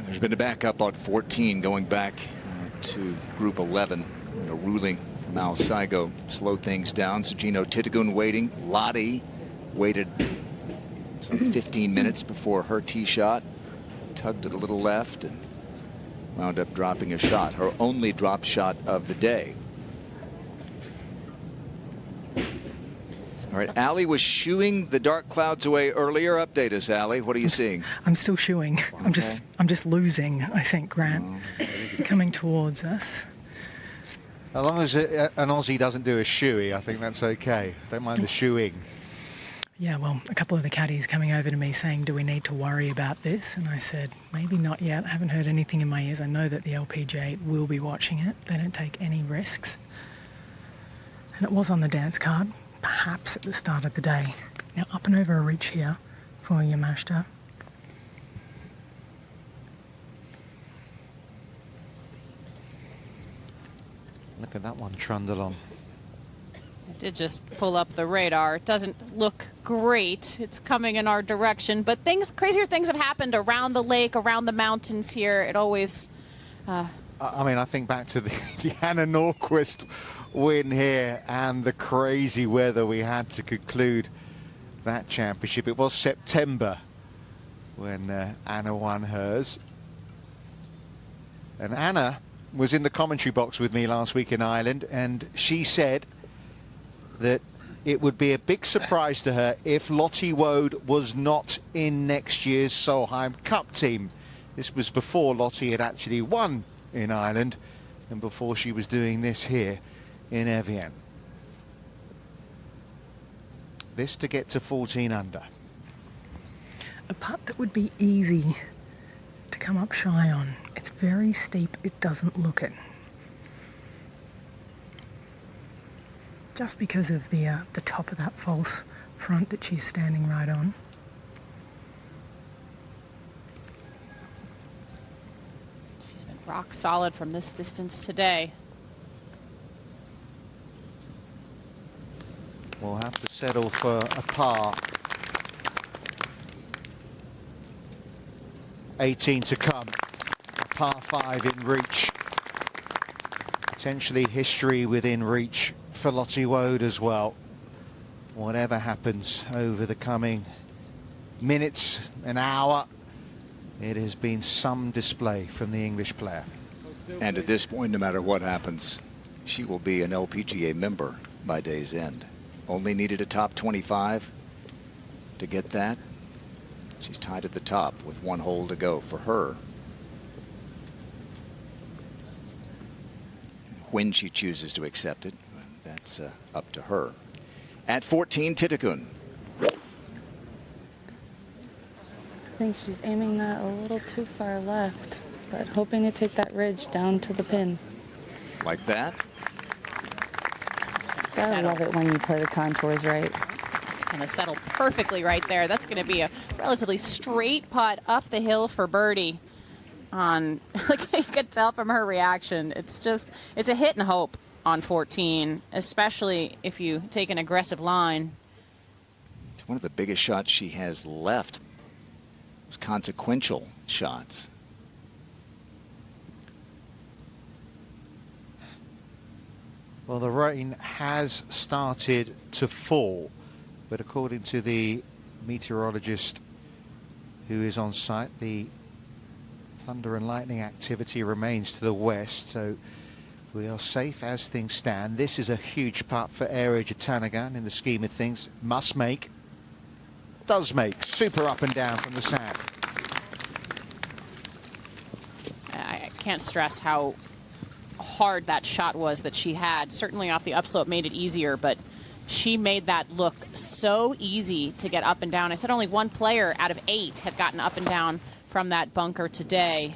There's been a backup on 14 going back to Group 11. A ruling from Al Saigo slowed things down. So Gino Titagun waiting. Lottie waited some 15 minutes before her tee shot. Tugged it a little left and wound up dropping a shot. Her only drop shot of the day. All right, Allie was shooing the dark clouds away earlier. Update us, Allie. What are you seeing? I'm still shooing. Okay. I'm just losing, I think, Grant. Coming towards us. As long as an Aussie doesn't do a shoey, I think that's okay. Don't mind the shoeing. Yeah, well, a couple of the caddies coming over to me saying, do we need to worry about this? And I said, maybe not yet. I haven't heard anything in my ears. I know that the LPGA will be watching it. They don't take any risks. And it was on the dance card, perhaps at the start of the day. Now up and over a reach here for Yamashita. Look at that one trundle on. It did just pull up the radar. It doesn't look great. It's coming in our direction, but crazier things have happened around the lake, around the mountains here. It always... I mean, I think back to the Anna Norquist win here and the crazy weather we had to conclude that championship. It was September when Anna won hers. And Anna was in the commentary box with me last week in Ireland, and she said that it would be a big surprise to her if Lottie Woad was not in next year's Solheim Cup team. This was before Lottie had actually won in Ireland and before she was doing this here in Evian. This to get to 14 under. A putt that would be easy to come up shy on. It's very steep, it doesn't look it. Just because of the top of that false front that she's standing right on. She's been rock solid from this distance today. We'll have to settle for a par. 18 to come. Par 5 in reach. Potentially history within reach for Lottie Woad as well. Whatever happens over the coming minutes, an hour, it has been some display from the English player. And at this point, no matter what happens, she will be an LPGA member by day's end. Only needed a top 25 to get that. She's tied at the top with one hole to go for her. When she chooses to accept it, that's up to her. At 14, Titagun. I think she's aiming that a little too far left, but hoping to take that ridge down to the pin. Like that? Gotta love it when you play the contours right. It's going to settle perfectly right there. That's going to be a relatively straight putt up the hill for birdie. Like you could tell from her reaction, it's a hit and hope on 14, especially if you take an aggressive line. It's one of the biggest shots she has left. Those consequential shots. Well, the rain has started to fall, but according to the meteorologist who is on site, the thunder and lightning activity remains to the west, so we are safe as things stand. This is a huge putt for Eri Jatanagarn in the scheme of things. Must make, does make, super up and down from the sand. I can't stress how hard that shot was that she had. Certainly off the upslope made it easier, but she made that look so easy to get up and down. I said only one player out of 8 had gotten up and down from that bunker today.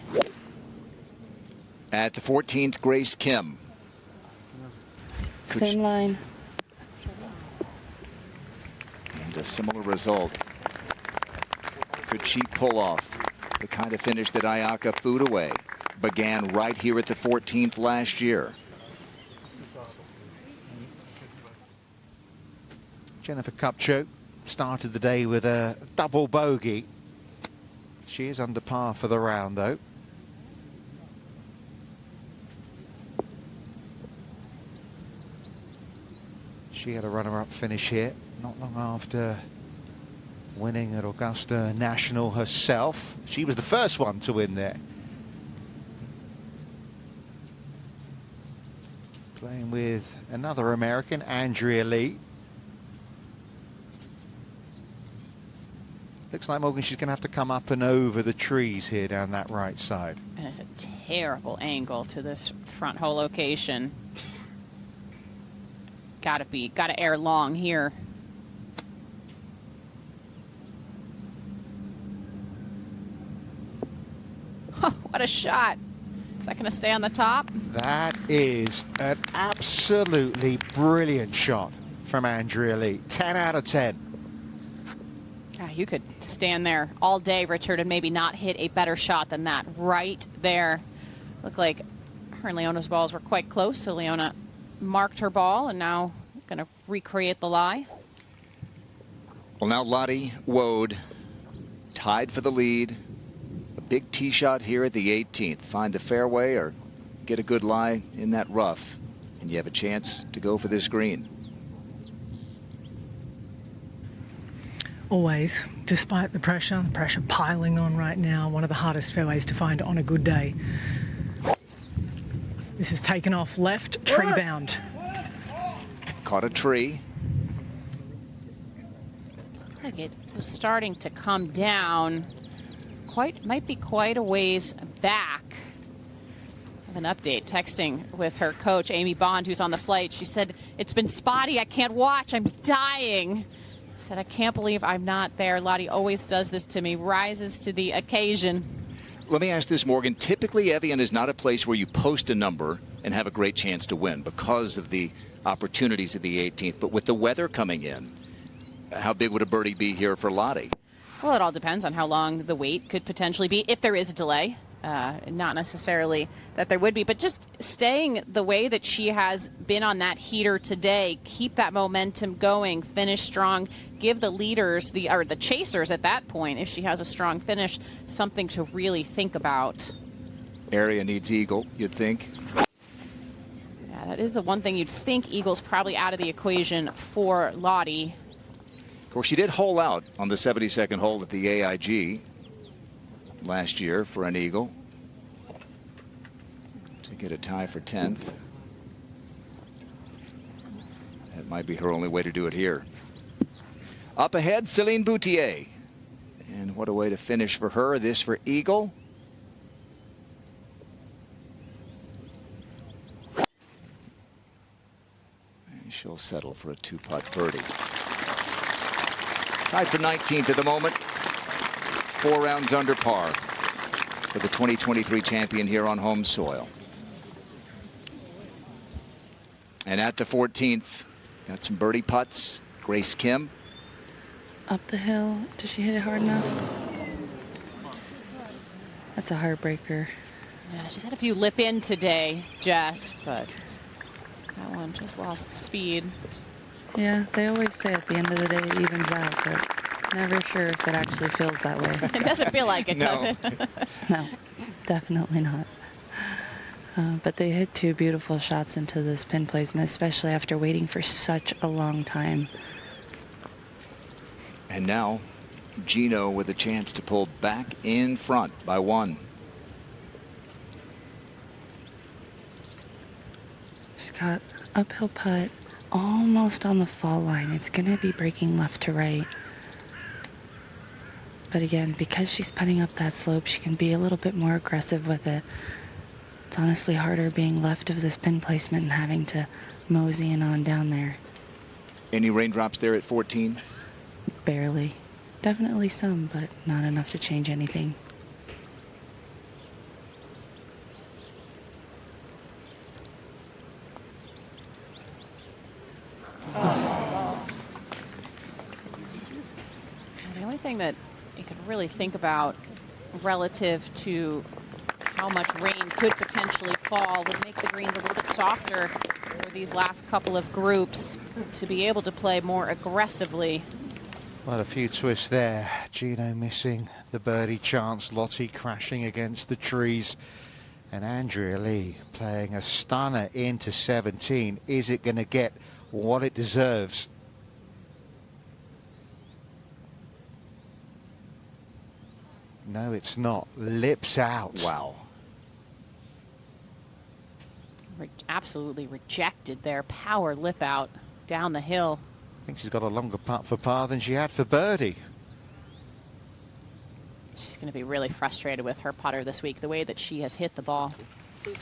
At the 14th, Grace Kim. Same line. And a similar result. Could she pull off the kind of finish that Ayaka Foodaway began right here at the 14th last year? Jennifer Kupcho started the day with a double bogey. She is under par for the round, though. She had a runner-up finish here not long after winning at Augusta National herself. She was the first one to win there. Playing with another American, Andrea Lee. Looks like, Morgan, she's going to have to come up and over the trees here down that right side. And it's a terrible angle to this front hole location. Gotta air long here. Oh, what a shot. Is that going to stay on the top? That is an absolutely brilliant shot from Andrea Lee. 10 out of 10. You could stand there all day, Richard, and maybe not hit a better shot than that right there. Looked like her and Leona's balls were quite close, so Leona marked her ball and now going to recreate the lie. Well, now Lottie Wood tied for the lead. A big tee shot here at the 18th. Find the fairway or get a good lie in that rough, and you have a chance to go for this green. Always, despite the pressure piling on right now, one of the hardest fairways to find on a good day. This is taken off left, tree bound. Caught a tree. Looks like it was starting to come down. Might be quite a ways back. I have an update texting with her coach, Amy Bond, who's on the flight. She said, "It's been spotty. I can't watch. I'm dying." Said, "I can't believe I'm not there." Lottie always does this to me, rises to the occasion. Let me ask this, Morgan. Typically, Evian is not a place where you post a number and have a great chance to win because of the opportunities of the 18th. But with the weather coming in, how big would a birdie be here for Lottie? Well, it all depends on how long the wait could potentially be, if there is a delay. Not necessarily that there would be, but just staying the way that she has been on that heater today, keep that momentum going, finish strong, give the leaders, or the chasers at that point, if she has a strong finish, something to really think about. Area needs eagle, you'd think. Yeah, that is the one thing you'd think eagle's probably out of the equation for Lottie. Of course, she did hole out on the 72nd hole at the AIG last year for an eagle to get a tie for 10th. That might be her only way to do it here. Up ahead, Céline Boutier. And what a way to finish for her. This for eagle. And she'll settle for a 2-putt birdie. Tied for 19th at the moment. 4 rounds under par for the 2023 champion here on home soil. And at the 14th, got some birdie putts. Grace Kim. Up the hill. Does she hit it hard enough? That's a heartbreaker. Yeah, she's had a few lip in today, Jess, but that one just lost speed. Yeah, they always say at the end of the day it evens out, but never sure if it actually feels that way. It doesn't feel like it, does it? No, definitely not. But they hit 2 beautiful shots into this pin placement, especially after waiting for such a long time. And now Gino with a chance to pull back in front by 1. She's got uphill putt almost on the fall line. It's going to be breaking left to right. But again, because she's putting up that slope, she can be a little bit more aggressive with it. It's honestly harder being left of this pin placement and having to mosey in on down there. Any raindrops there at 14? Barely. Definitely some, but not enough to change anything. The only thing that you could really think about relative to how much rain could potentially fall would make the greens a little bit softer for these last couple of groups to be able to play more aggressively. Well, a few twists there. Gino missing the birdie chance. Lottie crashing against the trees. And Andrea Lee playing a stunner into 17. Is it going to get what it deserves? No, it's not. Lips out. Wow. Absolutely rejected their power lip out down the hill. I think she's got a longer putt for par than she had for birdie. She's going to be really frustrated with her putter this week, the way that she has hit the ball. All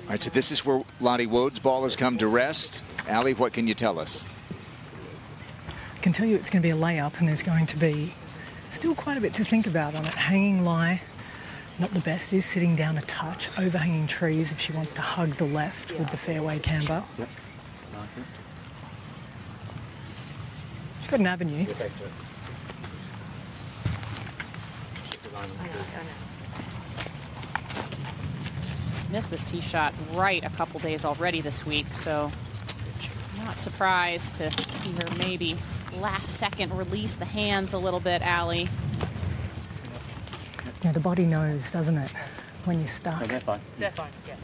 right, so this is where Lottie Wode's ball has come to rest. Allie, what can you tell us? I can tell you it's going to be a layup, and there's going to be still quite a bit to think about on it. Hanging lie, not the best. Is sitting down a touch, overhanging trees if she wants to hug the left with the fairway camber. Yep. She's got an avenue. Missed this tee shot right a couple days already this week, so not surprised to see her maybe last second release the hands a little bit, Allie. Yeah, the body knows, doesn't it, when you're stuck. They're fine. They're fine, yeah.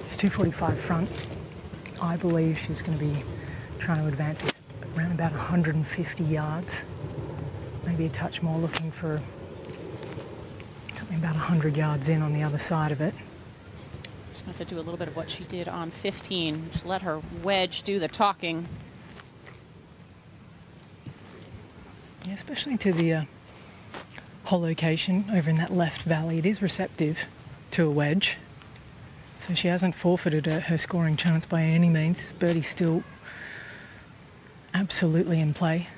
It's 245 front. I believe she's going to be trying to advance this around about 150 yards. Maybe a touch more, looking for something about 100 yards in on the other side of it. She's going to have to do a little bit of what she did on 15. Just let her wedge do the talking. Yeah, especially to the hole location over in that left valley. It is receptive to a wedge. So she hasn't forfeited her scoring chance by any means. Birdie's still absolutely in play.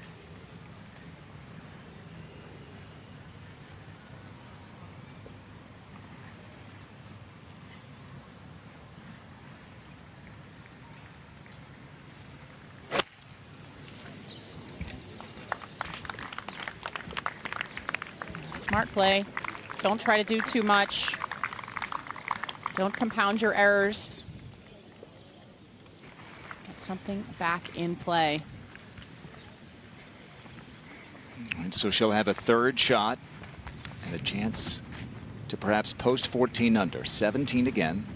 Smart play. Don't try to do too much. Don't compound your errors. Get something back in play. All right, so she'll have a third shot and a chance to perhaps post 14 under. 17 again.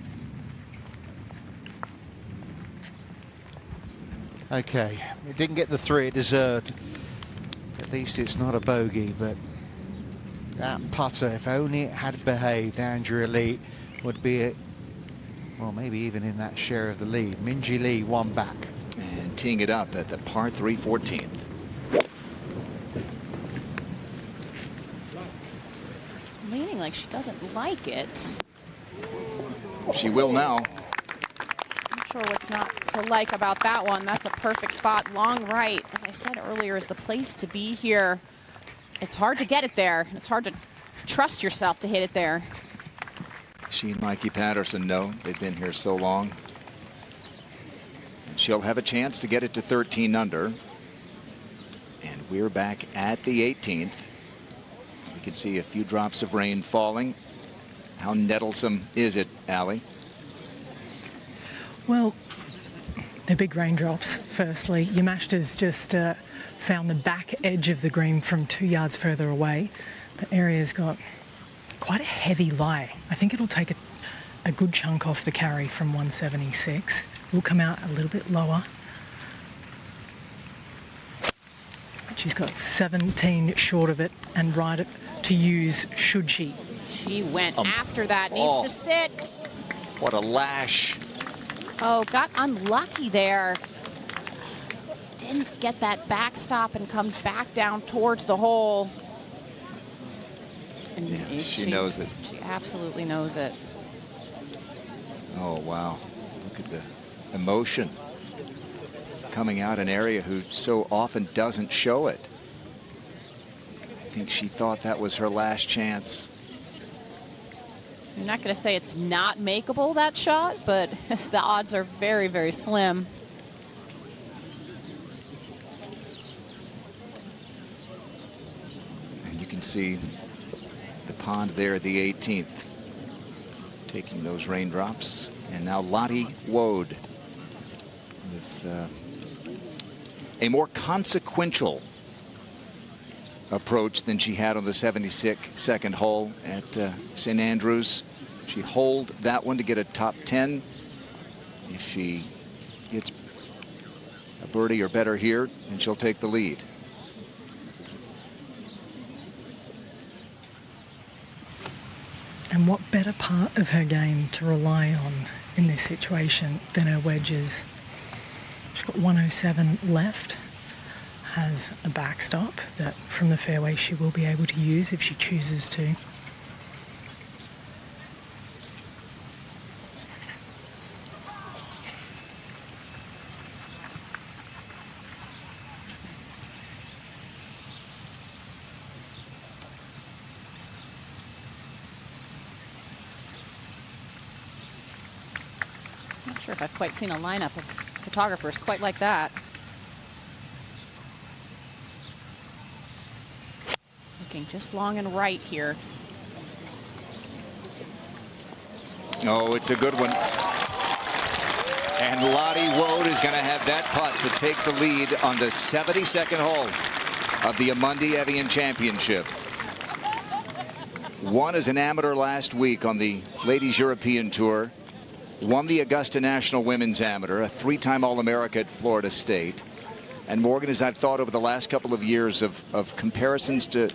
Okay, it didn't get the 3 it deserved. At least it's not a bogey, but that putter, if only it had behaved, Andrea Lee would be, well, maybe even in that share of the lead. Minjee Lee one back. And teeing it up at the par 3 14th. Leaning like she doesn't like it. She will now. Not sure what's not to like about that one. That's a perfect spot. Long right, as I said earlier, is the place to be here. It's hard to get it there. It's hard to trust yourself to hit it there. She and Mikey Patterson know. They've been here so long. And she'll have a chance to get it to 13 under. And we're back at the 18th. We can see a few drops of rain falling. How nettlesome is it, Allie? Well, they're big raindrops, firstly. Yamashita's just found the back edge of the green from 2 yards further away. The area's got quite a heavy lie. I think it'll take a good chunk off the carry from 176. It'll come out a little bit lower. She's got 17 short of it and right to use should she. She went after that. Needs to sit. What a lash. Oh, got unlucky there. Didn't get that backstop and come back down towards the hole. And Yeah, she knows it. She absolutely knows it. Oh, wow. Look at the emotion coming out an area who so often doesn't show it. I think she thought that was her last chance. I'm not going to say it's not makeable, that shot, but the odds are very, very slim. And you can see the pond there at the 18th, taking those raindrops. And now Lottie Wood with a more consequential approach than she had on the 72nd hole at St. Andrews. She holed that one to get a top 10. If she gets a birdie or better here, then she'll take the lead. And what better part of her game to rely on in this situation than her wedges? She's got 107 left, has a backstop that from the fairway she will be able to use if she chooses to. Not sure if I've quite seen a lineup of photographers quite like that. Looking just long and right here. Oh, it's a good one. And Lottie Wood is going to have that putt to take the lead on the 72nd hole of the Amundi Evian Championship. Won as an amateur last week on the Ladies European Tour. Won the Augusta National Women's Amateur, a 3-time All-America at Florida State. And Morgan, as I've thought over the last couple of years of comparisons to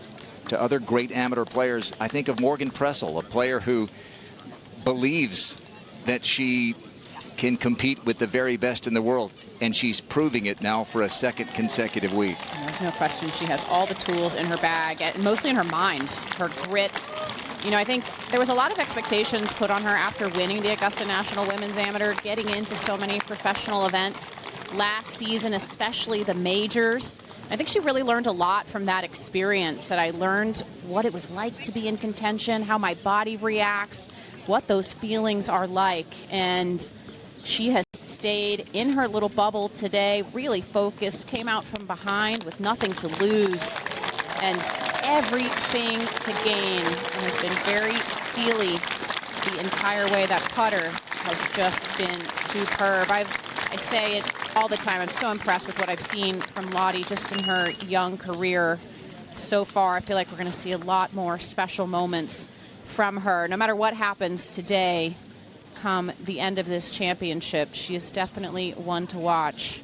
other great amateur players, I think of Morgan Pressel, a player who believes that she can compete with the very best in the world. And she's proving it now for a second consecutive week. There's no question she has all the tools in her bag, and mostly in her mind, her grit. You know, I think there was a lot of expectations put on her after winning the Augusta National Women's Amateur, getting into so many professional events last season, especially the majors. I think she really learned a lot from that experience, that I learned what it was like to be in contention, how my body reacts, what those feelings are like. And she has stayed in her little bubble today, really focused, came out from behind with nothing to lose and everything to gain, and has been very steely the entire way. That putter has just been superb. I say it all the time. I'm so impressed with what I've seen from Lottie just in her young career so far. I feel like we're going to see a lot more special moments from her. No matter what happens today, come the end of this championship, she is definitely one to watch.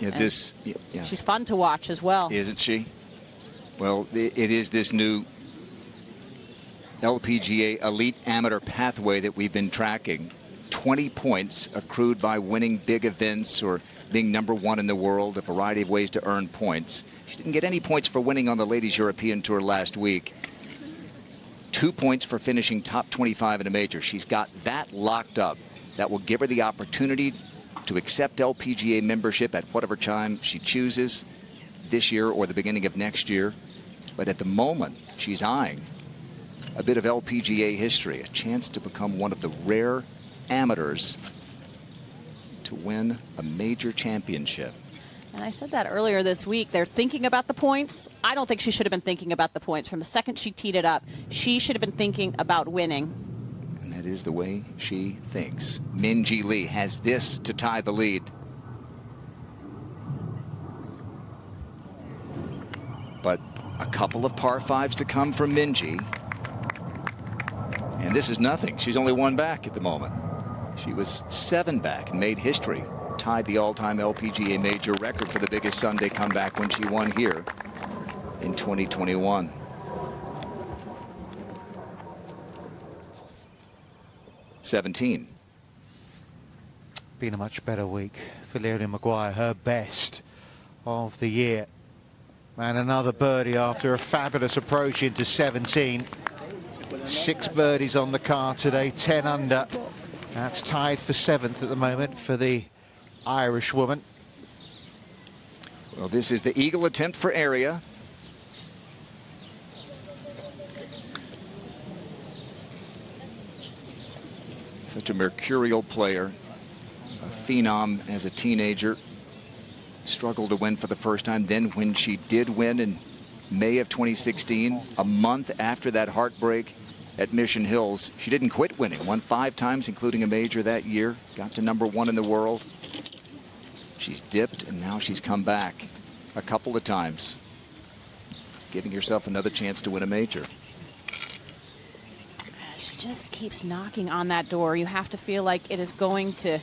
Yeah, she's fun to watch as well. Isn't she? Well, it is this new LPGA Elite Amateur pathway that we've been tracking. 20 points accrued by winning big events or being #1 in the world, a variety of ways to earn points. She didn't get any points for winning on the Ladies European Tour last week. 2 points for finishing top 25 in a major. She's got that locked up. That will give her the opportunity to accept LPGA membership at whatever time she chooses, this year or the beginning of next year. But at the moment, she's eyeing a bit of LPGA history, a chance to become one of the rare amateurs to win a major championship. And I said that earlier this week. They're thinking about the points. I don't think she should have been thinking about the points. From the second she teed it up, she should have been thinking about winning. And that is the way she thinks. Minjee Lee has this to tie the lead. But a couple of par 5s to come from Minjee. And this is nothing. She's only 1 back at the moment. She was 7 back and made history. Tied the all-time LPGA major record for the biggest Sunday comeback when she won here in 2021. '17. Been a much better week for Leonie Maguire, her best of the year. And another birdie after a fabulous approach into 17. 6 birdies on the card today, 10 under. That's tied for 7th at the moment for the Irish woman. Well, this is the eagle attempt for Area. Such a mercurial player, a phenom as a teenager. Struggled to win for the first time. Then when she did win in May of 2016, a month after that heartbreak at Mission Hills, she didn't quit winning. Won 5 times, including a major that year. Got to #1 in the world. She's dipped, and now she's come back a couple of times, giving herself another chance to win a major. She just keeps knocking on that door. You have to feel like it is going to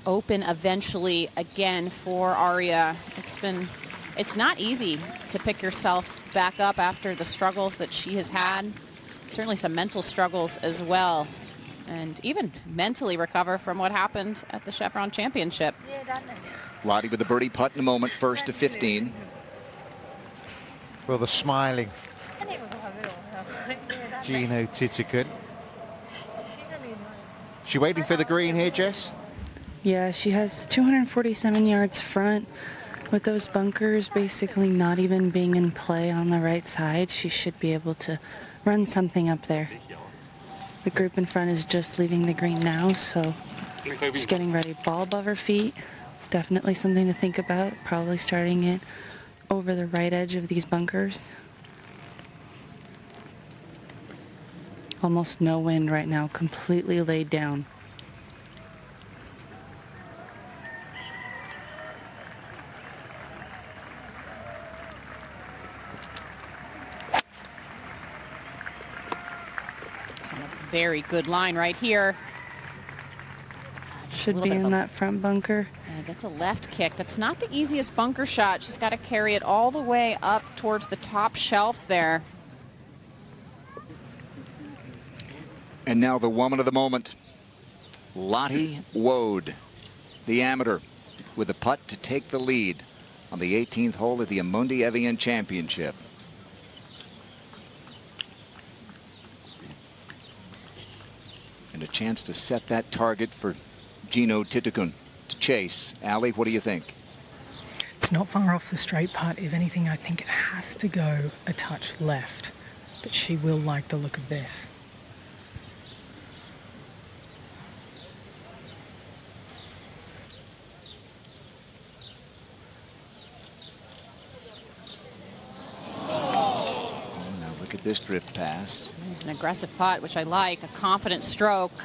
open eventually again for Aria. It's not easy to pick yourself back up after the struggles that she has had. Certainly some mental struggles as well. And even mentally recover from what happened at the Chevron Championship. Lottie with the birdie putt in a moment, first to 15. Well, the smiling Gino Titicun. She waiting for the green here, Jess? Yeah, she has 247 yards front. With those bunkers basically not even being in play on the right side, she should be able to run something up there. The group in front is just leaving the green now, so she's getting ready. Ball above her feet. Definitely something to think about. Probably starting it over the right edge of these bunkers. Almost no wind right now. Completely laid down. Very good line right here. Should be in that front bunker. And gets a left kick. That's not the easiest bunker shot. She's got to carry it all the way up towards the top shelf there. And now the woman of the moment, Lottie Woad, the amateur, with a putt to take the lead on the 18th hole of the Amundi Evian Championship. And a chance to set that target for Gino Titicun to chase. Allie, what do you think? It's not far off the straight putt. If anything, I think it has to go a touch left. But she will like the look of this. Look at this drift pass. It's an aggressive putt, which I like. A confident stroke.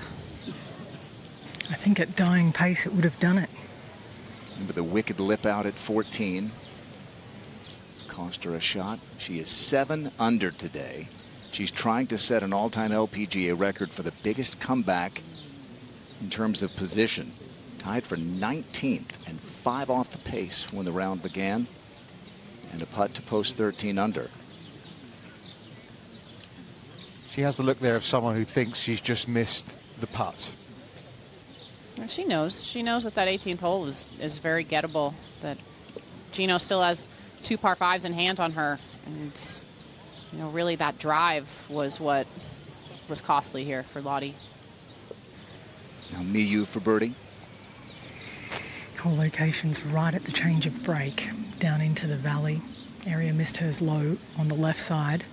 I think at dying pace it would have done it. Remember the wicked lip out at 14. Cost her a shot. She is 7 under today. She's trying to set an all-time LPGA record for the biggest comeback in terms of position. Tied for 19th and 5 off the pace when the round began. And a putt to post 13 under. She has the look there of someone who thinks she's just missed the putt. Well, she knows. She knows that 18th hole is very gettable. That Gino still has 2 par 5s in hand on her. And, you know, really that drive was what was costly here for Lottie. Now Miyu for birdie. Whole location's right at the change of break, down into the valley. Area missed hers low on the left side.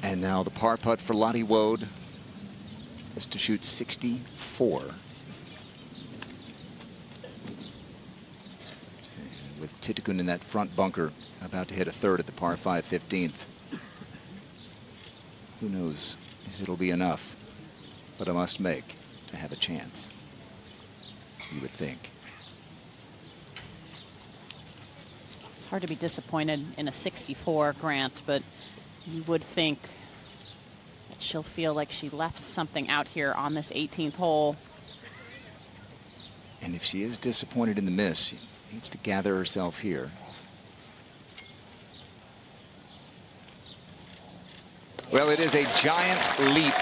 And now the par putt for Lottie Woad is to shoot 64. And with Titicun in that front bunker, about to hit a third at the par 5 15th. Who knows if it'll be enough, but a must make to have a chance, you would think. It's hard to be disappointed in a 64, Grant, but you would think that she'll feel like she left something out here on this 18th hole. And if she is disappointed in the miss, she needs to gather herself here. Well, it is a giant leap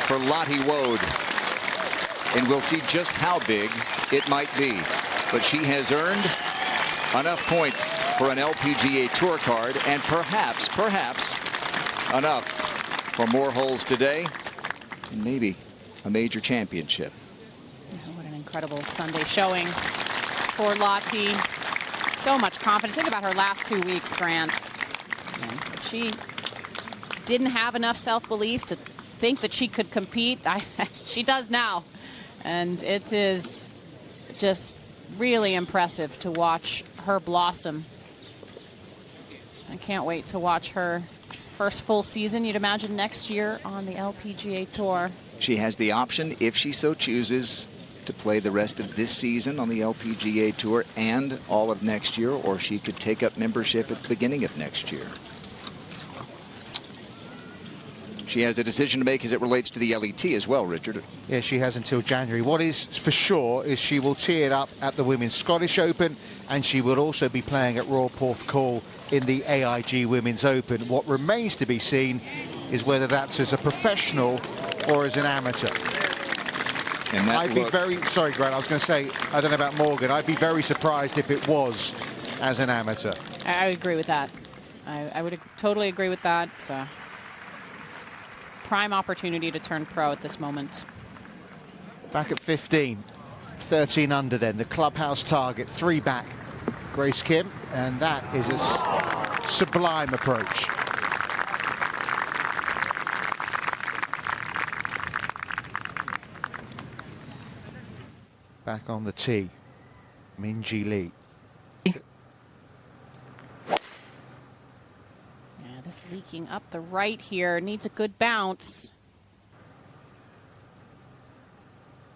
for Lottie Woad. And we'll see just how big it might be. But she has earned enough points for an LPGA Tour card, and perhaps enough for more holes today, and maybe a major championship. What an incredible Sunday showing for Lottie. So much confidence. Think about her last 2 weeks, Grant. She didn't have enough self-belief to think that she could compete. She does now. And it is just really impressive to watch her blossom. I can't wait to watch her first full season, you'd imagine, next year on the LPGA Tour. She has the option, if she so chooses, to play the rest of this season on the LPGA Tour and all of next year, or she could take up membership at the beginning of next year. She has a decision to make as it relates to the LET as well, Richard. Yeah, she has until January. What is for sure is she will tee it up at the Women's Scottish Open, and she will also be playing at Royal Porthcawl in the AIG Women's Open. What remains to be seen is whether that's as a professional or as an amateur. And I'd be very sorry, Grant. I was going to say, I don't know about Morgan. I'd be very surprised if it was as an amateur. I would agree with that. I would totally agree with that. It's prime opportunity to turn pro at this moment. Back at 15, 13 under then. The clubhouse target, 3 back. Grace Kim, and that is a sublime approach. Back on the tee, Minjee Lee. Yeah, this leaking up the right here needs a good bounce.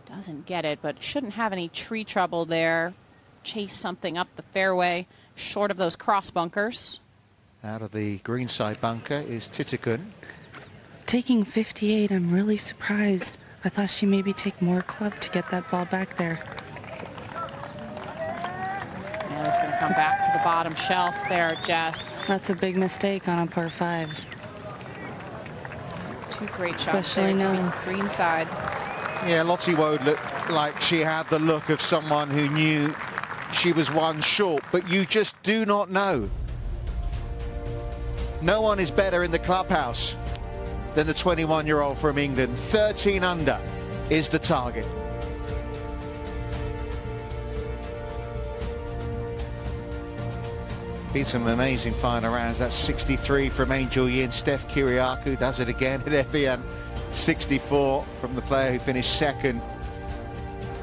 Doesn't get it, but shouldn't have any tree trouble there. Chase something up the fairway, short of those cross bunkers. Out of the greenside bunker is Titikun. Taking 58, I'm really surprised. I thought she maybe take more club to get that ball back there. Yeah, that's going to come back to the bottom shelf there, Jess. That's a big mistake on a par 5. 2 great shots Especially there to now. the green side. Yeah, Lottie Woad looked like she had the look of someone who knew she was 1 short, but you just do not know. No one is better in the clubhouse than the 21-year-old from England. 13 under is the target. Been some amazing final rounds. That's 63 from Angel Yin. Steph Kyriakou does it again at Evian. 64 from the player who finished second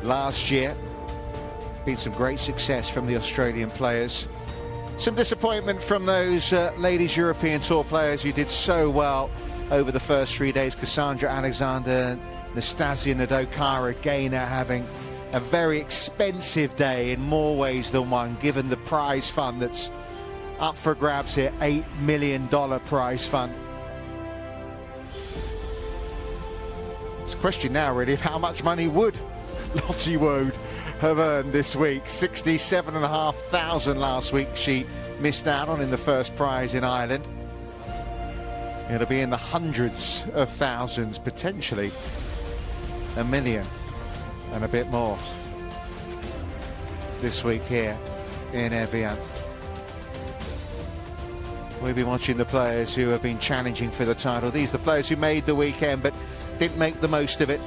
last year. Been some great success from the Australian players. Some disappointment from those ladies European Tour players who did so well over the first 3 days. Cassandra Alexander, Nastasia Nadokara Gaynor having a very expensive day in more ways than one, given the prize fund that's up for grabs here, $8 million prize fund. It's a question now really of how much money would Lottie Woad have earned this week. 67,500 last week she missed out on in the first prize in Ireland. It'll be in the hundreds of thousands, potentially $1 million and a bit more this week here in Evian. We've been watching the players who have been challenging for the title. These are the players who made the weekend but didn't make the most of it.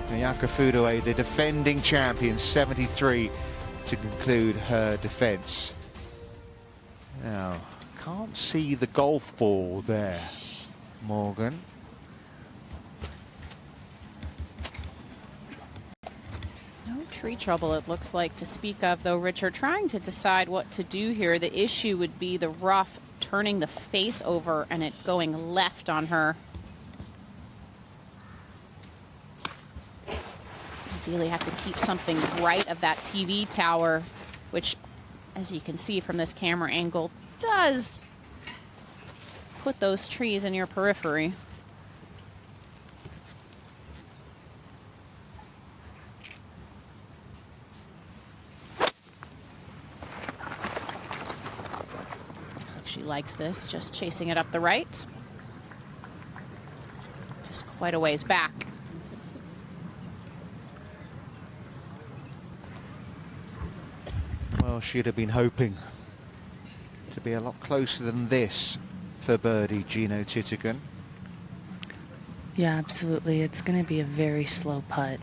Miyaka Fudue, the defending champion, 73 to conclude her defence. Now, can't see the golf ball there, Morgan. No tree trouble, it looks like, to speak of, though, Richard. Trying to decide what to do here. The issue would be the rough turning the face over and it going left on her. Ideally have to keep something right of that TV tower, which, as you can see from this camera angle, does put those trees in your periphery. Looks like she likes this, just chasing it up the right. Just quite a ways back. Well, she'd have been hoping to be a lot closer than this for birdie, Gino Titigan. Yeah, absolutely. It's going to be a very slow putt.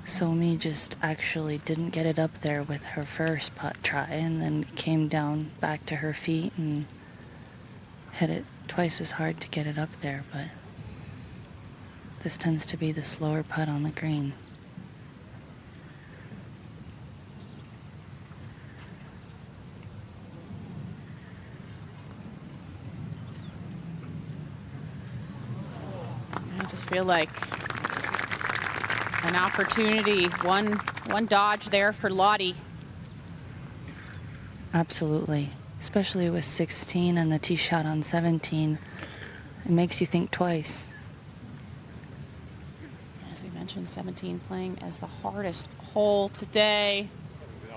Somi just actually didn't get it up there with her first putt try, and then came down back to her feet and hit it twice as hard to get it up there, but this tends to be the slower putt on the green. I just feel like it's an opportunity, one dodge there for Lottie. Absolutely. Especially with 16 and the tee shot on 17. It makes you think twice. As we mentioned, 17 playing as the hardest hole today.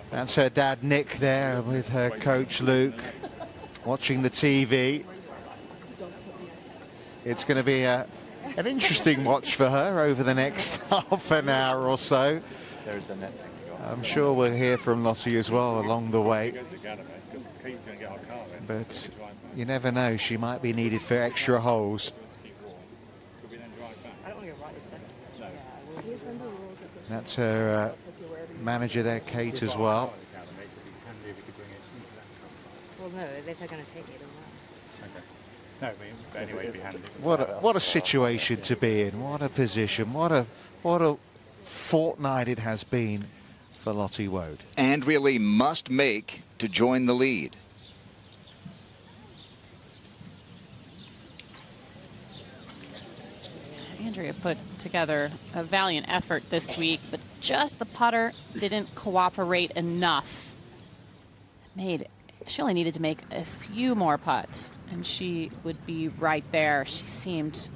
That's her dad, Nick, there with her coach, Luke, watching the TV. It's going to be an interesting watch for her over the next half an hour or so. I'm sure we'll hear from Lottie as well along the way. But you never know, she might be needed for extra holes. That's her manager there, Kate, as well. Well, no, if they're going to take it, No, anyway, it'd be handy. What a situation to be in. What a position. What a fortnight it has been for Lottie Woad. Andrea Lee must make to join the lead. Andrea put together a valiant effort this week, but just the putter didn't cooperate enough. She only needed to make a few more putts, and she would be right there. She seemed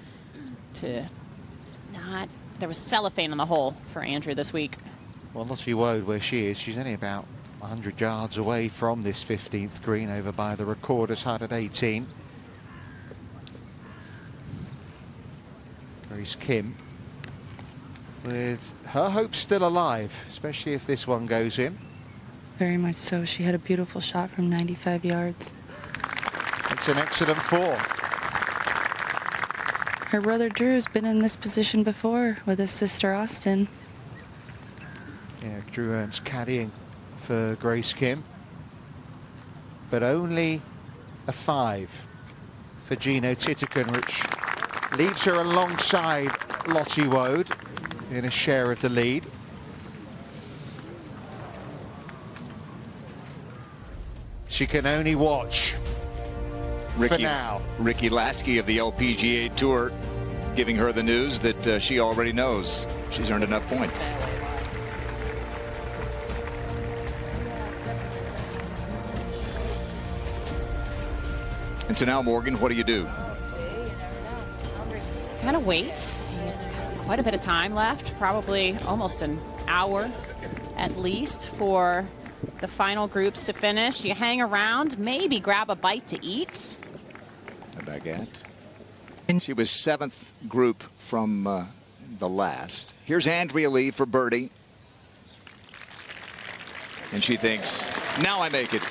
to not... There was cellophane in the hole for Andrea this week. Well, Lottie Woad, where she is, she's only about 100 yards away from this 15th green over by the Recorder's Hut at 18. Grace Kim with her hopes still alive, especially if this one goes in. Very much so. She had a beautiful shot from 95 yards. It's an excellent four. Her brother Drew's been in this position before with his sister Austin. Yeah, Drew Ernst caddying for Grace Kim. But only a 5 for Gino Titigan, which leaves her alongside Lottie Woad in a share of the lead. She can only watch for now. Ricky Lasky of the LPGA Tour giving her the news that she already knows. She's earned enough points. And so now, Morgan, what do you do? Kind of wait. Quite a bit of time left, probably almost an hour at least for the final groups to finish. You hang around, maybe grab a bite to eat. A baguette. She was 7th group from the last. Here's Andrea Lee for birdie. And she thinks, now I make it.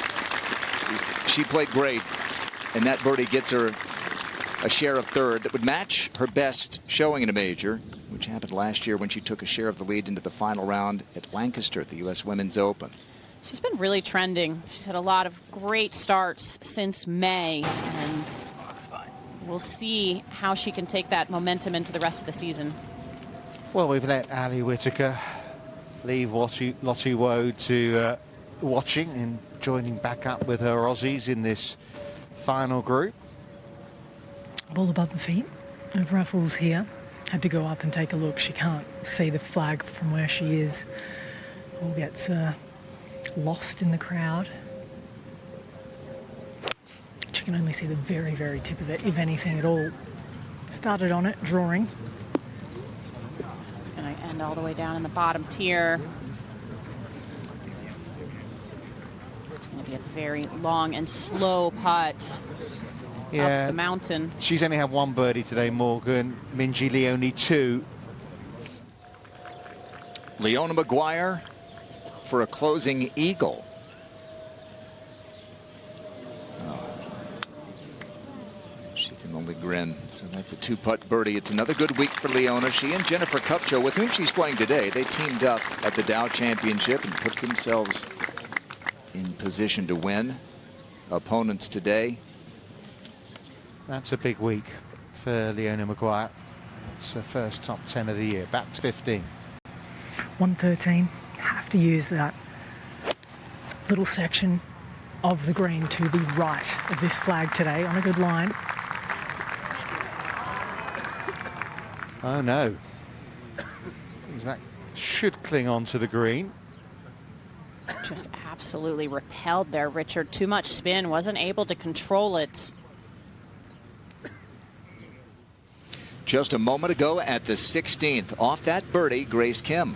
She played great. And that birdie gets her a share of 3rd that would match her best showing in a major, which happened last year when she took a share of the lead into the final round at Lancaster at the U.S. Women's Open. She's been really trending. She's had a lot of great starts since May, and we'll see how she can take that momentum into the rest of the season. Well, we've let Ali Whitaker leave Lottie Woad to watching and joining back up with her Aussies in this final group. Ball above the feet of Ruffles here. Had to go up and take a look. She can't see the flag from where she is. All gets lost in the crowd. She can only see the very, very tip of it, if anything at all. Started on it, drawing. It's going to end all the way down in the bottom tier. It's going to be a very long and slow putt. Up the mountain. She's only had 1 birdie today, Morgan. Minjee Lee only 2. Leona Maguire for a closing eagle. She can only grin. So that's a 2-putt birdie. It's another good week for Leona. She and Jennifer Kupcho, with whom she's playing today, they teamed up at the Dow Championship and put themselves in position to win. Opponents today. That's a big week for Leona Maguire. It's her first top 10 of the year. Back to 15. 113. Have to use that little section of the green to the right of this flag today on a good line. Oh no. That should cling on to the green. Just absolutely repelled there, Richard. Too much spin, wasn't able to control it. Just a moment ago at the 16th, off that birdie, Grace Kim.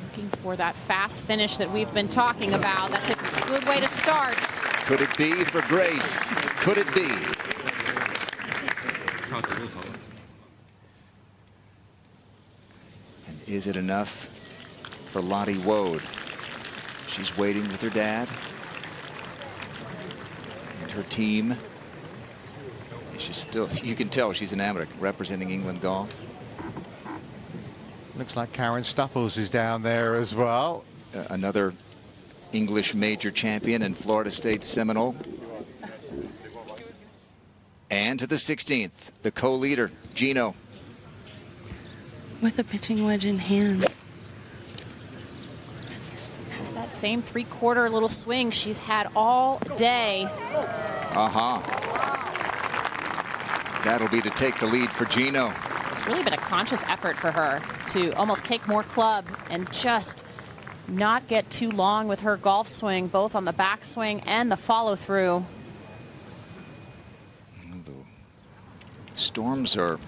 Looking for that fast finish that we've been talking about. That's a good way to start. Could it be for Grace? Could it be? And is it enough for Lottie Woad? She's waiting with her dad and her team. She's still, you can tell she's an amateur representing England golf. Looks like Karen Stuffles is down there as well. Another English major champion and Florida State Seminole. And to the 16th, the co-leader, Gino. With a pitching wedge in hand. Has that same three-quarter little swing she's had all day. That'll be to take the lead for Gino. It's really been a conscious effort for her to almost take more club and just not get too long with her golf swing, both on the backswing and the follow-through. The storms are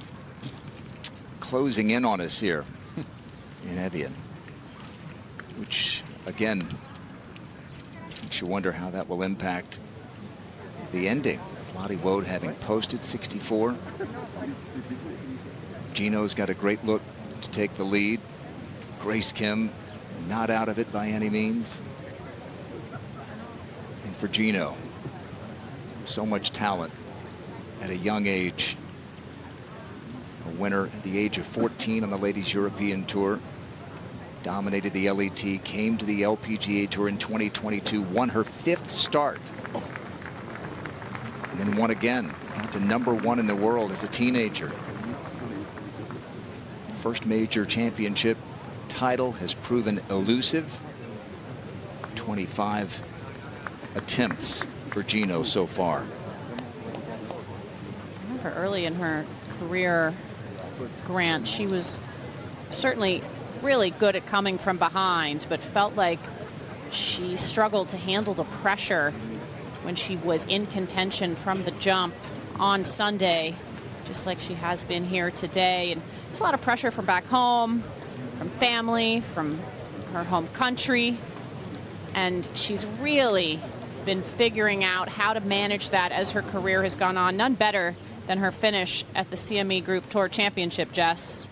closing in on us here in Evian, which again makes you wonder how that will impact the ending. Lottie Woad having posted 64. Gino's got a great look to take the lead. Grace Kim not out of it by any means. And for Gino, so much talent at a young age. A winner at the age of 14 on the Ladies European Tour. Dominated the LET, came to the LPGA Tour in 2022, won her 5th start. And then won again, got to #1 in the world as a teenager. First major championship title has proven elusive. 25 attempts for Gino so far. I remember early in her career, Grant, she was certainly really good at coming from behind, but felt like she struggled to handle the pressure when she was in contention from the jump on Sunday, just like she has been here today. And there's a lot of pressure from back home, from family, from her home country. And she's really been figuring out how to manage that as her career has gone on. None better than her finish at the CME Group Tour Championship, Jess.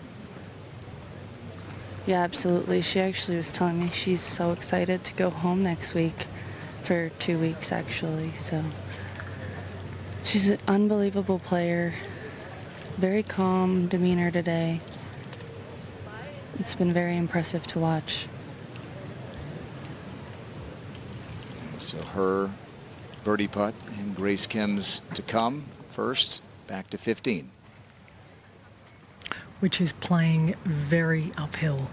Yeah, absolutely. She actually was telling me she's so excited to go home next week for 2 weeks, actually. So she's an unbelievable player. Very calm demeanor today. It's been very impressive to watch. So her birdie putt and Grace Kim's to come first, back to 15. Which is playing very uphill.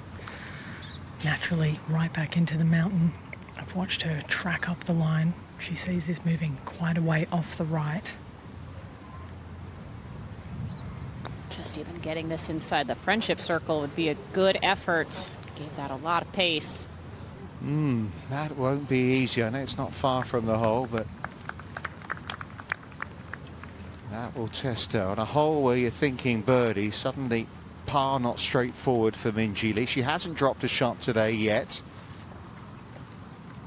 Naturally, right back into the mountain. I've watched her track up the line. She sees this moving quite a way off the right. Just even getting this inside the friendship circle would be a good effort. Gave that a lot of pace. That won't be easy. I know it's not far from the hole, but that will test her. On a hole where you're thinking birdie, suddenly par not straightforward for Minjili. She hasn't dropped a shot today yet.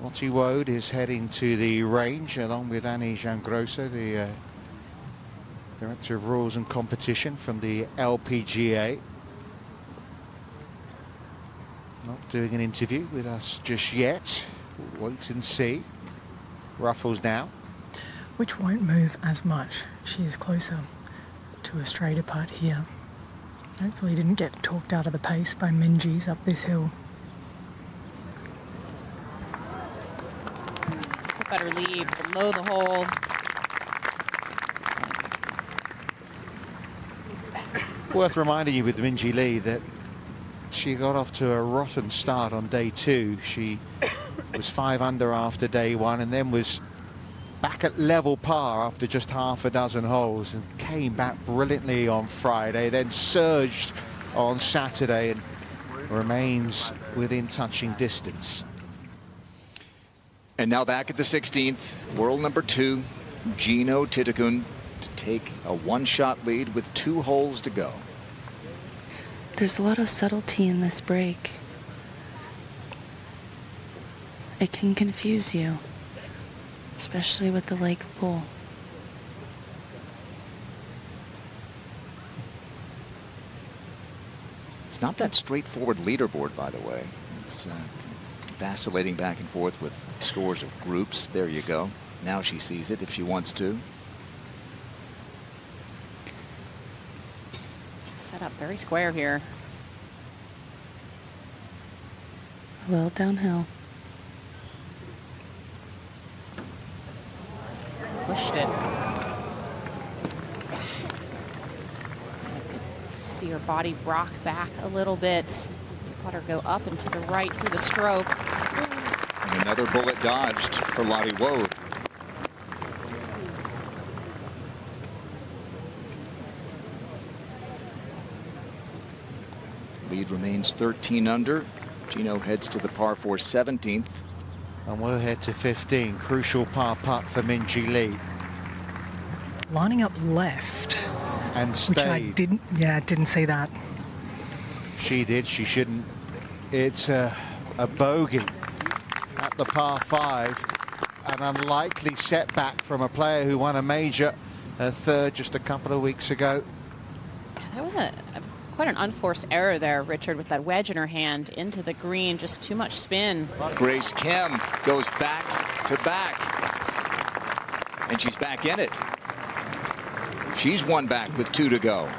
Lottie Woad is heading to the range along with Annie Giangrosso, the Director of Rules and Competition from the LPGA. Not doing an interview with us just yet. Wait and see. Ruffles now. Which won't move as much. She is closer to a straighter putt here. Hopefully didn't get talked out of the pace by Minjee's up this hill. It's a better lead below the hole. Worth reminding you with Minjee Lee that she got off to a rotten start on day 2. She was 5 under after day 1 and then was back at level par after just half a dozen holes and came back brilliantly on Friday, then surged on Saturday and remains within touching distance. And now back at the 16th, world number 2, Gino Titicun, to take a one-shot lead with 2 holes to go. There's a lot of subtlety in this break. It can confuse you, especially with the lake pool. It's not that straightforward leaderboard, by the way. It's vacillating back and forth with scores of groups. There you go. Now she sees it if she wants to. Set up very square here. A little downhill. Pushed it. See her body rock back a little bit. Let her go up and to the right through the stroke. And another bullet dodged for Lottie Woe. Lead remains 13 under. Gino heads to the par 4 17th. And we'll head to 15. Crucial par putt for Minjee Lee. Lining up left. And stayed. Which I didn't see that. She did. She shouldn't. It's a bogey at the par 5. An unlikely setback from a player who won a major, her third just a couple of weeks ago. That was quite an unforced error there, Richard, with that wedge in her hand into the green. Just too much spin. Grace Kim goes back to back. And she's back in it. She's one back with 2 to go.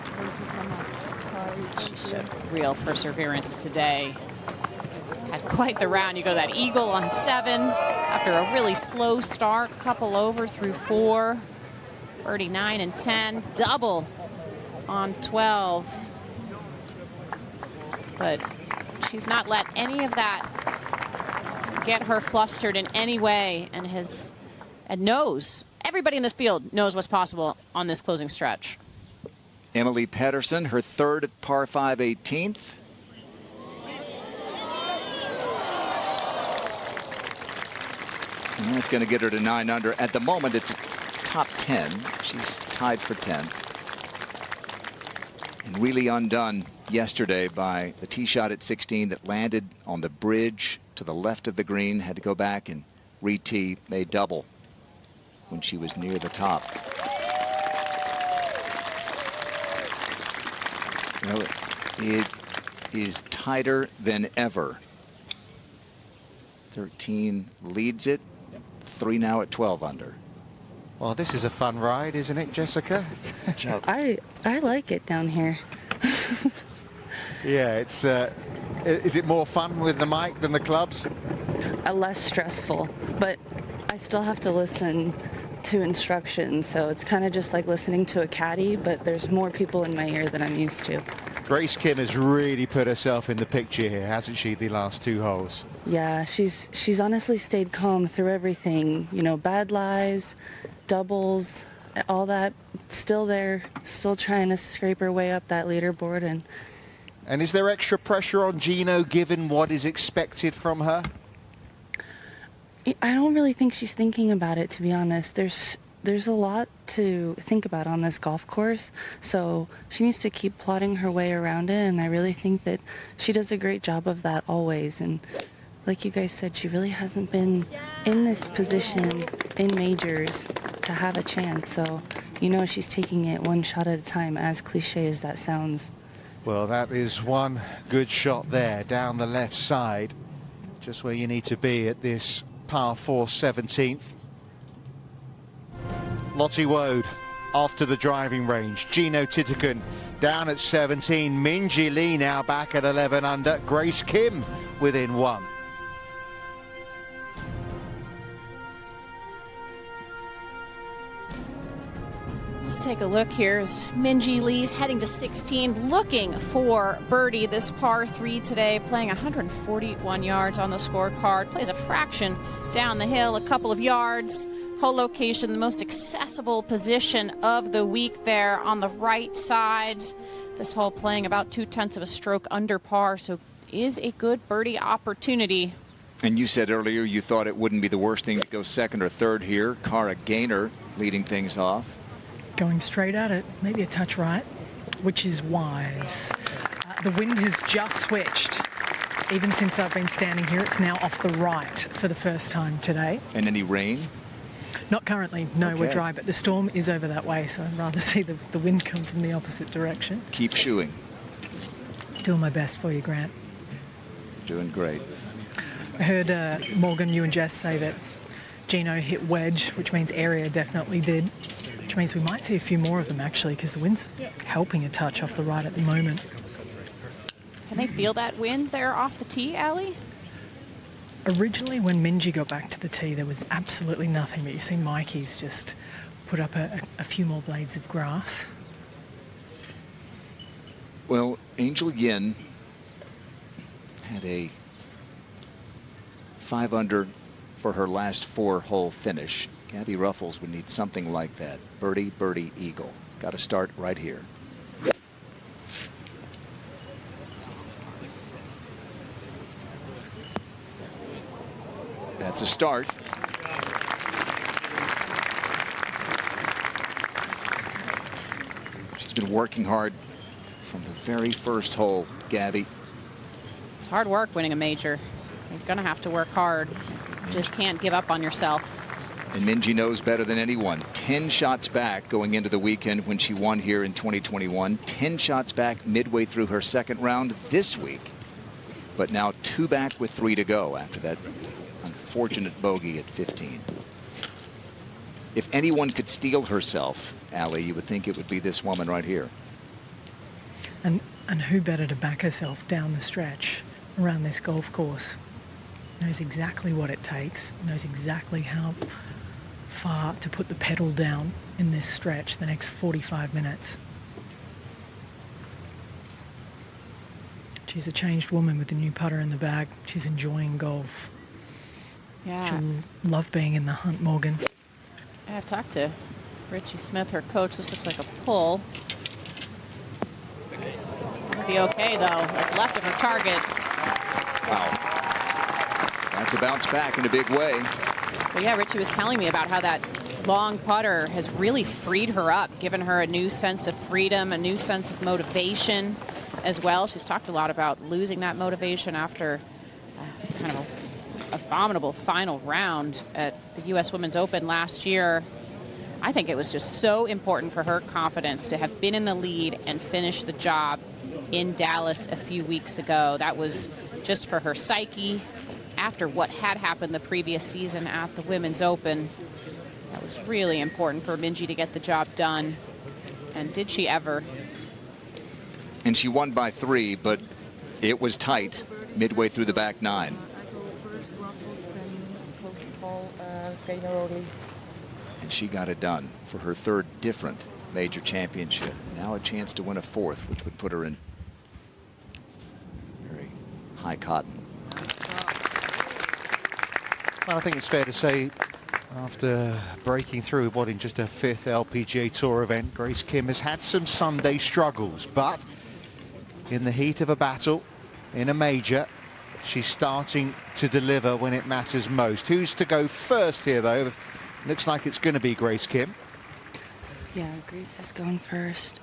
She showed real perseverance today. Had quite the round. You go to that eagle on 7 after a really slow start. Couple over through 4. Birdie 9 and 10. Double on 12. But she's not let any of that get her flustered in any way, and knows, everybody in this field knows what's possible on this closing stretch. Emily Pedersen, her third at par 5 18th. And that's going to get her to 9 under. At the moment, it's top 10. She's tied for 10. And really undone yesterday by the tee shot at 16 that landed on the bridge to the left of the green. Had to go back and re-tee, made double when she was near the top. Well, it is tighter than ever. 13 leads it. 3 now at 12 under. Well, this is a fun ride, isn't it, Jessica? I like it down here. Yeah, it's. Is it more fun with the mic than the clubs? Less stressful, but I still have to listen to instructions, so it's kind of just like listening to a caddy, but there's more people in my ear than I'm used to. Grace Kim has really put herself in the picture here, hasn't she, the last 2 holes? Yeah, she's honestly stayed calm through everything. You know, bad lies, doubles, all that, still there, still trying to scrape her way up that leaderboard. And is there extra pressure on Gino given what is expected from her? I don't really think she's thinking about it, to be honest. There's a lot to think about on this golf course, so she needs to keep plotting her way around it, and I really think that she does a great job of that always. And like you guys said, she really hasn't been in this position in majors to have a chance, so You know, she's taking it one shot at a time, as cliche as that sounds. Well, that is one good shot there down the left side, just where you need to be at this par 4 17th. Lottie Woad after the driving range. Gino Titican down at 17. Minjee Lee now back at 11 under. Grace Kim within 1. Let's take a look here as Minjee Lee's heading to 16, looking for birdie this par 3 today, playing 141 yards on the scorecard, plays a fraction down the hill, a couple of yards. Hole location, the most accessible position of the week there on the right side. This hole playing about 0.2 of a stroke under par, so is a good birdie opportunity. And you said earlier you thought it wouldn't be the worst thing to go second or third here. Cara Gaynor leading things off. Going straight at it, maybe a touch right, which is wise. The wind has just switched. Even since I've been standing here, it's now off the right for the first time today. And any rain? Not currently, no, Okay. We're dry, but the storm is over that way, so I'd rather see the wind come from the opposite direction. Keep shooing. Doing my best for you, Grant. Doing great. I heard Morgan, you and Jess say that Gino hit wedge, which means area definitely did, which means we might see a few more of them actually, because the wind's helping a touch off the right at the moment. Can they feel that wind there off the tee, Allie? Originally, when Minjee got back to the tee, there was absolutely nothing, but you see Mikey's just put up a few more blades of grass. Well, Angel Yin had a 5 under for her last 4-hole finish. Gabby Ruffles would need something like that. Birdie, birdie, eagle. Got to start right here. That's a start. She's been working hard from the very first hole, Gabby. It's hard work winning a major. You're going to have to work hard. Just can't give up on yourself. And Minjee knows better than anyone. 10 shots back going into the weekend when she won here in 2021. 10 shots back midway through her second round this week. But now 2 back with 3 to go after that unfortunate bogey at 15. If anyone could steel herself, Allie, you would think it would be this woman right here. And who better to back herself down the stretch around this golf course? Knows exactly what it takes, knows exactly how far to put the pedal down in this stretch the next 45 minutes. She's a changed woman with a new putter in the bag. She's enjoying golf. Yeah. She'll love being in the hunt, Morgan. I've talked to Richie Smith, her coach. This looks like a pull. It'll be okay, though. That's left of her target. Wow. Got to bounce back in a big way. Well, yeah, Richie was telling me about how that long putter has really freed her up, given her a new sense of freedom, a new sense of motivation as well. She's talked a lot about losing that motivation after kind of an abominable final round at the U.S. Women's Open last year. I think it was just so important for her confidence to have been in the lead and finish the job in Dallas a few weeks ago. That was just for her psyche after what had happened the previous season at the Women's Open. That was really important for Minjee to get the job done. And did she ever? And she won by 3, but it was tight midway through the back 9. And she got it done for her 3rd different major championship. Now a chance to win a 4th, which would put her in very high cotton. Well, I think it's fair to say, after breaking through what in just a 5th LPGA Tour event, Grace Kim has had some Sunday struggles, but in the heat of a battle, in a major, she's starting to deliver when it matters most. Who's to go first here, though? Looks like it's going to be Grace Kim. Yeah, Grace is going first.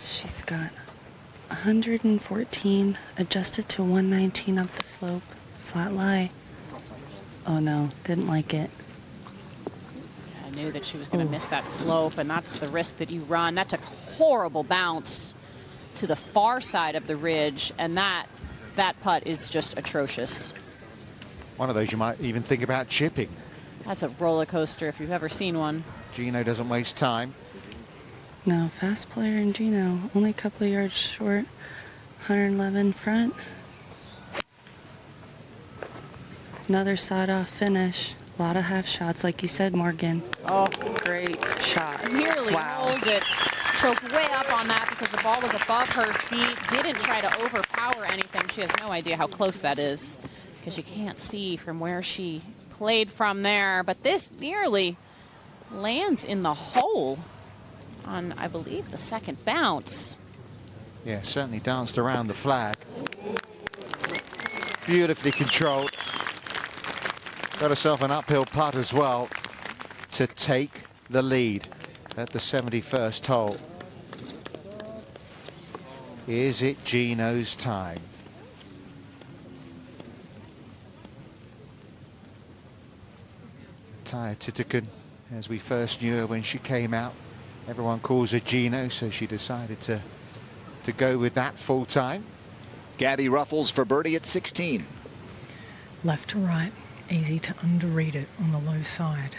She's got 114, adjusted to 119 up the slope. Flat lie. Oh no, didn't like it. knew that she was going to miss that slope, and that's the risk that you run. That took a horrible bounce to the far side of the ridge, and that putt is just atrocious. One of those you might even think about chipping. That's a roller coaster if you've ever seen one. Gino doesn't waste time. No, fast player in Gino. Only a couple of yards short. 111 front. Another sawed-off finish. A lot of half shots, like you said, Morgan. Oh, Great shot. nearly Wow. rolled it. Choked way up on that because the ball was above her feet. Didn't try to overpower anything. She has no idea how close that is because you can't see from where she played from there. But this nearly lands in the hole on, I believe, the second bounce. Yeah, certainly danced around the flag. Beautifully controlled. Got herself an uphill putt as well to take the lead at the 71st hole. Is it Gino's time? Taya Titican, as we first knew her when she came out, everyone calls her Gino, so she decided to go with that full time. Gabby Ruffles for birdie at 16. Left to right, easy to underread it on the low side.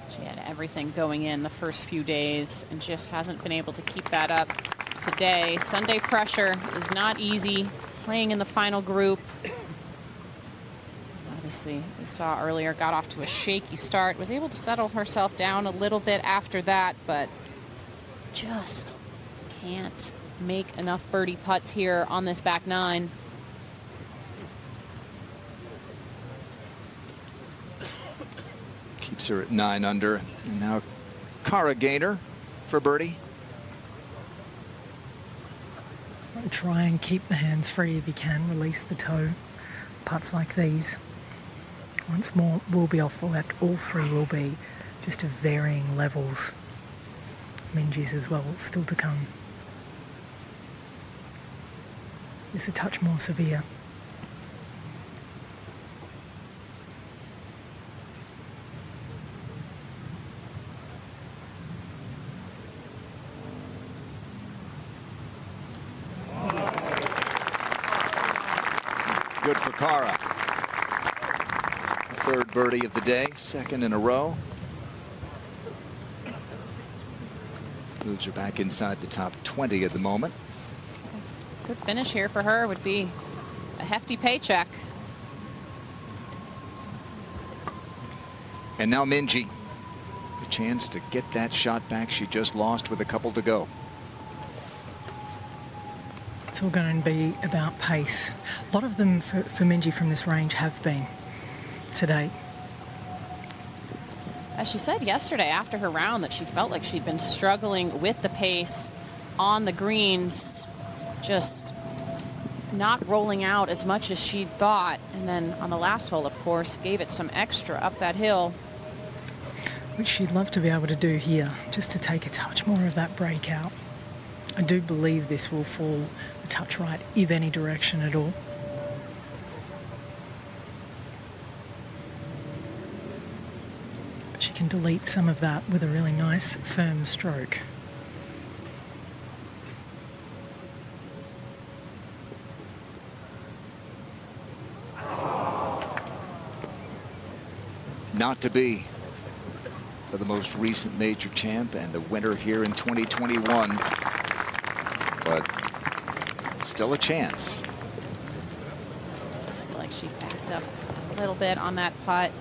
She had everything going in the first few days and just hasn't been able to keep that up today. Sunday pressure is not easy. Playing in the final group. Obviously, we saw earlier, got off to a shaky start. Was able to settle herself down a little bit after that, but just can't make enough birdie putts here on this back nine. Keeps her at 9 under. And now Cara Gaynor for birdie. Try and keep the hands free if you can. Release the toe. Putts like these, once more, will be off the left. All three will be, just of varying levels. Minji's as well, still to come. It's a touch more severe. Good for Cara. Third birdie of the day, second in a row. Moves her back inside the top 20 at the moment. Good finish here for her would be a hefty paycheck. And now Minji. A chance to get that shot back she just lost with a couple to go. It's all going to be about pace. A lot of them for Minji from this range have been today. As she said yesterday after her round that she felt like she'd been struggling with the pace on the greens, just not rolling out as much as she'd thought. And then on the last hole, of course, gave it some extra up that hill. Which she'd love to be able to do here, just to take a touch more of that breakout. I do believe this will fall a touch right, if any direction at all. But she can delete some of that with a really nice, firm stroke. Not to be for the most recent major champ and the winner here in 2021. But still a chance. I feel like she backed up a little bit on that putt.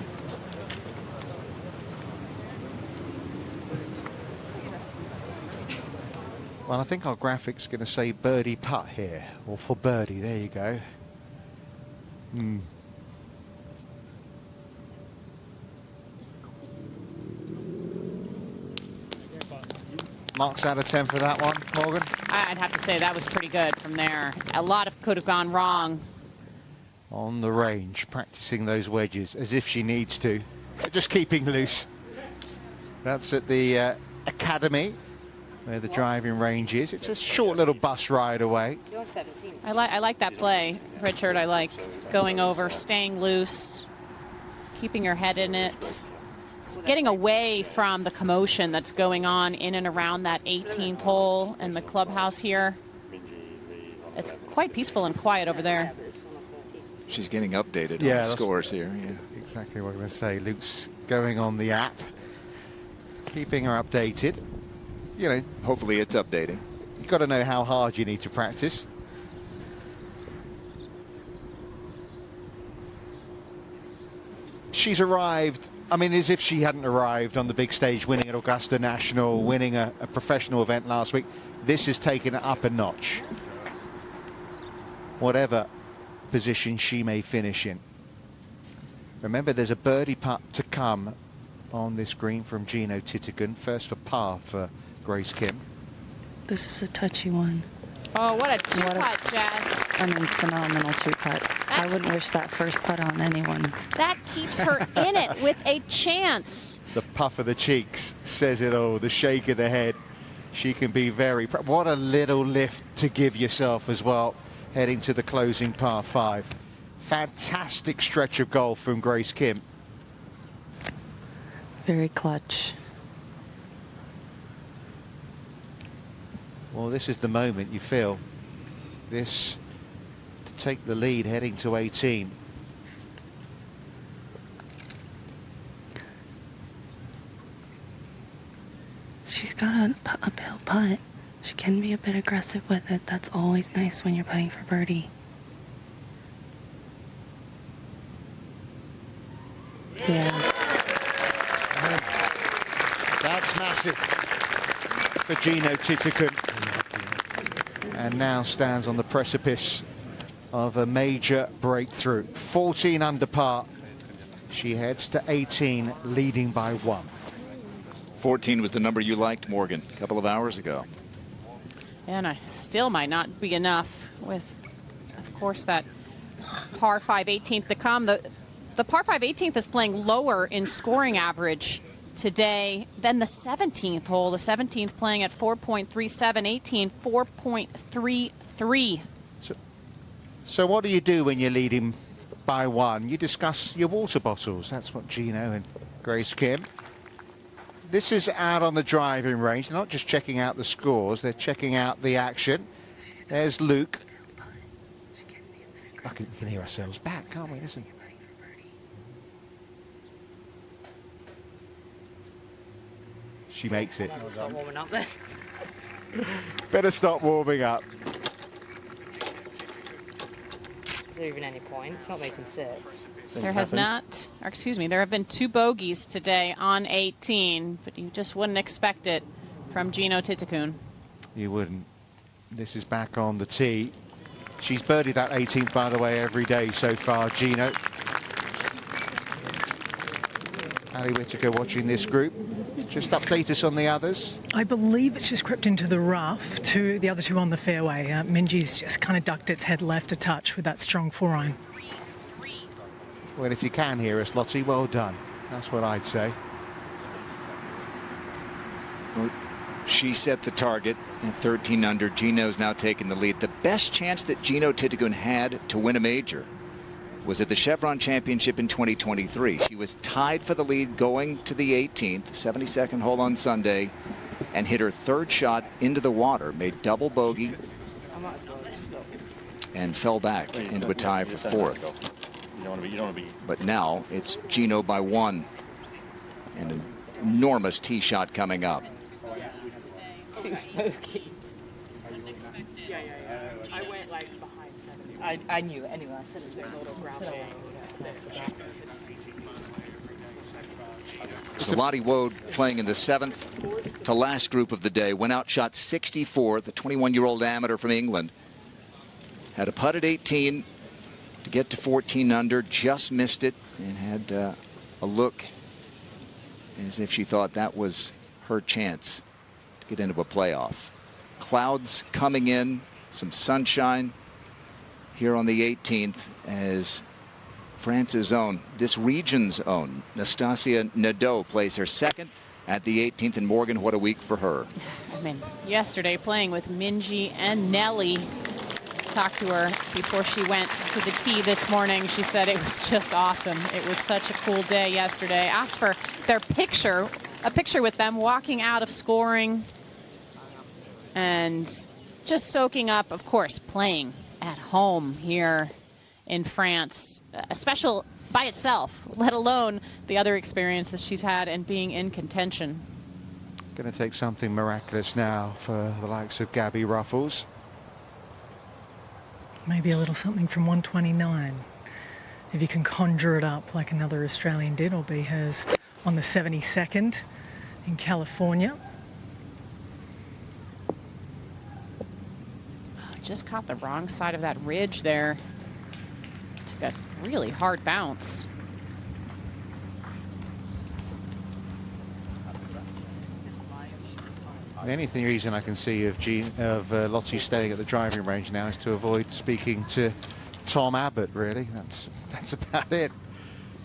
Well, I think our graphic's going to say birdie putt here, or for birdie. There you go. Marks out of 10 for that one, Morgan? I'd have to say that was pretty good from there. A lot of could have gone wrong. On the range, practicing those wedges as if she needs to, but just keeping loose. That's at the Academy where the driving range is. It's a short little bus ride away. I like that play, Richard. I like going over, staying loose, keeping your head in it. It's getting away from the commotion that's going on in and around that 18th hole and the clubhouse here. It's quite peaceful and quiet over there. She's getting updated on the scores here. Yeah, exactly what I'm going to say. Luke's going on the app, keeping her updated. You know, hopefully it's updating. You've got to know how hard you need to practice. She's arrived, I mean, as if she hadn't arrived on the big stage, winning at Augusta National, winning a professional event last week. This has taken it up a notch. Whatever position she may finish in. Remember, there's a birdie putt to come on this green from Gino Titigan. First for par for Grace Kim. This is a touchy one. Oh, what a two-putt, Jess. I mean, phenomenal two-putt. I wouldn't wish that first putt on anyone. That keeps her in it with a chance. The puff of the cheeks says it all. The shake of the head. She can be very proud. What a little lift to give yourself as well, heading to the closing par 5. Fantastic stretch of golf from Grace Kim. Very clutch. Well, this is the moment you feel. This to take the lead heading to 18. She's got an uphill putt. She can be a bit aggressive with it. That's always nice when you're putting for birdie. Yeah. That's massive for Gino Titigan. And now stands on the precipice of a major breakthrough. 14 under par. She heads to 18, leading by 1. 14 was the number you liked, Morgan, a couple of hours ago. And I still might not be enough with, of course, that par 5 18th to come. The par 5 18th is playing lower in scoring average today than the 17th hole. The 17th playing at 4.37, 18, 4.33. So what do you do when you're leading by 1? You discuss your water bottles. That's what Gino and Grace Kim. This is out on the driving range. They're not just checking out the scores, they're checking out the action. There's Luke. We can hear ourselves back, can't we? Listen. She makes it. Stop warming up then. Better stop warming up. Is there even any point? It's not making 6. There has not, or excuse me, there have been 2 bogeys today on 18, but you just wouldn't expect it from Gino Titigan. You wouldn't. This is back on the tee. She's birdied that 18th, by the way, every day so far, Gino. Ali Whittaker watching this group. Just update us on the others. I believe it's just crept into the rough. The other 2 on the fairway. Minji's just kind of ducked its head left a touch with that strong 4-iron. Well, if you can hear us, Lottie, well done. That's what I'd say. She set the target at 13 under. Gino's now taking the lead. The best chance that Gino Titigan had to win a major was at the Chevron Championship in 2023. She was tied for the lead going to the 18th, 72nd hole on Sunday, and hit her 3rd shot into the water, made double bogey, and fell back into a tie for 4th. But now it's Gino by 1, and an enormous tee shot coming up. 2 bogeys. I went like behind 7. I knew it anyway. I said it was all gravel. So Lottie Wood playing in the 7th to last group of the day. Went out, shot 64. The 21-year-old amateur from England had a putt at 18 to get to 14 under. Just missed it and had a look as if she thought that was her chance to get into a playoff. Clouds coming in, some sunshine here on the 18th as France's own, this region's own, Nastasia Nadeau plays her 2nd at the 18th. And Morgan, what a week for her. I mean, yesterday playing with Minji and Nelly. Talked to her before she went to the tee this morning. She said it was just awesome. It was such a cool day yesterday. Asked for their picture, a picture with them walking out of scoring and just soaking up, of course, playing at home here in France. A special by itself, let alone the other experience that she's had and being in contention. Going to take something miraculous now for the likes of Gabby Ruffles. Maybe a little something from 129. If you can conjure it up like another Australian did, or be hers on the 72nd in California. Just caught the wrong side of that ridge there. Took a really hard bounce. The only reason I can see of Lottie staying at the driving range now is to avoid speaking to Tom Abbott, really. That's about it.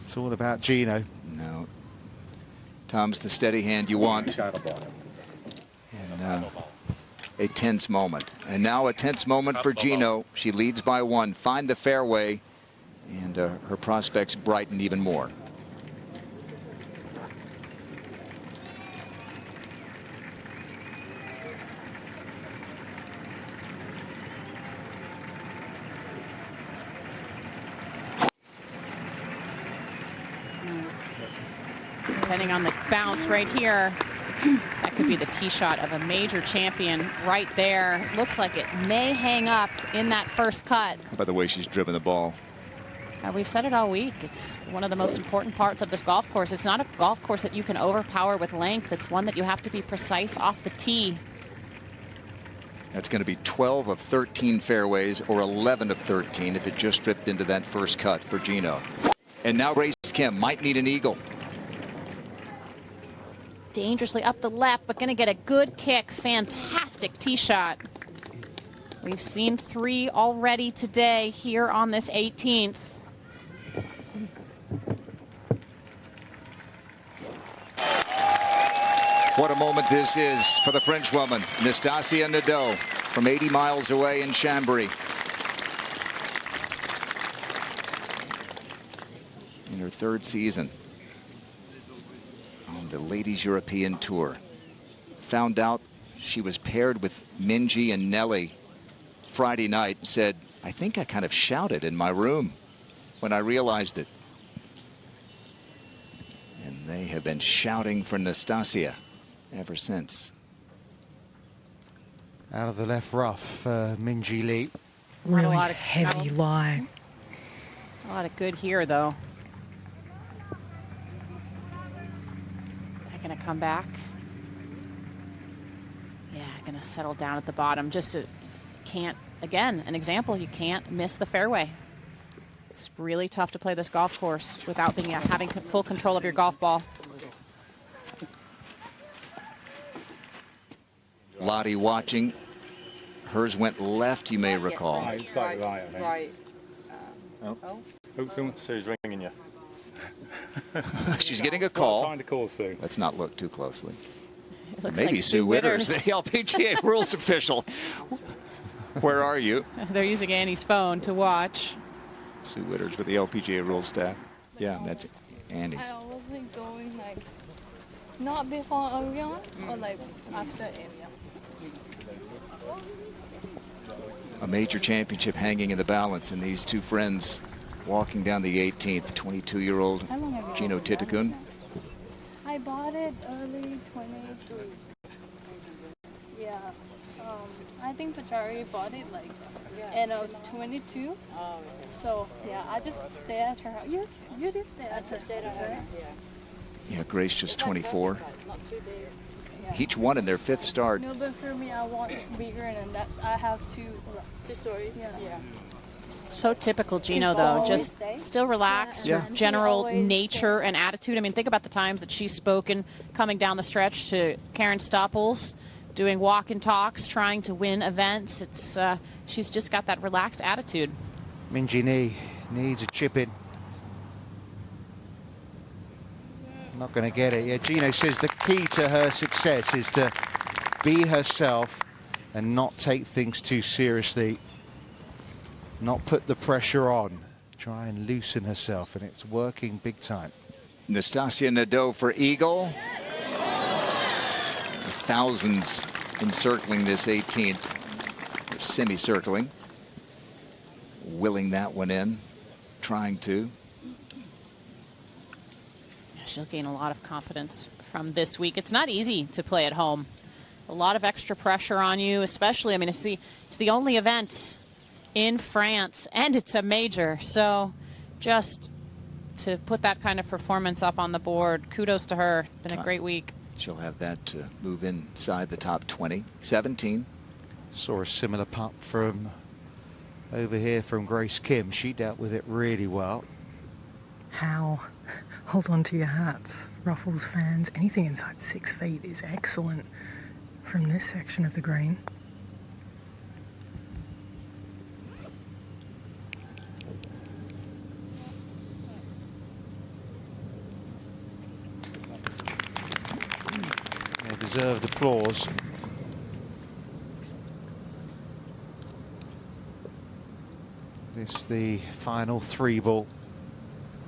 It's all about Gino. No. Tom's the steady hand you want. And a tense moment. And now a tense moment for Gino. She leads by one. Find the fairway, and her prospects brighten even more. Depending on the bounce right here, that could be the tee shot of a major champion right there. Looks like it may hang up in that first cut. By the way, she's driven the ball. We've said it all week. It's one of the most important parts of this golf course. It's not a golf course that you can overpower with length. It's one that you have to be precise off the tee. That's going to be 12 of 13 fairways, or 11 of 13 if it just dripped into that first cut for Gino. And now Grace Kim might need an eagle. Dangerously up the left, but going to get a good kick. Fantastic tee shot. We've seen 3 already today here on this 18th. What a moment this is for the Frenchwoman, Nastasia Nadeau, from 80 miles away in Chambéry. In her 3rd season on the Ladies European Tour. Found out she was paired with Minji and Nelly Friday night and said, I think I kind of shouted in my room when I realized it. And they have been shouting for Nastasia ever since. Out of the left rough, Minji Lee. Really heavy lie. A lot of good here, though. Going to come back. Yeah, going to settle down at the bottom. Just can't, again, an example, you can't miss the fairway. It's really tough to play this golf course without having full control of your golf ball. Lottie watching. Hers went left, you may recall. No, it's slightly right, I think. Right. Oh, Sue's ringing you. She's getting a call. Trying to call Sue. Let's not look too closely. It looks Maybe like Sue Witters, the LPGA rules official. Where are you? They're using Annie's phone to watch. Sue Witters with the LPGA rules staff. Yeah, that's Annie's. I wasn't going like not before Evian or like after Evian. A major championship hanging in the balance, and these two friends walking down the 18th. 22-year-old Gino Titakun. I bought it early 23. Yeah. I think Pachari bought it like end of 22. So yeah, I just stay at her house. You did stay at her house. Yeah, Grace just 24. Each one in their 5th start. No, but for me, I want bigger, and that I have two stories. Yeah. So typical Gino, though, just still relaxed, her general nature and attitude. I mean, think about the times that she's spoken coming down the stretch to Karen Stopples, doing walk and talks, trying to win events. It's she's just got that relaxed attitude. Minji Lee needs a chip in. Not going to get it. Yeah, Gino says the key to her success is to be herself and not take things too seriously. Not put the pressure on. Try and loosen herself, and it's working big time. Nastasia Nadeau for eagle. Thousands encircling this 18th. Or semicircling. Willing that one in. Trying to. She'll gain a lot of confidence from this week. It's not easy to play at home. A lot of extra pressure on you, especially, I mean, it's the only event in France, and it's a major. So just to put that kind of performance up on the board, kudos to her. Been a great week. She'll have that to move inside the top 20. 17. Saw a similar putt from over here from Grace Kim. She dealt with it really well. How? Hold on to your hats, Ruffles fans. Anything inside 6 feet is excellent from this section of the green. They deserved applause. This the final 3-ball,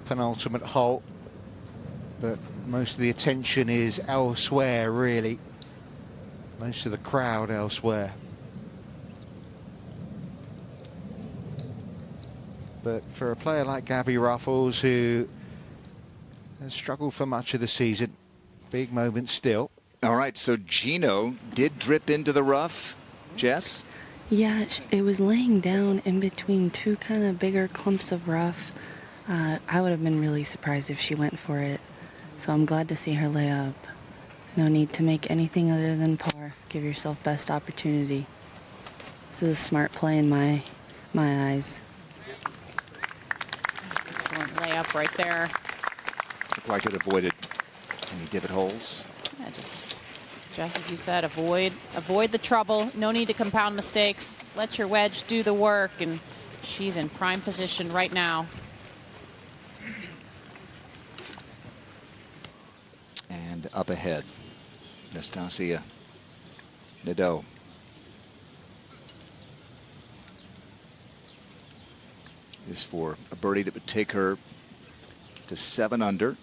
penultimate hole. But most of the attention is elsewhere, really. Most of the crowd elsewhere. But for a player like Gabby Ruffles, who has struggled for much of the season, big moment still. All right, so Gino did drip into the rough. Jess? Yeah, it was laying down in between two kind of bigger clumps of rough. I would have been really surprised if she went for it. So I'm glad to see her lay up. No need to make anything other than par. Give yourself best opportunity. This is a smart play in my eyes. Excellent layup right there. Looked like it avoided any divot holes. Yeah, just as you said, avoid the trouble. No need to compound mistakes. Let your wedge do the work, and she's in prime position right now. And up ahead, Nastasia Nadeau. This for a birdie that would take her to 7 under.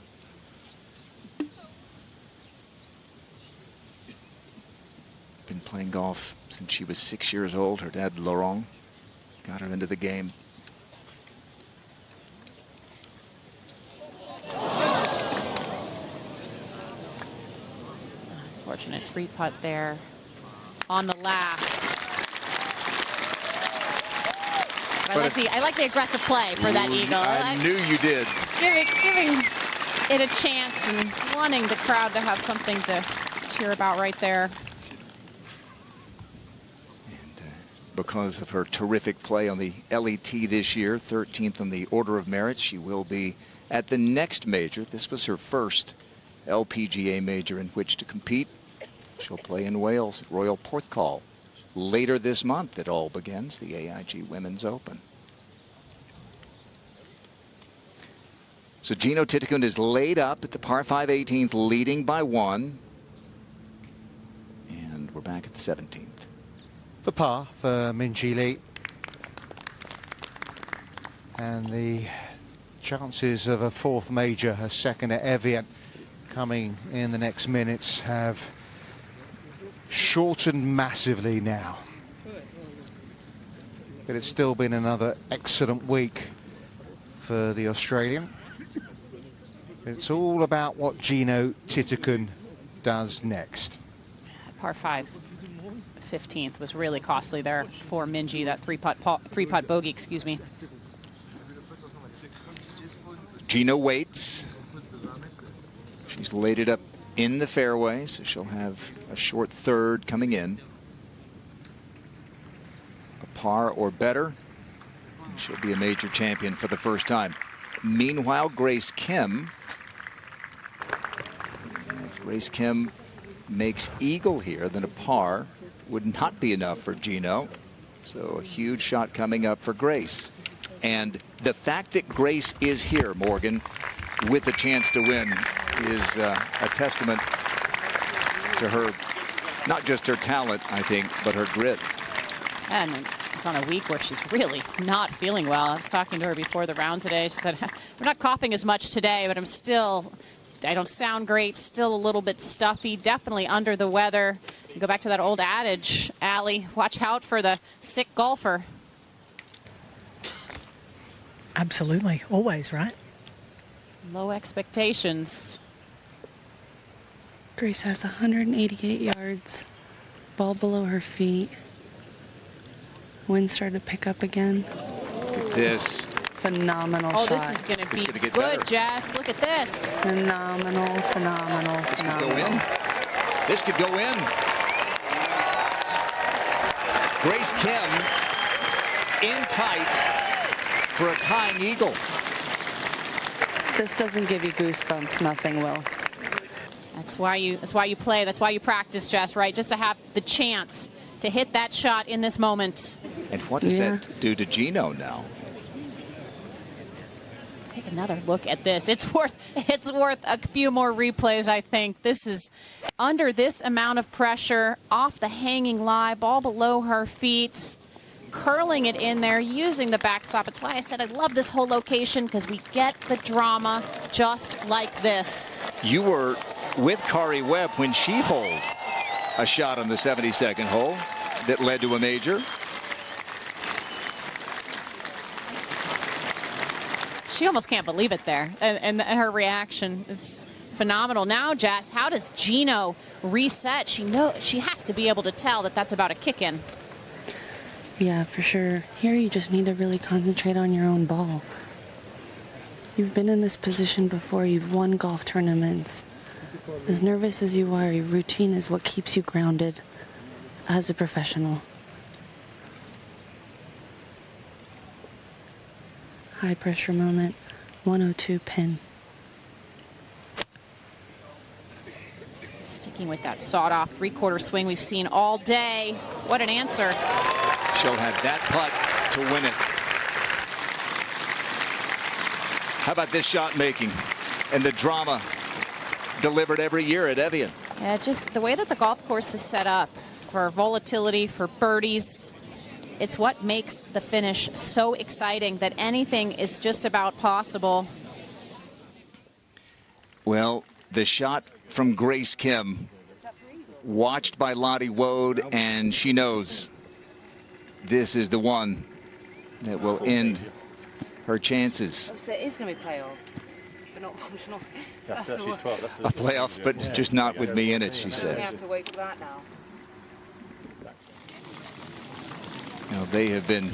Been playing golf since she was 6 years old. Her dad, Laurent, got her into the game. Unfortunate 3-putt there on the last. But I like the aggressive play for that eagle. I knew you did. Giving it a chance and wanting the crowd to have something to cheer about right there. And because of her terrific play on the LET this year, 13th on the Order of Merit, she will be at the next major. This was her first LPGA major in which to compete. She'll play in Wales at Royal Porthcawl. Later this month, it all begins, the AIG Women's Open. So Gino Titicund is laid up at the par 5 18th, leading by 1. And we're back at the 17th. For par for Minjee Lee. And the chances of a 4th major, her second at Evian, coming in the next minutes have shortened massively now. But it's still been another excellent week for the Australian. It's all about what Gino Titicund does next. Par 5, 15th was really costly there for Minjee, that three-putt bogey, excuse me. Gino waits. She's laid it up in the fairway, so she'll have a short third coming in. A par or better, and she'll be a major champion for the first time. Meanwhile, Grace Kim. If Grace Kim makes eagle here, then a par would not be enough for Gino. So a huge shot coming up for Grace. And the fact that Grace is here, Morgan, with a chance to win is a testament to her not just her talent, I think, but her grit. And it's on a week where she's really not feeling well. I was talking to her before the round today. She said, I'm not coughing as much today, but I don't sound great, still a little bit stuffy, definitely under the weather. You go back to that old adage, Allie, watch out for the sick golfer. Absolutely, always, right? Low expectations. Grace has 188 yards, ball below her feet. Wind started to pick up again. Look at this. Phenomenal shot. This is going to be good, better. Jess. Look at this. Phenomenal. This could go in. This could go in. Grace Kim in tight for a tying eagle. This doesn't give you goosebumps. Nothing will. That's why you play. That's why you practice, Jess, right? Just to have the chance to hit that shot in this moment. And what does that do to Gino now? Take another look at this. It's worth a few more replays, I think. This is under this amount of pressure, off the hanging lie, ball below her feet, curling it in there, using the backstop. It's why I said I love this whole location, because we get the drama just like this. You were with Kari Webb when she holed a shot on the 72nd hole that led to a major. She almost can't believe it there, and her reaction, it's phenomenal. Now, Jess, how does Gino reset? She has to be able to tell that that's about a kick-in. Yeah, for sure. Here you just need to really concentrate on your own ball. You've been in this position before. You've won golf tournaments. As nervous as you are, your routine is what keeps you grounded as a professional. High pressure moment, 102 pin. Sticking with that sawed-off three-quarter swing we've seen all day. What an answer. She'll have that putt to win it. How about this shot making and the drama delivered every year at Evian? Yeah, just the way that the golf course is set up for volatility, for birdies. It's what makes the finish so exciting that anything is just about possible. Well, the shot from Grace Kim, watched by Lottie Wode, and she knows this is the one that will end her chances. So it is going to be playoff. But not, it's not. That's A playoff, but just not with me in it, she says. We have to wait for that now. Now, they have been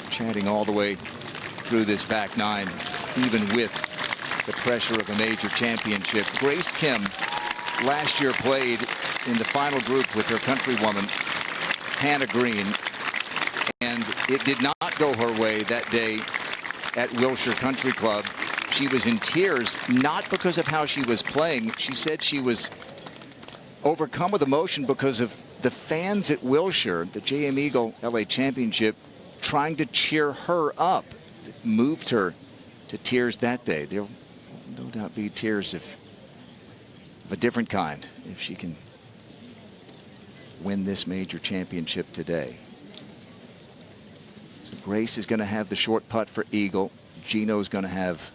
chatting all the way through this back nine, even with the pressure of a major championship. Grace Kim last year played in the final group with her countrywoman, Hannah Green, and it did not go her way that day at Wilshire Country Club. She was in tears, not because of how she was playing. She said she was overcome with emotion because of the fans at Wilshire, the JM Eagle LA Championship, trying to cheer her up. It moved her to tears that day. There'll no doubt be tears of a different kind if she can win this major championship today. So Grace is going to have the short putt for eagle. Gino's going to have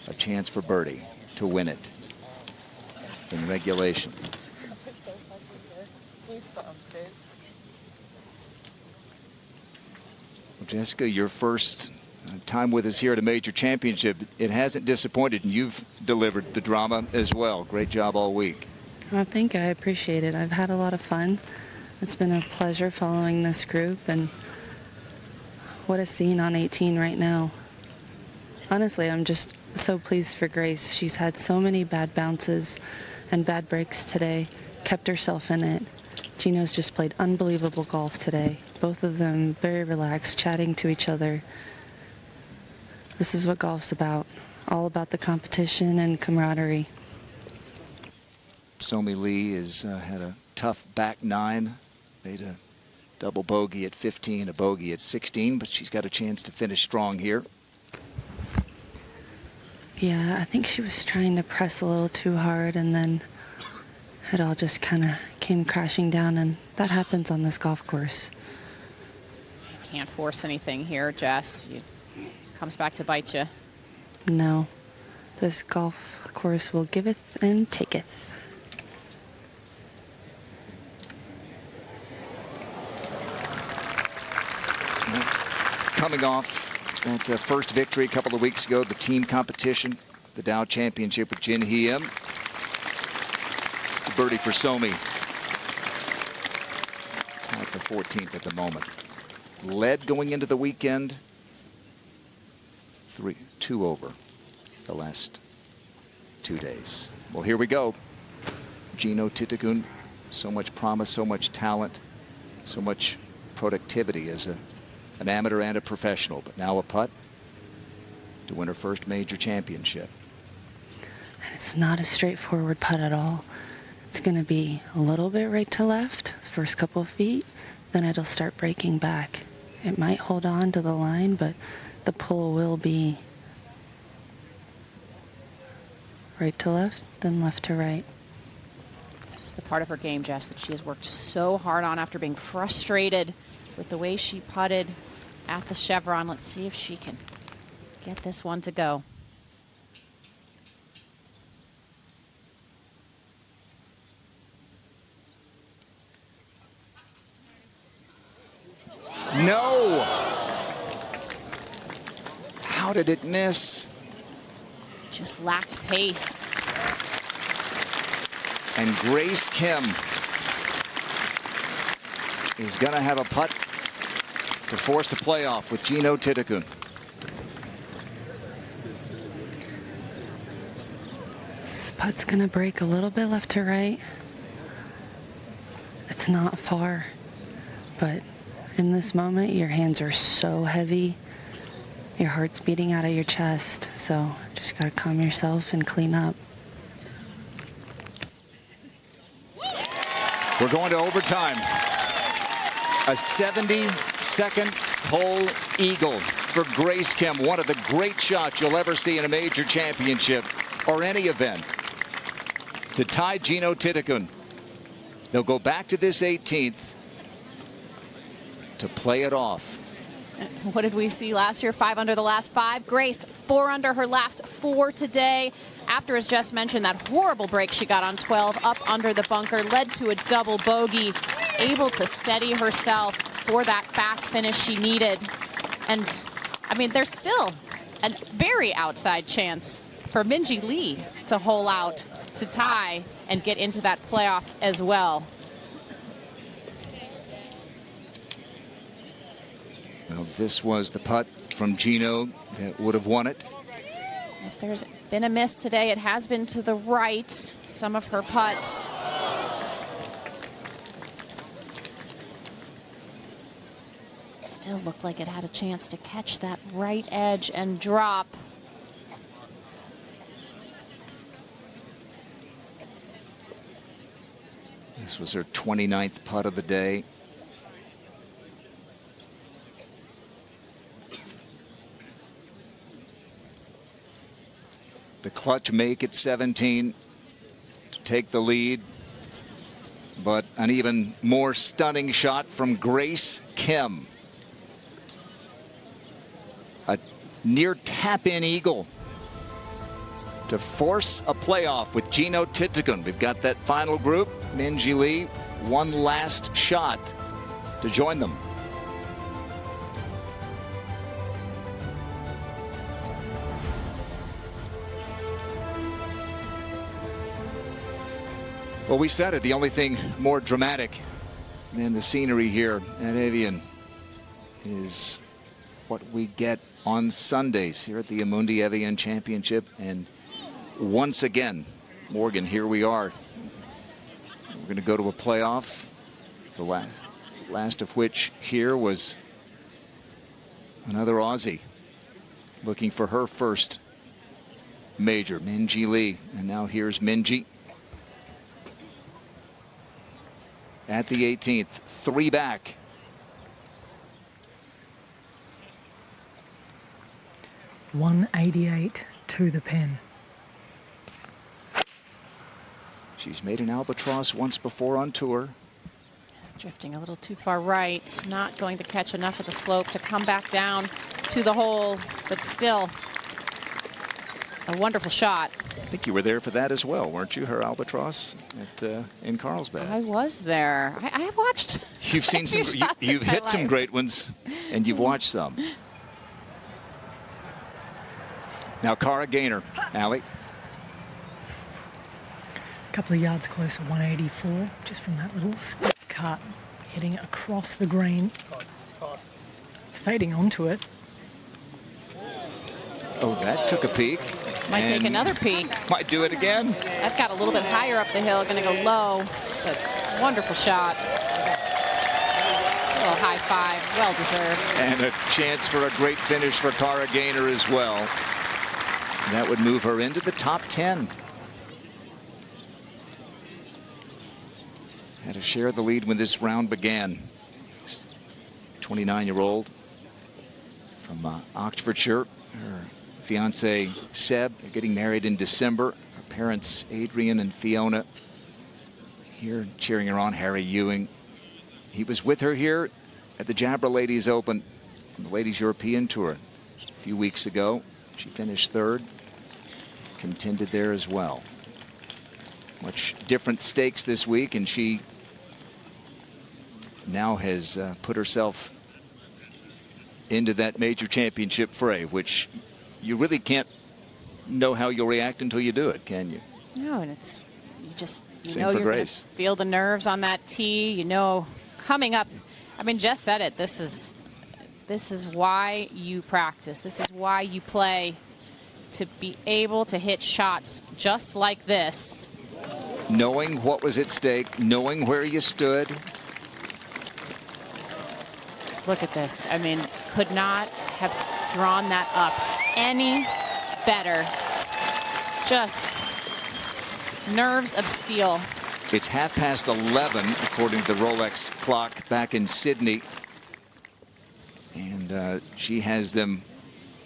a chance for birdie to win it in regulation. Well, Jessica, your first time with us here at a major championship, it hasn't disappointed, and you've delivered the drama as well. Great job all week. I think I appreciate it. I've had a lot of fun. It's been a pleasure following this group, and what a scene on 18 right now. Honestly, I'm just so pleased for Grace. She's had so many bad bounces and bad breaks today, kept herself in it. Gino's just played unbelievable golf today. Both of them very relaxed, chatting to each other. This is what golf's about. All about the competition and camaraderie. Somi Lee has had a tough back nine. Made a double bogey at 15, a bogey at 16, but she's got a chance to finish strong here. Yeah, I think she was trying to press a little too hard, and then it all just kind of came crashing down, and that happens on this golf course. You can't force anything here, Jess. It comes back to bite you. No, this golf course will giveth and taketh. Coming off that first victory a couple of weeks ago, the team competition, the Dow Championship with Jin Hee-im. Birdie for Somi. Tied for 14th at the moment. Led going into the weekend. 2 over the last 2 days. Well, here we go. Gino Titikun, so much promise, so much talent, so much productivity as an amateur and a professional, but now a putt to win her first major championship. And it's not a straightforward putt at all. It's going to be a little bit right to left, first couple of feet, then it'll start breaking back. It might hold on to the line, but the pull will be right to left, then left to right. This is the part of her game, Jess, that she has worked so hard on after being frustrated with the way she putted at the Chevron. Let's see if she can get this one to go. No! How did it miss? Just lacked pace. And Grace Kim is going to have a putt to force a playoff with Gino Titikun. This putt's going to break a little bit left to right. It's not far, but in this moment, your hands are so heavy. Your heart's beating out of your chest, so just got to calm yourself and clean up. We're going to overtime. A 72nd hole eagle for Grace Kim. One of the great shots you'll ever see in a major championship or any event. To tie Gino Titikun. They'll go back to this 18th to play it off. What did we see last year? 5 under the last 5. Grace, 4 under her last 4 today. After, as Jess mentioned, that horrible break she got on 12 up under the bunker led to a double bogey. Able to steady herself for that fast finish she needed. And, I mean, there's still a very outside chance for Minjee Lee to hole out, to tie, and get into that playoff as well. Well, this was the putt from Gino that would have won it. If there's been a miss today, it has been to the right. Some of her putts. Still looked like it had a chance to catch that right edge and drop. This was her 29th putt of the day. The clutch make at 17 to take the lead. But an even more stunning shot from Grace Kim. A near tap-in eagle to force a playoff with Gino Titikun. We've got that final group. Minjee Lee, one last shot to join them. Well, we said it, the only thing more dramatic than the scenery here at Evian is what we get on Sundays here at the Amundi Evian Championship. And once again, Morgan, here we are. We're going to go to a playoff, the last of which here was another Aussie looking for her first major, Minjee Lee. And now here's Minjee. At the 18th, 3 back. .188 to the pin. She's made an albatross once before on tour. Just drifting a little too far right. Not going to catch enough of the slope to come back down to the hole, but still a wonderful shot. I think you were there for that as well, weren't you? Her albatross in Carlsbad. I was there. I have watched. You've seen some. You've hit some great ones, and you've watched some. Now Cara Gaynor, Allie. A couple of yards closer, 184, just from that little step cut, heading across the green. It's fading onto it. Oh, that took a peek. Might take another peek. Might do it again. That got a little bit higher up the hill, going to go low, but wonderful shot. A little high five, well deserved. And a chance for a great finish for Cara Gaynor as well. That would move her into the top 10. Had to share the lead when this round began. 29-year-old from Oxfordshire. Her fiance Seb, they're getting married in December. Her parents Adrian and Fiona here cheering her on. Harry Ewing, he was with her here at the Jabra Ladies Open, the Ladies European Tour a few weeks ago. She finished third, contended there as well. Much different stakes this week, and she now has put herself into that major championship fray, which you really can't know how you'll react until you do it, can you? No, and it's, you Same know for you're going to Grace. feel the nerves on that tee. You know, coming up, I mean, Jess said it, this is why you practice. This is why you play, to be able to hit shots just like this. Knowing what was at stake, knowing where you stood. Look at this. I mean, could not have drawn that up any better. Just nerves of steel. It's 11:30 according to the Rolex clock back in Sydney. And she has them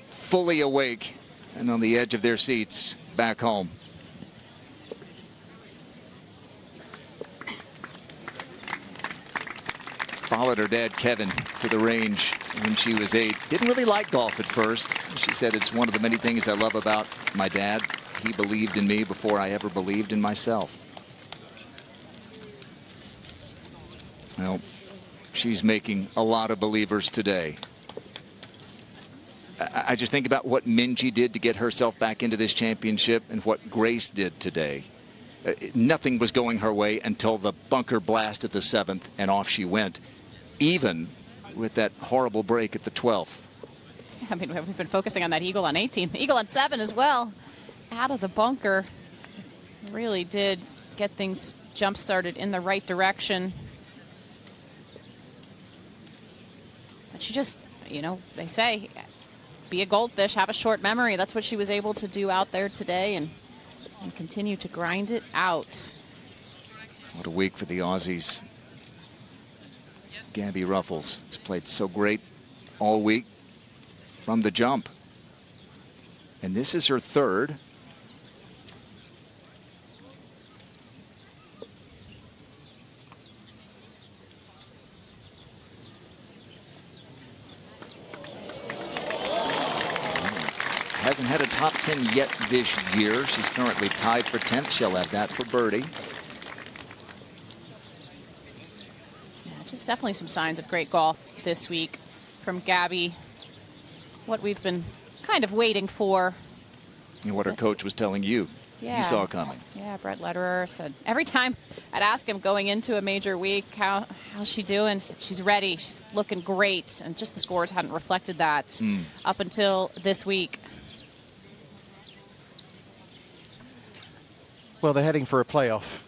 fully awake and on the edge of their seats back home. Followed her dad Kevin to the range when she was 8. Didn't really like golf at first. She said, it's one of the many things I love about my dad. He believed in me before I ever believed in myself. Well, she's making a lot of believers today. I just think about what Minjee did to get herself back into this championship and what Grace did today. Nothing was going her way until the bunker blast at the 7th, and off she went, even with that horrible break at the 12th. I mean, we've been focusing on that eagle on 18. The eagle on 7 as well. Out of the bunker. Really did get things jump-started in the right direction. But she just, you know, they say, be a goldfish, have a short memory. That's what she was able to do out there today, and continue to grind it out. What a week for the Aussies. Gabby Ruffles has played so great all week from the jump. And this is her third. Hasn't had a top 10 yet this year. She's currently tied for 10th. She'll have that for birdie. Yeah, just definitely some signs of great golf this week from Gabby. What we've been kind of waiting for. And what her coach was telling you. Yeah. You saw coming. Yeah, Brett Lederer said every time I'd ask him going into a major week, how's she doing? He said, she's ready. She's looking great. And just the scores hadn't reflected that up until this week. Well, they're heading for a playoff.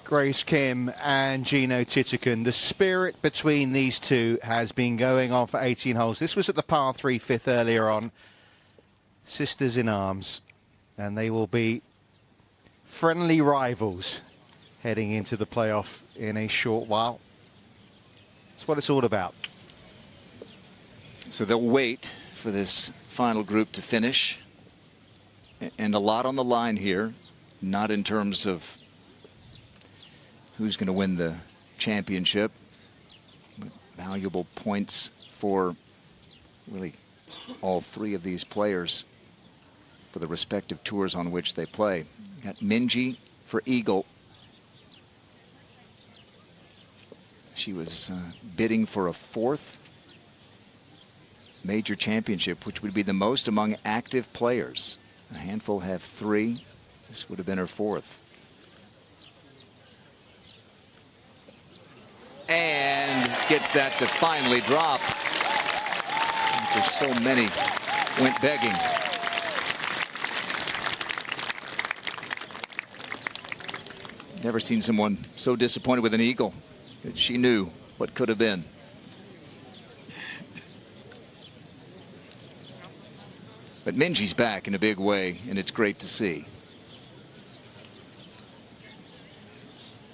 Grace Kim and Gino Titican. The spirit between these two has been going on for 18 holes. This was at the par 3 fifth earlier on. Sisters in arms. And they will be friendly rivals heading into the playoff in a short while. That's what it's all about. So they'll wait for this final group to finish. And a lot on the line here. Not in terms of who's going to win the championship. But valuable points for really all three of these players for the respective tours on which they play. Got Minjee for Eagle. She was bidding for a 4th major championship, which would be the most among active players. A handful have 3. This would have been her 4th. And gets that to finally drop. There's so many went begging. Never seen someone so disappointed with an eagle that she knew what could have been. But Minjee's back in a big way, and it's great to see.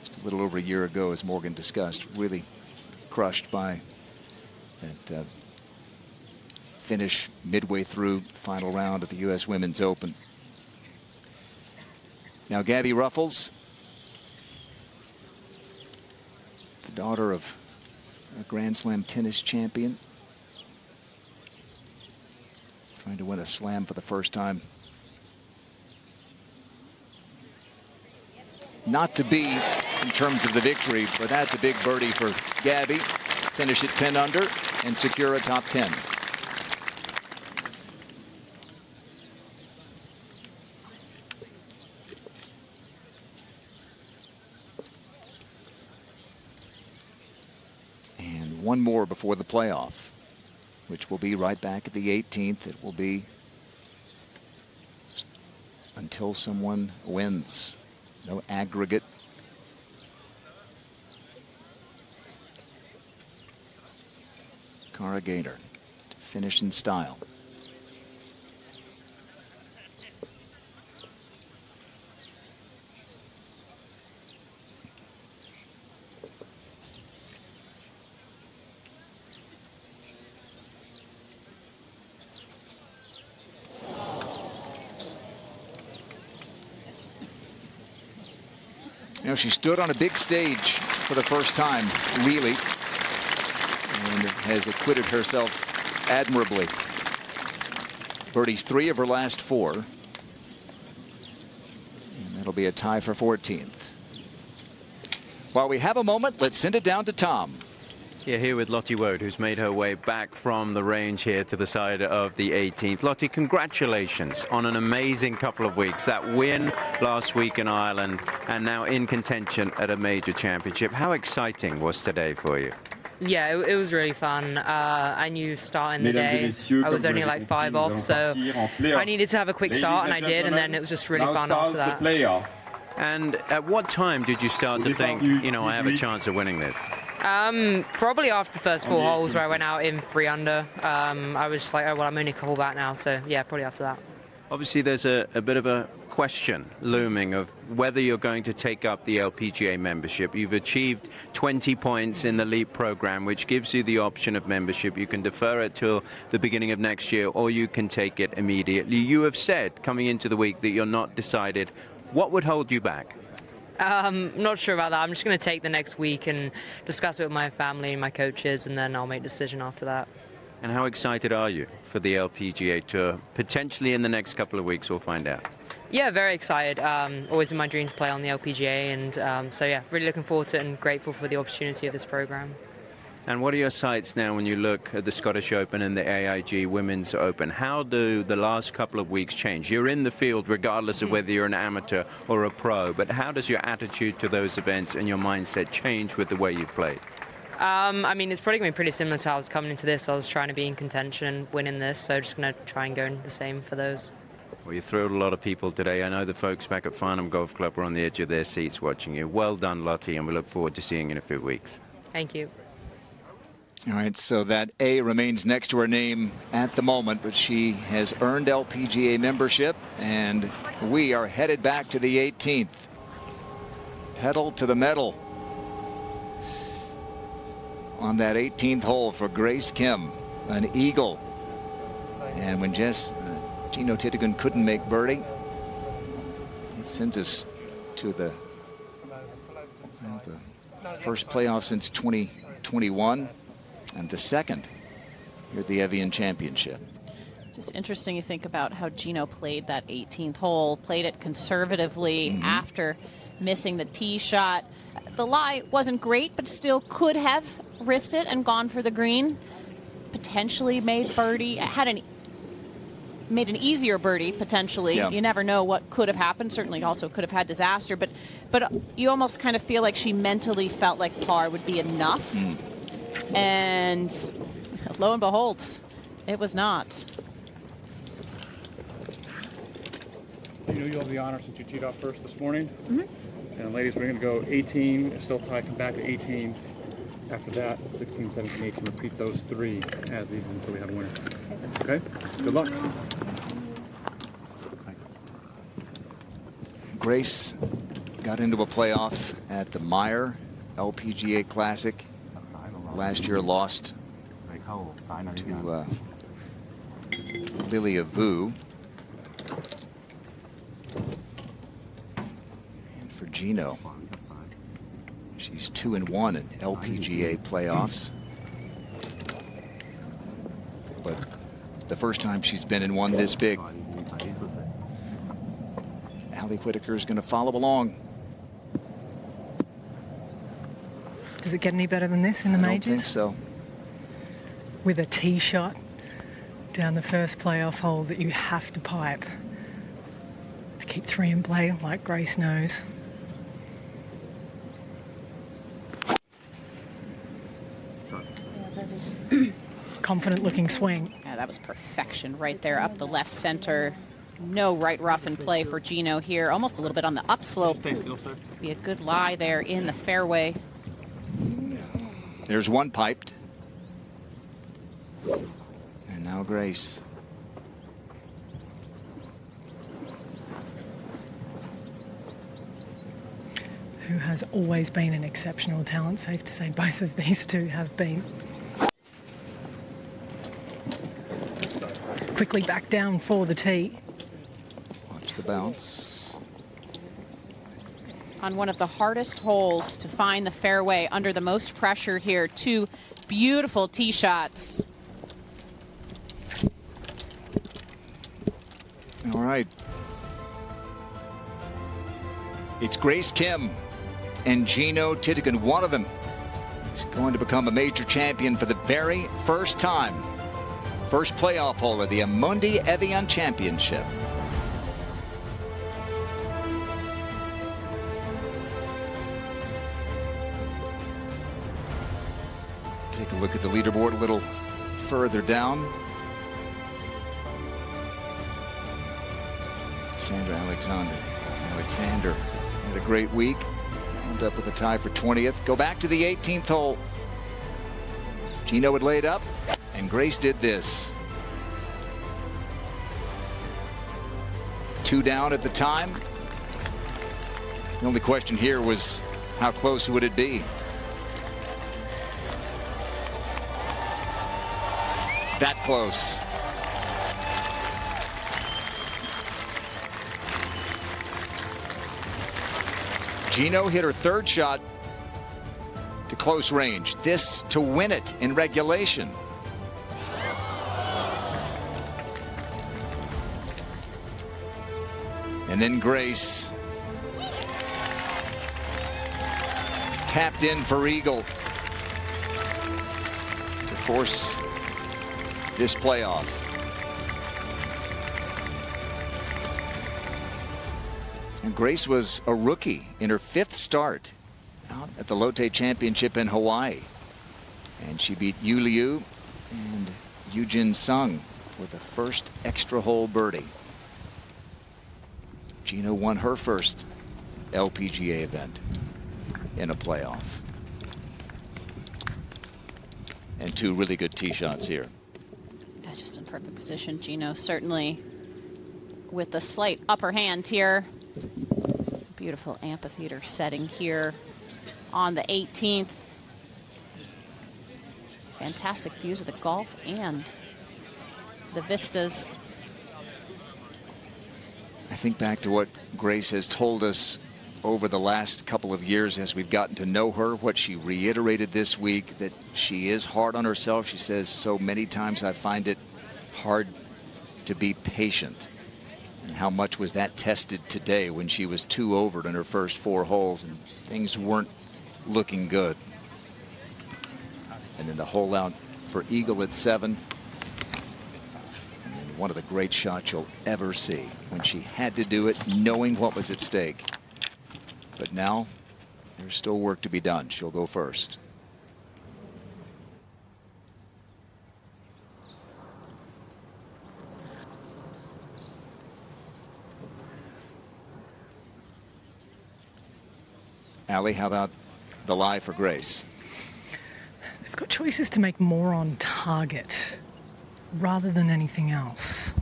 Just a little over a year ago, as Morgan discussed, really crushed by that finish midway through the final round of the U.S. Women's Open. Now Gabby Ruffels, the daughter of a Grand Slam tennis champion, trying to win a slam for the first time. Not to be in terms of the victory, but that's a big birdie for Gabby. Finish at 10 under and secure a top 10. And one more before the playoff, which will be right back at the 18th. It will be until someone wins. No aggregate. Cara Gaynor to finish in style. You know, she stood on a big stage for the first time, really, and has acquitted herself admirably. Birdies 3 of her last 4. And that'll be a tie for 14th. While we have a moment, let's send it down to Tom. Yeah, here with Lottie Woad, who's made her way back from the range here to the side of the 18th. Lottie, congratulations on an amazing couple of weeks. That win last week in Ireland and now in contention at a major championship. How exciting was today for you? Yeah, it was really fun. I knew starting the day, I was only like 5 off, so I needed to have a quick start, and I did, and then it was just really fun after that. And at what time did you start to think, you know, I have a chance of winning this? Probably after the first 4 holes where I went out in 3 under. I was just like, oh, well, I'm only a couple back now, so yeah, probably after that. Obviously, there's a bit of a question looming of whether you're going to take up the LPGA membership. You've achieved 20 points in the LEAP program, which gives you the option of membership. You can defer it till the beginning of next year, or you can take it immediately. You have said coming into the week that you're not decided. What would hold you back? Not sure about that. I'm just going to take the next week and discuss it with my family and my coaches, and then I'll make a decision after that. And how excited are you for the LPGA Tour? Potentially in the next couple of weeks, we'll find out. Yeah, very excited. Always in my dreams to play on the LPGA, and so yeah, really looking forward to it and grateful for the opportunity of this program. And what are your sights now when you look at the Scottish Open and the AIG Women's Open? How do the last couple of weeks change? You're in the field regardless of whether you're an amateur or a pro, but how does your attitude to those events and your mindset change with the way you play? I mean, it's probably going to be pretty similar to how I was coming into this. I was trying to be in contention, winning this, so just going to try and go the same for those. Well, you thrilled a lot of people today. I know the folks back at Farnham Golf Club were on the edge of their seats watching you. Well done, Lottie, and we look forward to seeing you in a few weeks. Thank you. All right, so that A remains next to her name at the moment, but she has earned LPGA membership, and we are headed back to the 18th. Pedal to the metal on that 18th hole for Grace Kim, an eagle. And when Gino Titigan couldn't make birdie, it sends us to the First playoff since 2021, and the second here at the Evian Championship. Just interesting you think about how Gino played that 18th hole, played it conservatively after missing the tee shot. The lie wasn't great, but still could have risked it and gone for the green. Potentially made birdie, made an easier birdie, potentially. Yeah. You never know what could have happened. Certainly also could have had disaster, but you almost kind of feel like she mentally felt like par would be enough. And lo and behold, it was not. You know you'll have the honor since you teed off first this morning. And ladies, we're going to go 18, still tied, come back to 18. After that, 16, 17, 18, repeat those three as even until we have a winner. Okay? Good luck. Grace got into a playoff at the Meyer LPGA Classic. Last year lost to Lilia Vu. And for Gino, she's 2-1 in LPGA playoffs. But the first time she's been in one this big. Allie Whitaker is going to follow along. Does it get any better than this in the majors? I don't think so. With a tee shot down the first playoff hole that you have to pipe to keep 3 in play, like Grace knows. Confident looking swing. Yeah, that was perfection right there up the left center. No right rough in play for Gino here. Almost a little bit on the upslope. Be a good lie there in the fairway. There's one piped. And now Grace. Who has always been an exceptional talent. Safe to say both of these two have been. Quickly back down for the tee. Watch the bounce. On one of the hardest holes to find the fairway under the most pressure here. 2 beautiful tee shots. All right. It's Grace Kim and Gino Titigan. One of them is going to become a major champion for the very first time. First playoff hole of the Amundi Evian Championship. Take a look at the leaderboard a little further down. Sandra Alexander had a great week. Wound up with a tie for 20th. Go back to the 18th hole. Gino had laid up, and Grace did this. 2 down at the time. The only question here was how close would it be? That close. Gino hit her 3rd shot to close range. This to win it in regulation. And then Grace tapped in for eagle to force this playoff. And Grace was a rookie in her 5th start out at the Lotte Championship in Hawaii. And she beat Yu Liu and Yujin Sung with the first extra hole birdie. Gino won her first LPGA event in a playoff. And 2 really good tee shots here. Yeah, just in perfect position. Gino certainly with the slight upper hand here. Beautiful amphitheater setting here on the 18th. Fantastic views of the Gulf and the vistas. I think back to what Grace has told us over the last couple of years as we've gotten to know her. What she reiterated this week, that she is hard on herself. She says, so many times I find it hard to be patient. And how much was that tested today when she was 2 over in her first 4 holes and things weren't looking good. And then the hole out for eagle at 7. And then one of the great shots you'll ever see when she had to do it knowing what was at stake. But now there's still work to be done. She'll go first. Allie, how about the lie for Grace? They've got choices to make more on target rather than anything else.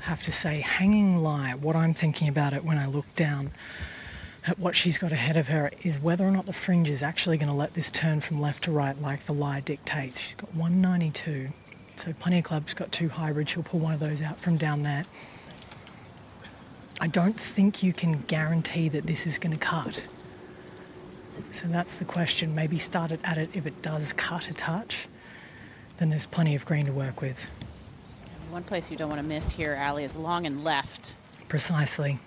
I have to say, hanging lie, what I'm thinking about it when I look down at what she's got ahead of her is whether or not the fringe is actually going to let this turn from left to right like the lie dictates. She's got 192, so plenty of clubs. Got 2 hybrid. She'll pull one of those out from down there. I don't think you can guarantee that this is going to cut. So that's the question. Maybe start it at it. If it does cut a touch, then there's plenty of green to work with. One place you don't want to miss here, Allie, is long and left. Precisely.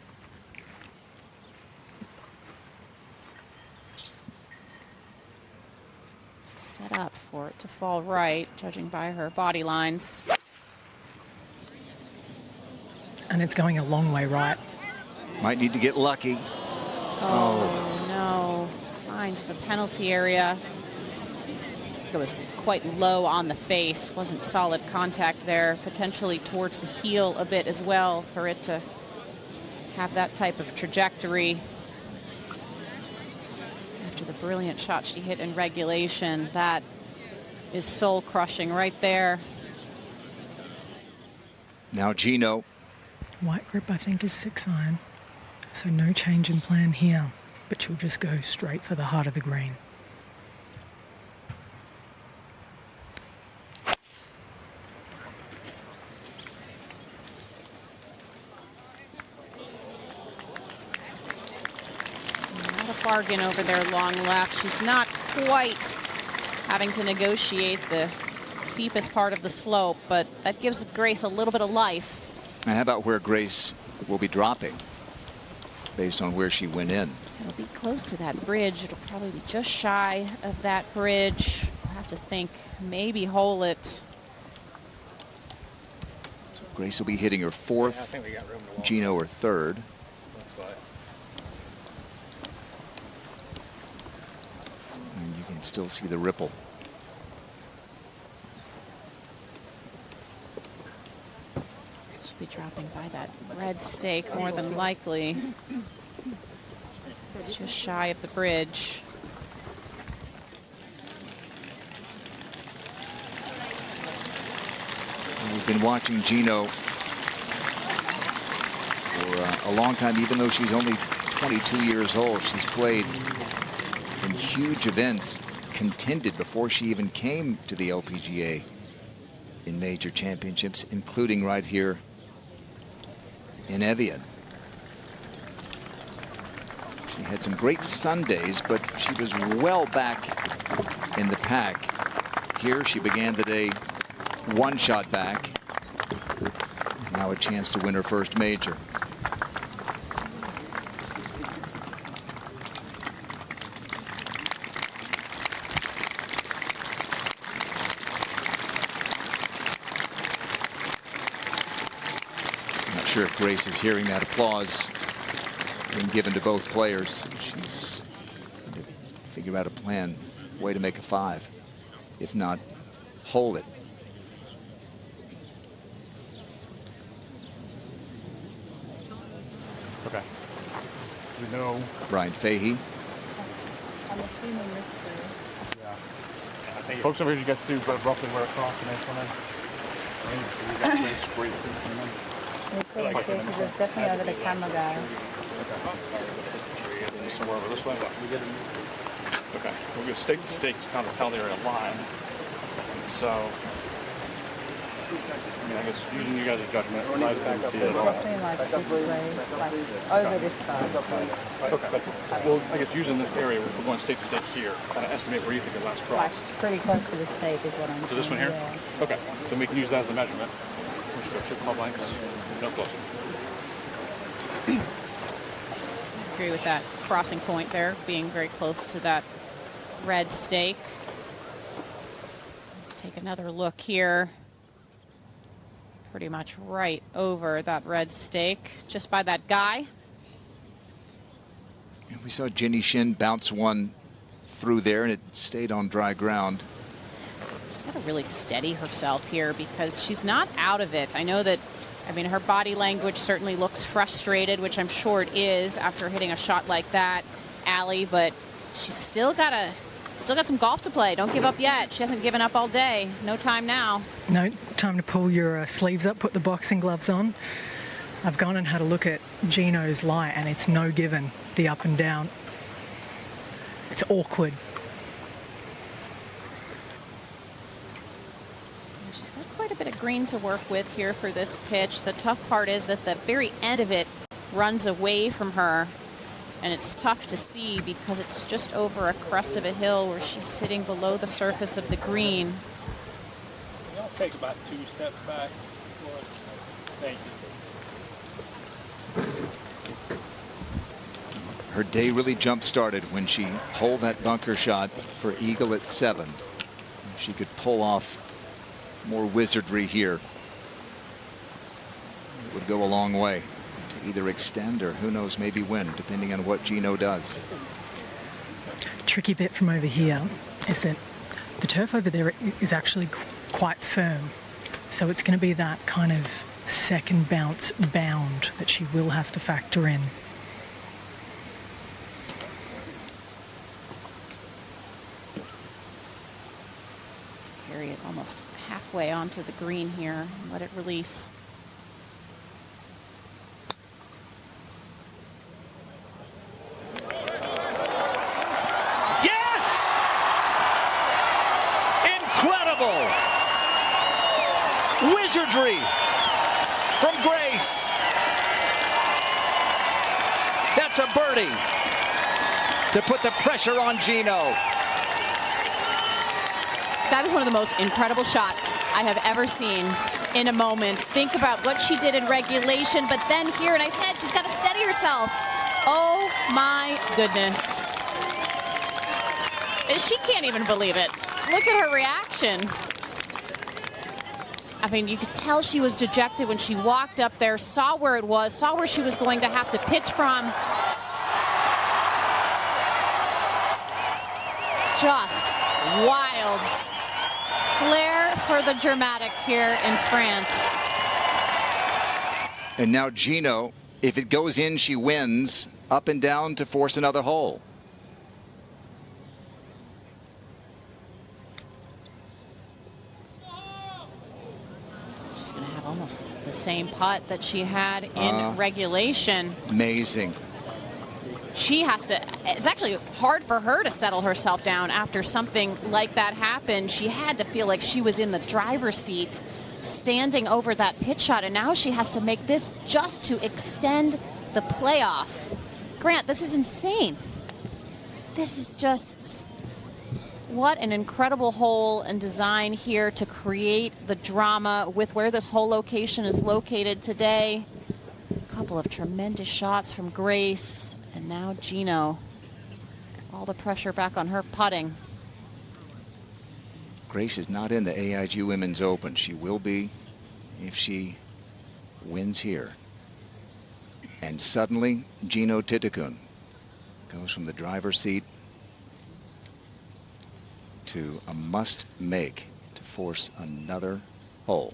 Set up for it to fall right, judging by her body lines. And it's going a long way right. Might need to get lucky. Oh, no. Finds the penalty area. It was quite low on the face. Wasn't solid contact there. Potentially towards the heel a bit as well for it to have that type of trajectory. After the brilliant shot she hit in regulation, that is soul crushing right there. Now Gino. White grip, I think, is 6-iron. So no change in plan here, but she'll just go straight for the heart of the green. Not a bargain over there long left. She's not quite having to negotiate the steepest part of the slope, but that gives Grace a little bit of life. And how about where Grace will be dropping based on where she went in? It'll be close to that bridge. It'll probably be just shy of that bridge. I'll have to think, maybe hole it. So Grace will be hitting her 4th, Gino her 3rd. And you can still see the ripple. Be dropping by that red stake more than likely. It's just shy of the bridge. We've been watching Gino for a long time, even though she's only 22 years old. She's played in huge events, contended before she even came to the LPGA in major championships, including right here in Evian. She had some great Sundays, but she was well back in the pack. Here she began the day 1 shot back. Now a chance to win her first major. Sure if Grace is hearing that applause being given to both players. She's going to figure out a plan, way to make a 5. If not, hold it. Okay. We know. Brian Fahey. I'm assuming this through. Yeah. I think folks over here, you guys see roughly where across the next one is. We got Grace where you think from them. Because there's definitely over the camera guy. Somewhere over this way. Okay. We're going to stake the stakes kind of tell they're in line. So mean, I guess using you guys' judgment, I didn't see it at all. Roughly like this way, like over this side. Okay. Well, I guess using this area, we're going stake to stake here, kind of estimate where you think it last Like crossed. pretty close to the stake is what I'm saying. So this one here? Yeah. Okay. Then we can use that as a measurement. We should go check call blanks. No closer. Agree with that crossing point there, being very close to that red stake. Let's take another look here. Pretty much right over that red stake, just by that guy. And we saw Ginny Shin bounce one through there, and it stayed on dry ground. She's got to really steady herself here because she's not out of it. I know that, I mean, her body language certainly looks frustrated, which I'm sure it is after hitting a shot like that, Allie, but she's still got some golf to play. Don't give up yet. She hasn't given up all day. No time now. No time to pull your sleeves up, put the boxing gloves on. I've gone and had a look at Gino's lie, and it's no given, the up and down. It's awkward. She's got quite a bit of green to work with here for this pitch. The tough part is that the very end of it runs away from her, and it's tough to see because it's just over a crest of a hill where she's sitting below the surface of the green. I'll take about 2 steps back. Thank you. Her day really jump-started when she holed that bunker shot for eagle at 7. If she could pull off more wizardry here, it would go a long way to either extend or who knows, maybe win, depending on what Gino does. Tricky bit from over here is that the turf over there is actually quite firm, so it's going to be that kind of second bounce bound that she will have to factor in. Carry it almost halfway onto the green here and let it release. Yes! Incredible! Wizardry from Grace. That's a birdie to put the pressure on Gino. That is one of the most incredible shots I have ever seen in a moment. Think about what she did in regulation, but then here, and I said she's got to steady herself. Oh my goodness. She can't even believe it. Look at her reaction. I mean, you could tell she was dejected when she walked up there, saw where it was, saw where she was going to have to pitch from. Just wild. Flair for the dramatic here in France. And now Gino, if it goes in, she wins, up and down to force another hole. She's going to have almost the same putt that she had in regulation. Amazing. She has to, it's actually hard for her to settle herself down after something like that happened. She had to feel like she was in the driver's seat standing over that pitch shot, and now she has to make this just to extend the playoff. Grant, this is insane. This is just, what an incredible hole and design here to create the drama with where this hole location is located today. A couple of tremendous shots from Grace. And now Gino, all the pressure back on her putting. Grace is not in the AIG Women's Open. She will be if she wins here. And suddenly, Gino Titicun goes from the driver's seat to a must-make to force another hole.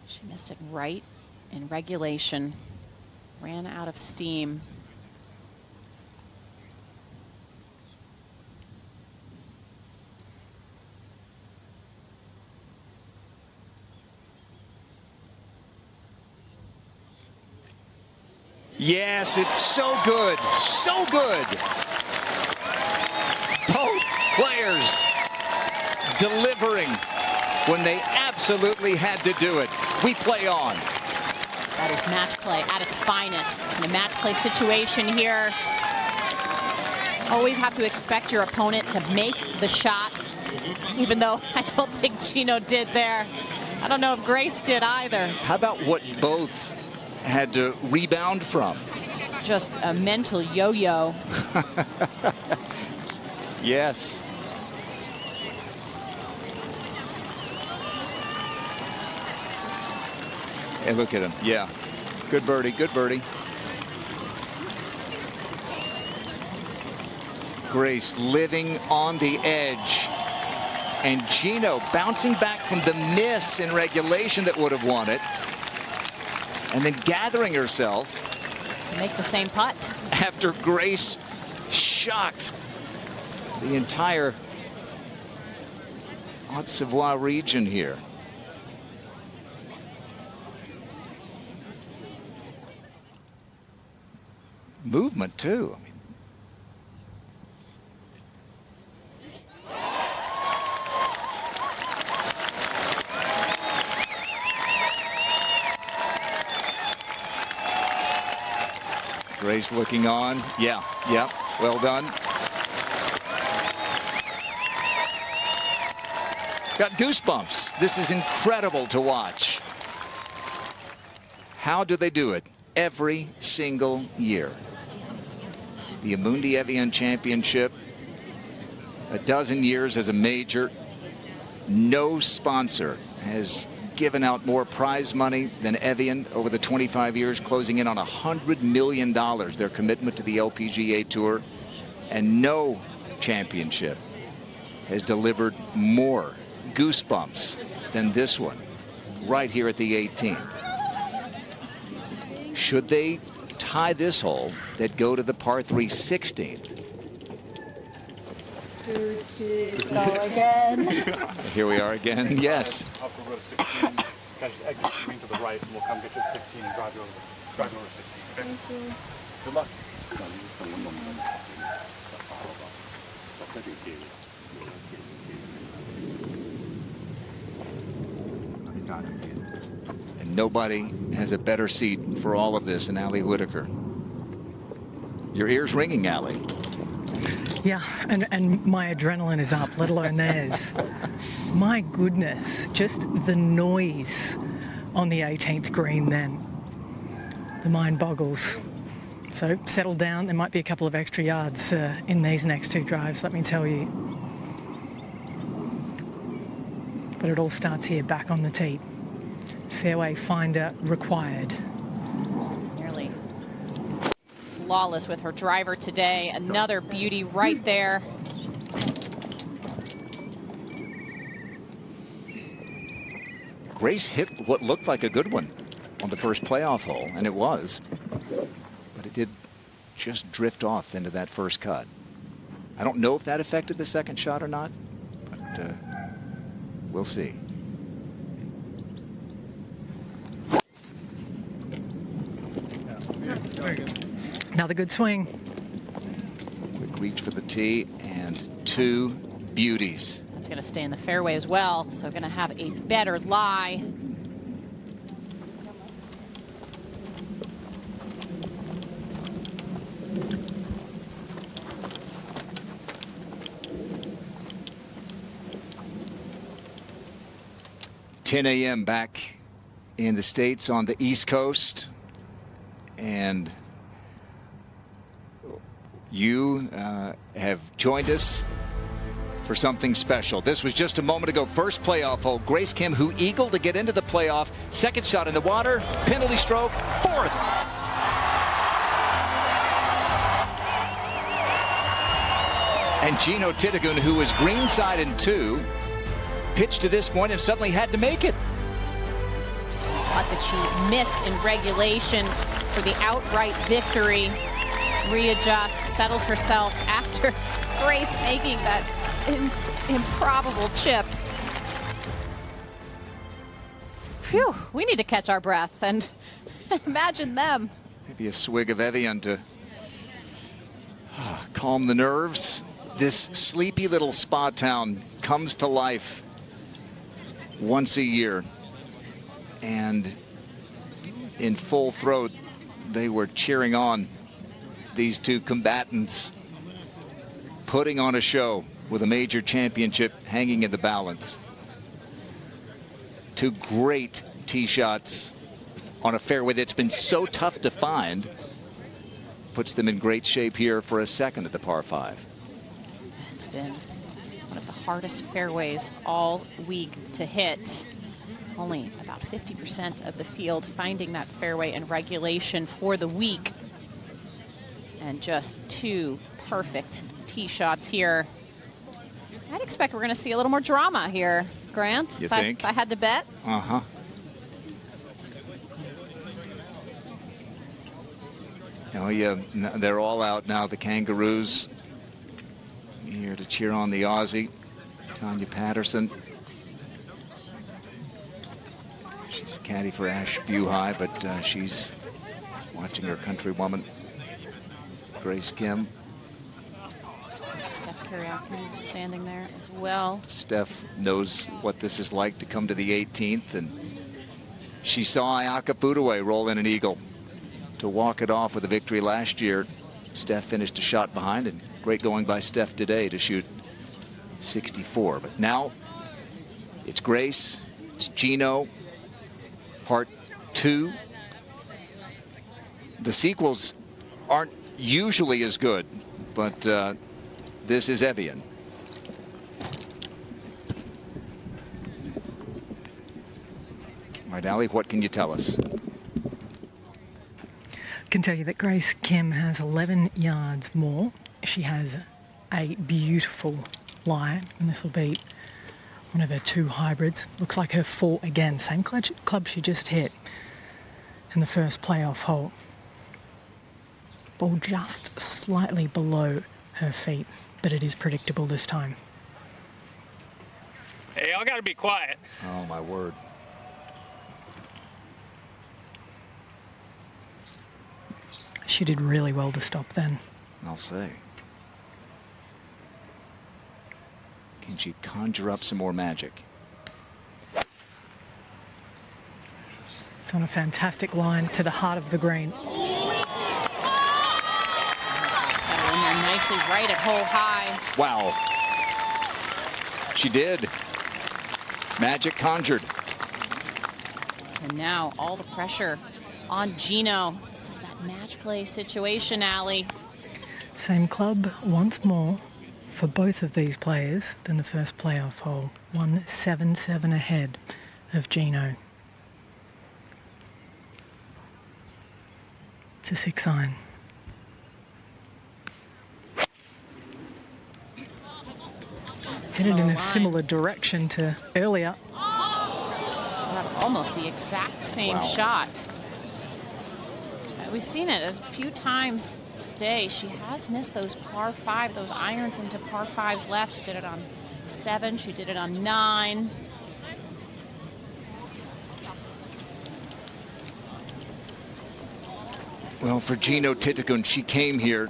She missed it right in regulation. Ran out of steam. Yes, it's so good. So good. players delivering when they absolutely had to do it. We play on. That is match play at its finest. It's in a match play situation here. Always have to expect your opponent to make the shot, even though I don't think Gino did there. I don't know if Grace did either. How about what both had to rebound from? Just a mental yo-yo. Yes. Hey, look at him. Yeah. Good birdie. Good birdie. Grace living on the edge. And Gino bouncing back from the miss in regulation that would have won it. And then gathering herself to make the same putt. After Grace shocked the entire Haute-Savoie region here. Movement too. I mean, Grace looking on. Yeah, well done. Got goosebumps. This is incredible to watch. How do they do it? Every single year. The Amundi Evian Championship, a dozen years as a major. No sponsor has given out more prize money than Evian over the 25 years, closing in on $100 million, their commitment to the LPGA Tour. And no championship has delivered more goosebumps than this one, right here at the 18th. Should they tie this hole, that go to the par 3 16th? Go again. Here we are again. Yes. We'll go to 16. Catch the exit green to the right, and we'll come get you at 16 and drive you over to 16. Okay? Thank you. Good luck. And nobody has a better seat for all of this than Allie Whitaker. Your ears ringing, Allie. Yeah, and my adrenaline is up, let alone theirs. My goodness, just the noise on the 18th green then. The mind boggles. So settle down. There might be a couple of extra yards in these next two drives, let me tell you. But it all starts here, back on the tee. Fairway finder required. Nearly flawless with her driver today. Another beauty right there. Grace hit what looked like a good one on the first playoff hole, and it was. But it did just drift off into that first cut. I don't know if that affected the second shot or not, but we'll see. Another good swing. Quick reach for the tee and two beauties. It's going to stay in the fairway as well, so going to have a better lie. $10 a.m. back in the States on the East Coast. And you have joined us for something special. This was just a moment ago. First playoff hole. Grace Kim, who eagled to get into the playoff. Second shot in the water. Penalty stroke. Fourth. And Gino Titagun, who was greenside in two, pitched to this point and suddenly had to make it. Putt that she missed in regulation for the outright victory. Readjusts, settles herself after Grace making that improbable chip. Phew, we need to catch our breath and imagine them. Maybe a swig of Evian to calm the nerves. this sleepy little spa town comes to life once a year, and in full throat they were cheering on these two combatants, putting on a show with a major championship hanging in the balance. Two great tee shots on a fairway that's been so tough to find. Puts them in great shape here for a second at the par 5. It's been one of the hardest fairways all week to hit. Only about 50% of the field finding that fairway in regulation for the week. And just two perfect tee shots here. I'd expect we're going to see a little more drama here, Grant. You think? If I had to bet. Uh-huh. Oh, yeah, they're all out now, the Kangaroos. Here to cheer on the Aussie, Tanya Patterson. She's a caddy for Ash Buhai, but she's watching her countrywoman, Grace Kim. Steph Kyriakou standing there as well. Steph knows what this is like to come to the 18th, and she saw Ayaka Budaway roll in an eagle to walk it off with a victory last year. Steph finished a shot behind, and great going by Steph today to shoot 64. But now it's Grace, it's Gino, part 2. The sequels aren't usually as good, but this is Evian. All right, Ali, what can you tell us? I can tell you that Grace Kim has 11 yards more. She has a beautiful lie, and this will be one of her 2 hybrids. Looks like her 4 again. Same club she just hit in the first playoff hole. Ball just slightly below her feet, but it is predictable this time. Hey, y'all gotta be quiet. Oh, my word. She did really well to stop then. I'll say. Can she conjure up some more magic? It's on a fantastic line to the heart of the green. Settle in there nicely right at hole high. Wow. She did. Magic conjured. And now all the pressure on Gino. This is that match play situation, Ali. Same club once more for both of these players than the first playoff hole. 177 ahead of Gino. It's a 6-iron. Headed in a similar direction to earlier. Almost the exact same shot. We've seen it a few times today. She has missed those par 5, those irons into par 5s left. She did it on 7. She did it on 9. Well, for Gino Titicun, she came here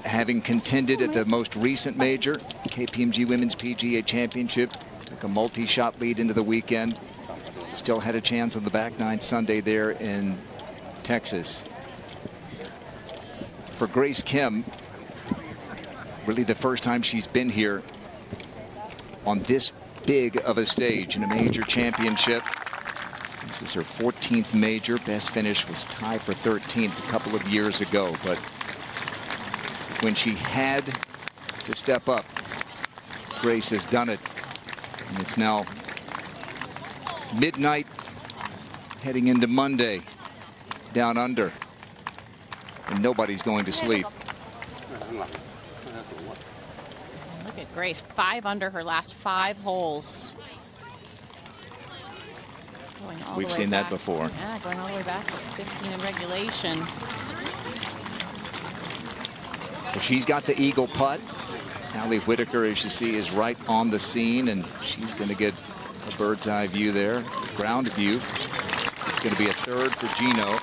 having contended at the most recent major, KPMG Women's PGA Championship. Took a multi-shot lead into the weekend. Still had a chance on the back 9 Sunday there in Texas. For Grace Kim, really the first time she's been here on this big of a stage in a major championship. This is her 14th major. Best finish was tied for 13th a couple of years ago. But when she had to step up, Grace has done it. And it's now midnight, heading into Monday, down under, and nobody's going to sleep. Look at Grace, 5 under her last 5 holes. We've seen that before. Yeah, going all the way back to 15 in regulation. So she's got the eagle putt. Allie Whitaker, as you see, is right on the scene, and she's going to get a bird's eye view there, ground view. It's going to be a 3rd for Gino.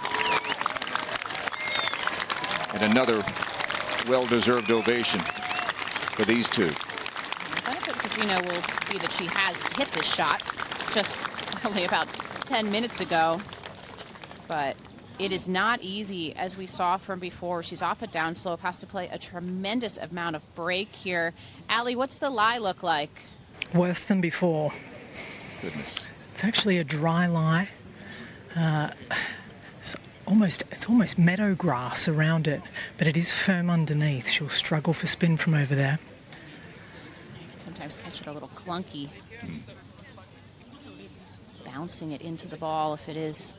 And another well-deserved ovation for these two. The benefit for Gina will be that she has hit this shot just only about 10 minutes ago. But it is not easy, as we saw from before. She's off a downslope, has to play a tremendous amount of break here. Allie, what's the lie look like? Worse than before. Goodness. It's actually a dry lie. It's almost meadow grass around it, but it is firm underneath. She'll struggle for spin from over there. You can sometimes catch it a little clunky. Bouncing it into the ball if it is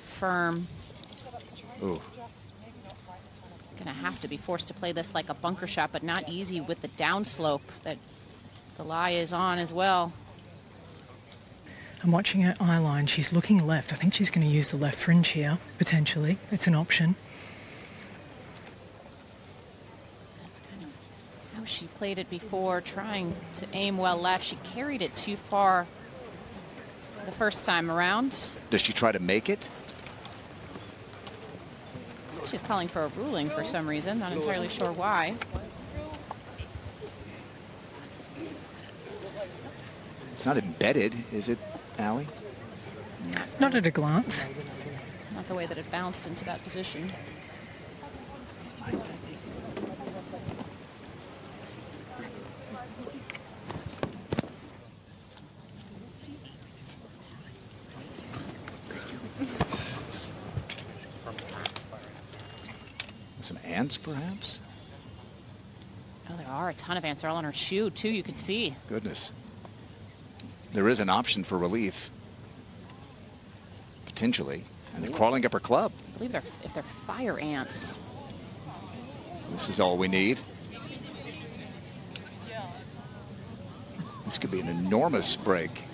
firm. Ooh. Gonna have to be forced to play this like a bunker shot, but not easy with the downslope that the lie is on as well. I'm watching her eye line. She's looking left. I think she's going to use the left fringe here, potentially. It's an option. That's kind of how she played it before, trying to aim well left. She carried it too far the first time around. Does she try to make it? So she's calling for a ruling for some reason. Not entirely sure why. It's not embedded, is it, Allie? Not at a glance. Not the way that it bounced into that position. Some ants, perhaps? Oh, there are a ton of ants. They're all on her shoe, too, you could see. Goodness. There is an option for relief, potentially, and they're crawling up her club. I believe if they're fire ants. This is all we need. This could be an enormous break.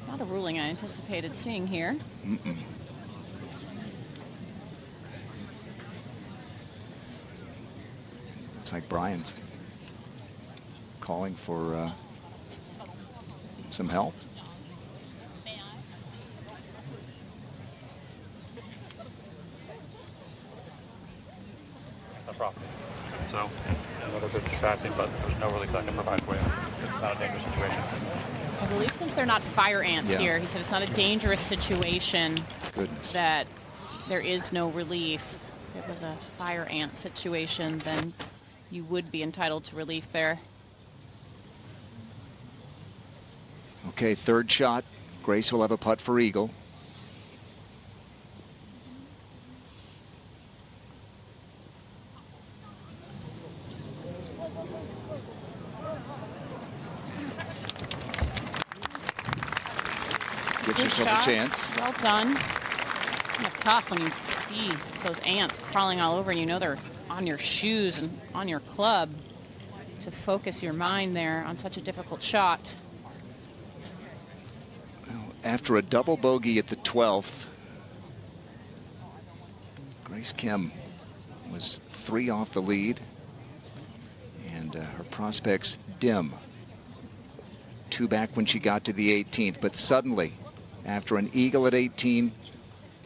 Not a ruling I anticipated seeing here. Looks like Brian's calling for some help. No problem. So, another good distracting, but there's no really thing to provide for you. It's not a dangerous situation. I believe since they're not fire ants here, he said it's not a dangerous situation. Goodness. That there is no relief. If it was a fire ant situation, then you would be entitled to relief there. Okay, third shot. Grace will have a putt for eagle. Gives herself a chance. Well done. Kind of tough when you see those ants crawling all over and you know they're on your shoes and on your club, to focus your mind there on such a difficult shot. Well, after a double bogey at the 12th, Grace Kim was 3 off the lead, and her prospects dim. 2 back when she got to the 18th, but suddenly, after an eagle at 18,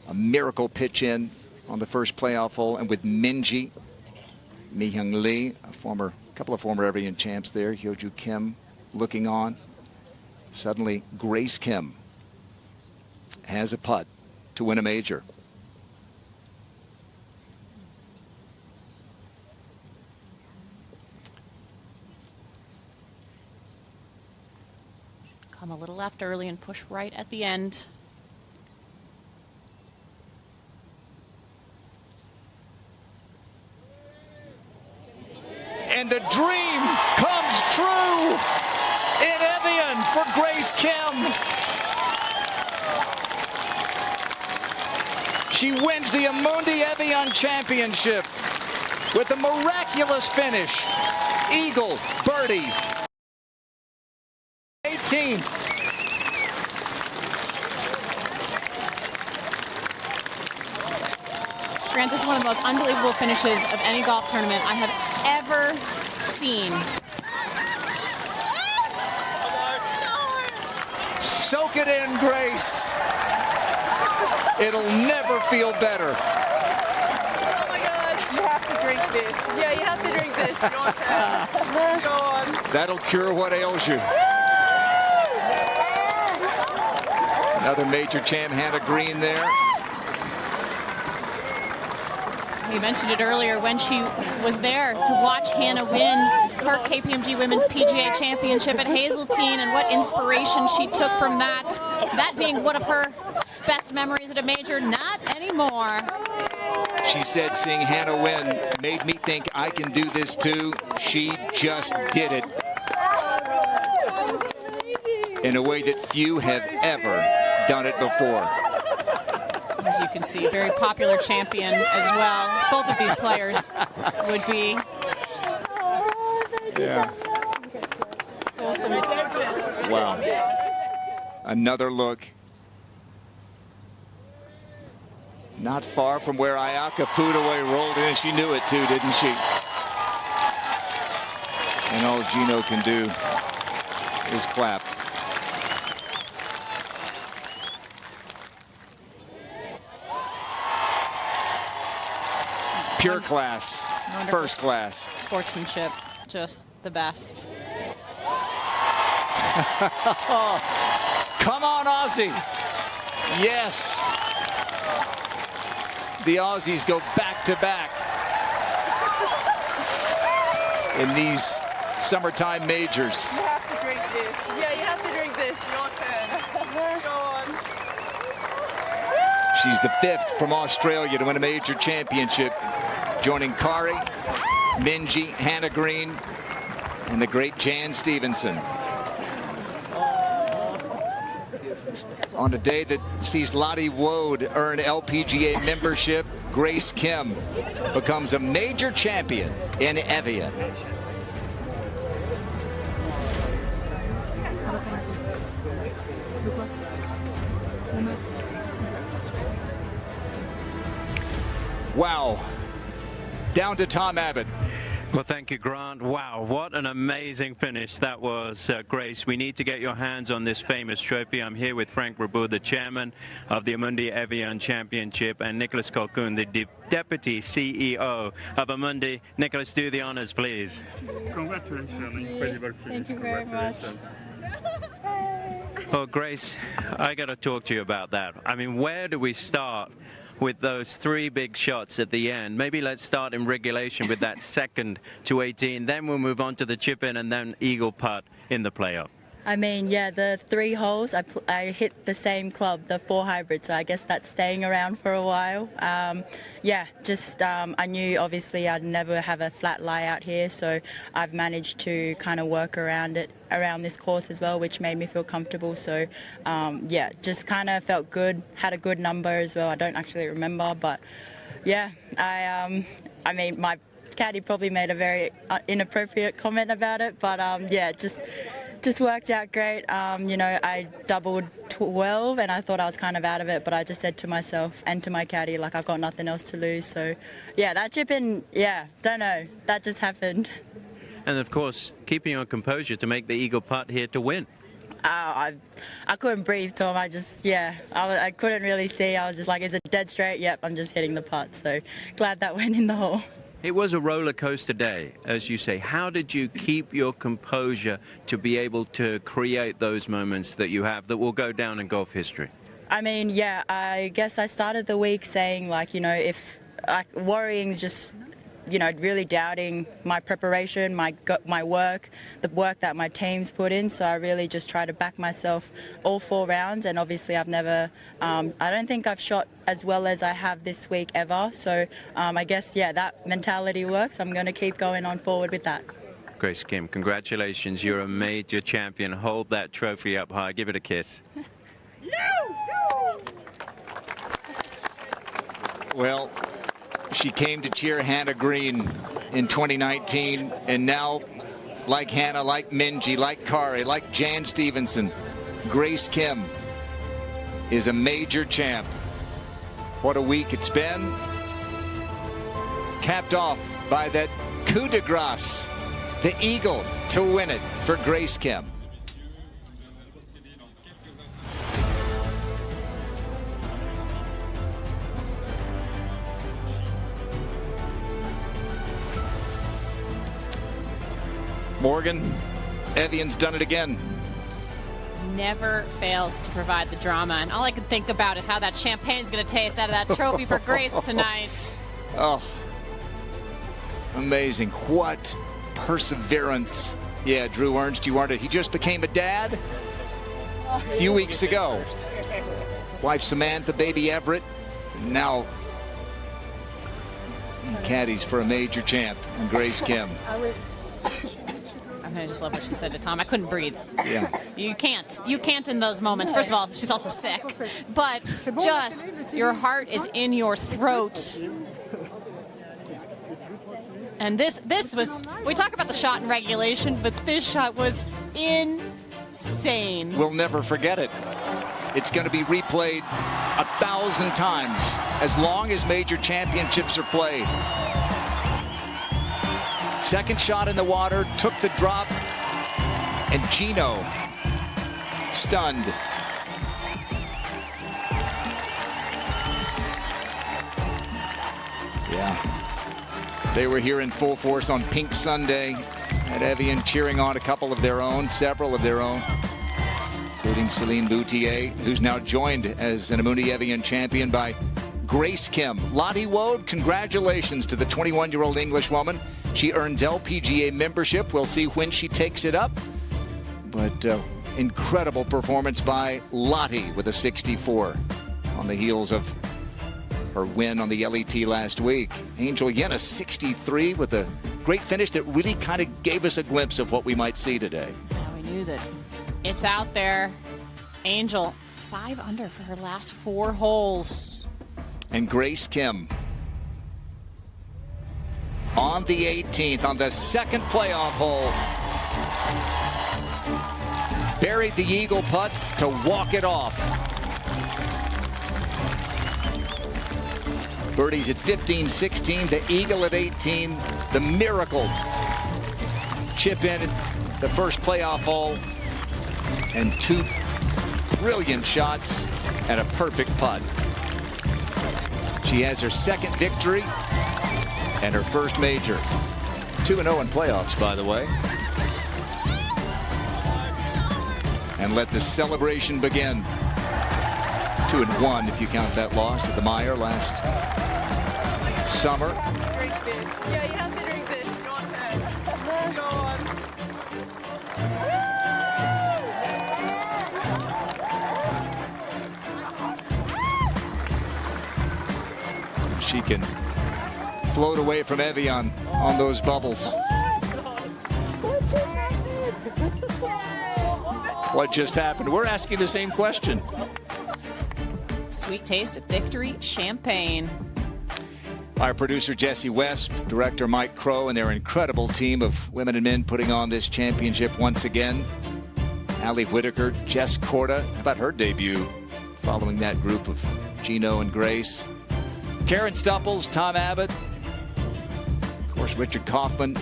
a miracle pitch in on the first playoff hole, and with Minji, Mi-Hyung Lee, a couple of former Evian champs there, Hyo-Joo Kim looking on. Suddenly, Grace Kim has a putt to win a major. Come a little left early and push right at the end. And the dream comes true in Evian for Grace Kim. She wins the Amundi Evian Championship with a miraculous finish. Eagle, birdie. 18th. Grant, this is one of the most unbelievable finishes of any golf tournament I have ever seen. So Soak it in, Grace. It'll never feel better. Oh my God. You have to drink this. Yeah, you have to drink this. Go on. That'll cure what ails you. Another major champ, Hannah Green there. You mentioned it earlier when she was there to watch Hannah win her KPMG Women's PGA Championship at Hazeltine, and what inspiration she took from that. That being one of her best memories at a major. Not anymore. She said seeing Hannah win made me think I can do this too. She just did it in a way that few have ever done it before. As you can see, very popular champion as well. Both of these players would be. Yeah. Awesome. Wow. Another look. Not far from where Ayaka Pudaway rolled in. She knew it too, didn't she? And all Gino can do is clap. Pure class. Wonderful. First class. Sportsmanship, just the best. Come on, Aussie. Yes. The Aussies go back to back in these summertime majors. You have to drink this. Yeah, you have to drink this. Your turn. Go on. She's the 5th from Australia to win a major championship, joining Kari, Minji, Hannah Green, and the great Jan Stevenson. On a day that sees Lottie Woad earn LPGA membership, Grace Kim becomes a major champion in Evian. Wow. Down to Tom Abbott. Well, thank you, Grant. Wow, what an amazing finish that was, Grace. We need to get your hands on this famous trophy. I'm here with Frank Raboud, the chairman of the Amundi Evian Championship, and Nicholas Colquhoun, the deputy CEO of Amundi. Nicholas, do the honors, please. Congratulations. Incredible finish. Thank you very much. Well, Grace, I got to talk to you about that. I mean, where do we start with those 3 big shots at the end? Maybe let's start in regulation with that second to 18. Then we'll move on to the chip in and then eagle putt in the playoff. I mean, yeah, the 3 holes, I hit the same club, the 4 hybrid, so I guess that's staying around for a while. Yeah, just I knew obviously I'd never have a flat lie out here, so I've managed to kind of work around it, around this course as well, which made me feel comfortable. So yeah, just kind of felt good, had a good number as well. I don't actually remember, but yeah, I mean, my caddy probably made a very inappropriate comment about it, but yeah, just worked out great. You know, I doubled 12 and I thought I was kind of out of it, but I just said to myself and to my caddy, like, I've got nothing else to lose. So yeah, that chip in, yeah, don't know, that just happened. And of course, keeping your composure to make the eagle putt here to win. I couldn't breathe, Tom. I just, yeah, I couldn't really see. I was just like, is it dead straight? Yep, I'm just hitting the putt. So glad that went in the hole. It was a roller coaster day, as you say. How did you keep your composure to be able to create those moments that you have that will go down in golf history? I mean, yeah, I guess I started the week saying, like, you know, if worrying's just, you know, really doubting my preparation, my work, the work that my team's put in. So I really just try to back myself all 4 rounds. And obviously I've never, I don't think I've shot as well as I have this week ever. So I guess, yeah, that mentality works. I'm going to keep going on forward with that. Grace Kim, congratulations. You're a major champion. Hold that trophy up high. Give it a kiss. Well, she came to cheer Hannah Green in 2019, and now, like Hannah, like Minji, like Kari, like Jan Stevenson, Grace Kim is a major champ. What a week it's been. Capped off by that coup de grace, the eagle to win it for Grace Kim. Morgan, Evian's done it again. Never fails to provide the drama. And all I can think about is how that champagne's going to taste out of that trophy for Grace tonight. Oh, amazing. What perseverance. Yeah, Drew Ernst, you weren't it. He just became a dad a few weeks ago. Wife Samantha, baby Everett. Now caddies for a major champ, and Grace Kim. I just love what she said to Tom. I couldn't breathe. Yeah. You can't. You can't in those moments. First of all, she's also sick. But just your heart is in your throat. And this was, we talk about the shot in regulation, but this shot was insane. We'll never forget it. It's going to be replayed 1,000 times as long as major championships are played. Second shot in the water, took the drop, and Gino stunned. Yeah. They were here in full force on Pink Sunday at Evian, cheering on a couple of their own, several of their own, including Celine Boutier, who's now joined as an Amundi Evian champion by Grace Kim. Lottie Wode, congratulations to the 21-year-old Englishwoman. She earns LPGA membership. We'll see when she takes it up. But incredible performance by Lottie with a 64 on the heels of her win on the LET last week. Angel again a 63 with a great finish that really kind of gave us a glimpse of what we might see today. Yeah, we knew that it's out there. Angel 5 under for her last 4 holes. And Grace Kim on the 18th, on the second playoff hole, buried the eagle putt to walk it off. Birdies at 15, 16, the eagle at 18, the miracle chip in the first playoff hole, and 2 brilliant shots and a perfect putt. She has her second victory and her first major. 2-0 in playoffs, by the way. And let the celebration begin. 2-1 if you count that loss to the Meyer last summer. Drink this. Yeah, you have to drink this. Go on, Ted. Go on. She can float away from Evian on those bubbles. What just happened? We're asking the same question. Sweet taste of victory, champagne. Our producer Jesse West, director Mike Crow, and their incredible team of women and men putting on this championship once again. Allie Whitaker, Jess Corda, how about her debut following that group of Gino and Grace? Karen Stupples, Tom Abbott, of course Richard Kaufman,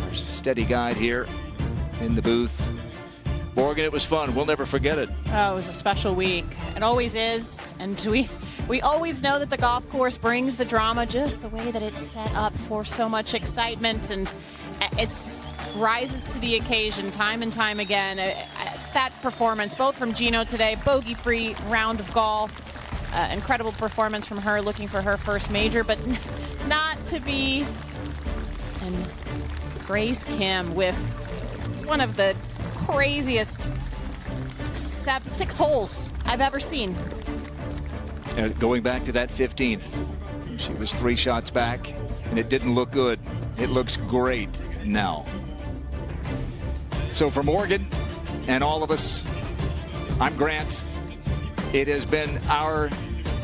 our steady guide here in the booth. Morgan, it was fun. We'll never forget it. Oh, it was a special week. It always is. And we always know that the golf course brings the drama just the way that it's set up for so much excitement. And it's rises to the occasion time and time again. That performance, both from Gino today, bogey-free round of golf. Incredible performance from her, looking for her first major, but not to be. And Grace Kim with one of the craziest 6 holes I've ever seen. Going back to that 15th, she was 3 shots back, and it didn't look good. It looks great now. So for Morgan and all of us, I'm Grant. It has been our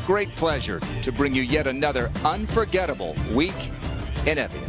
great pleasure to bring you yet another unforgettable week in Evian.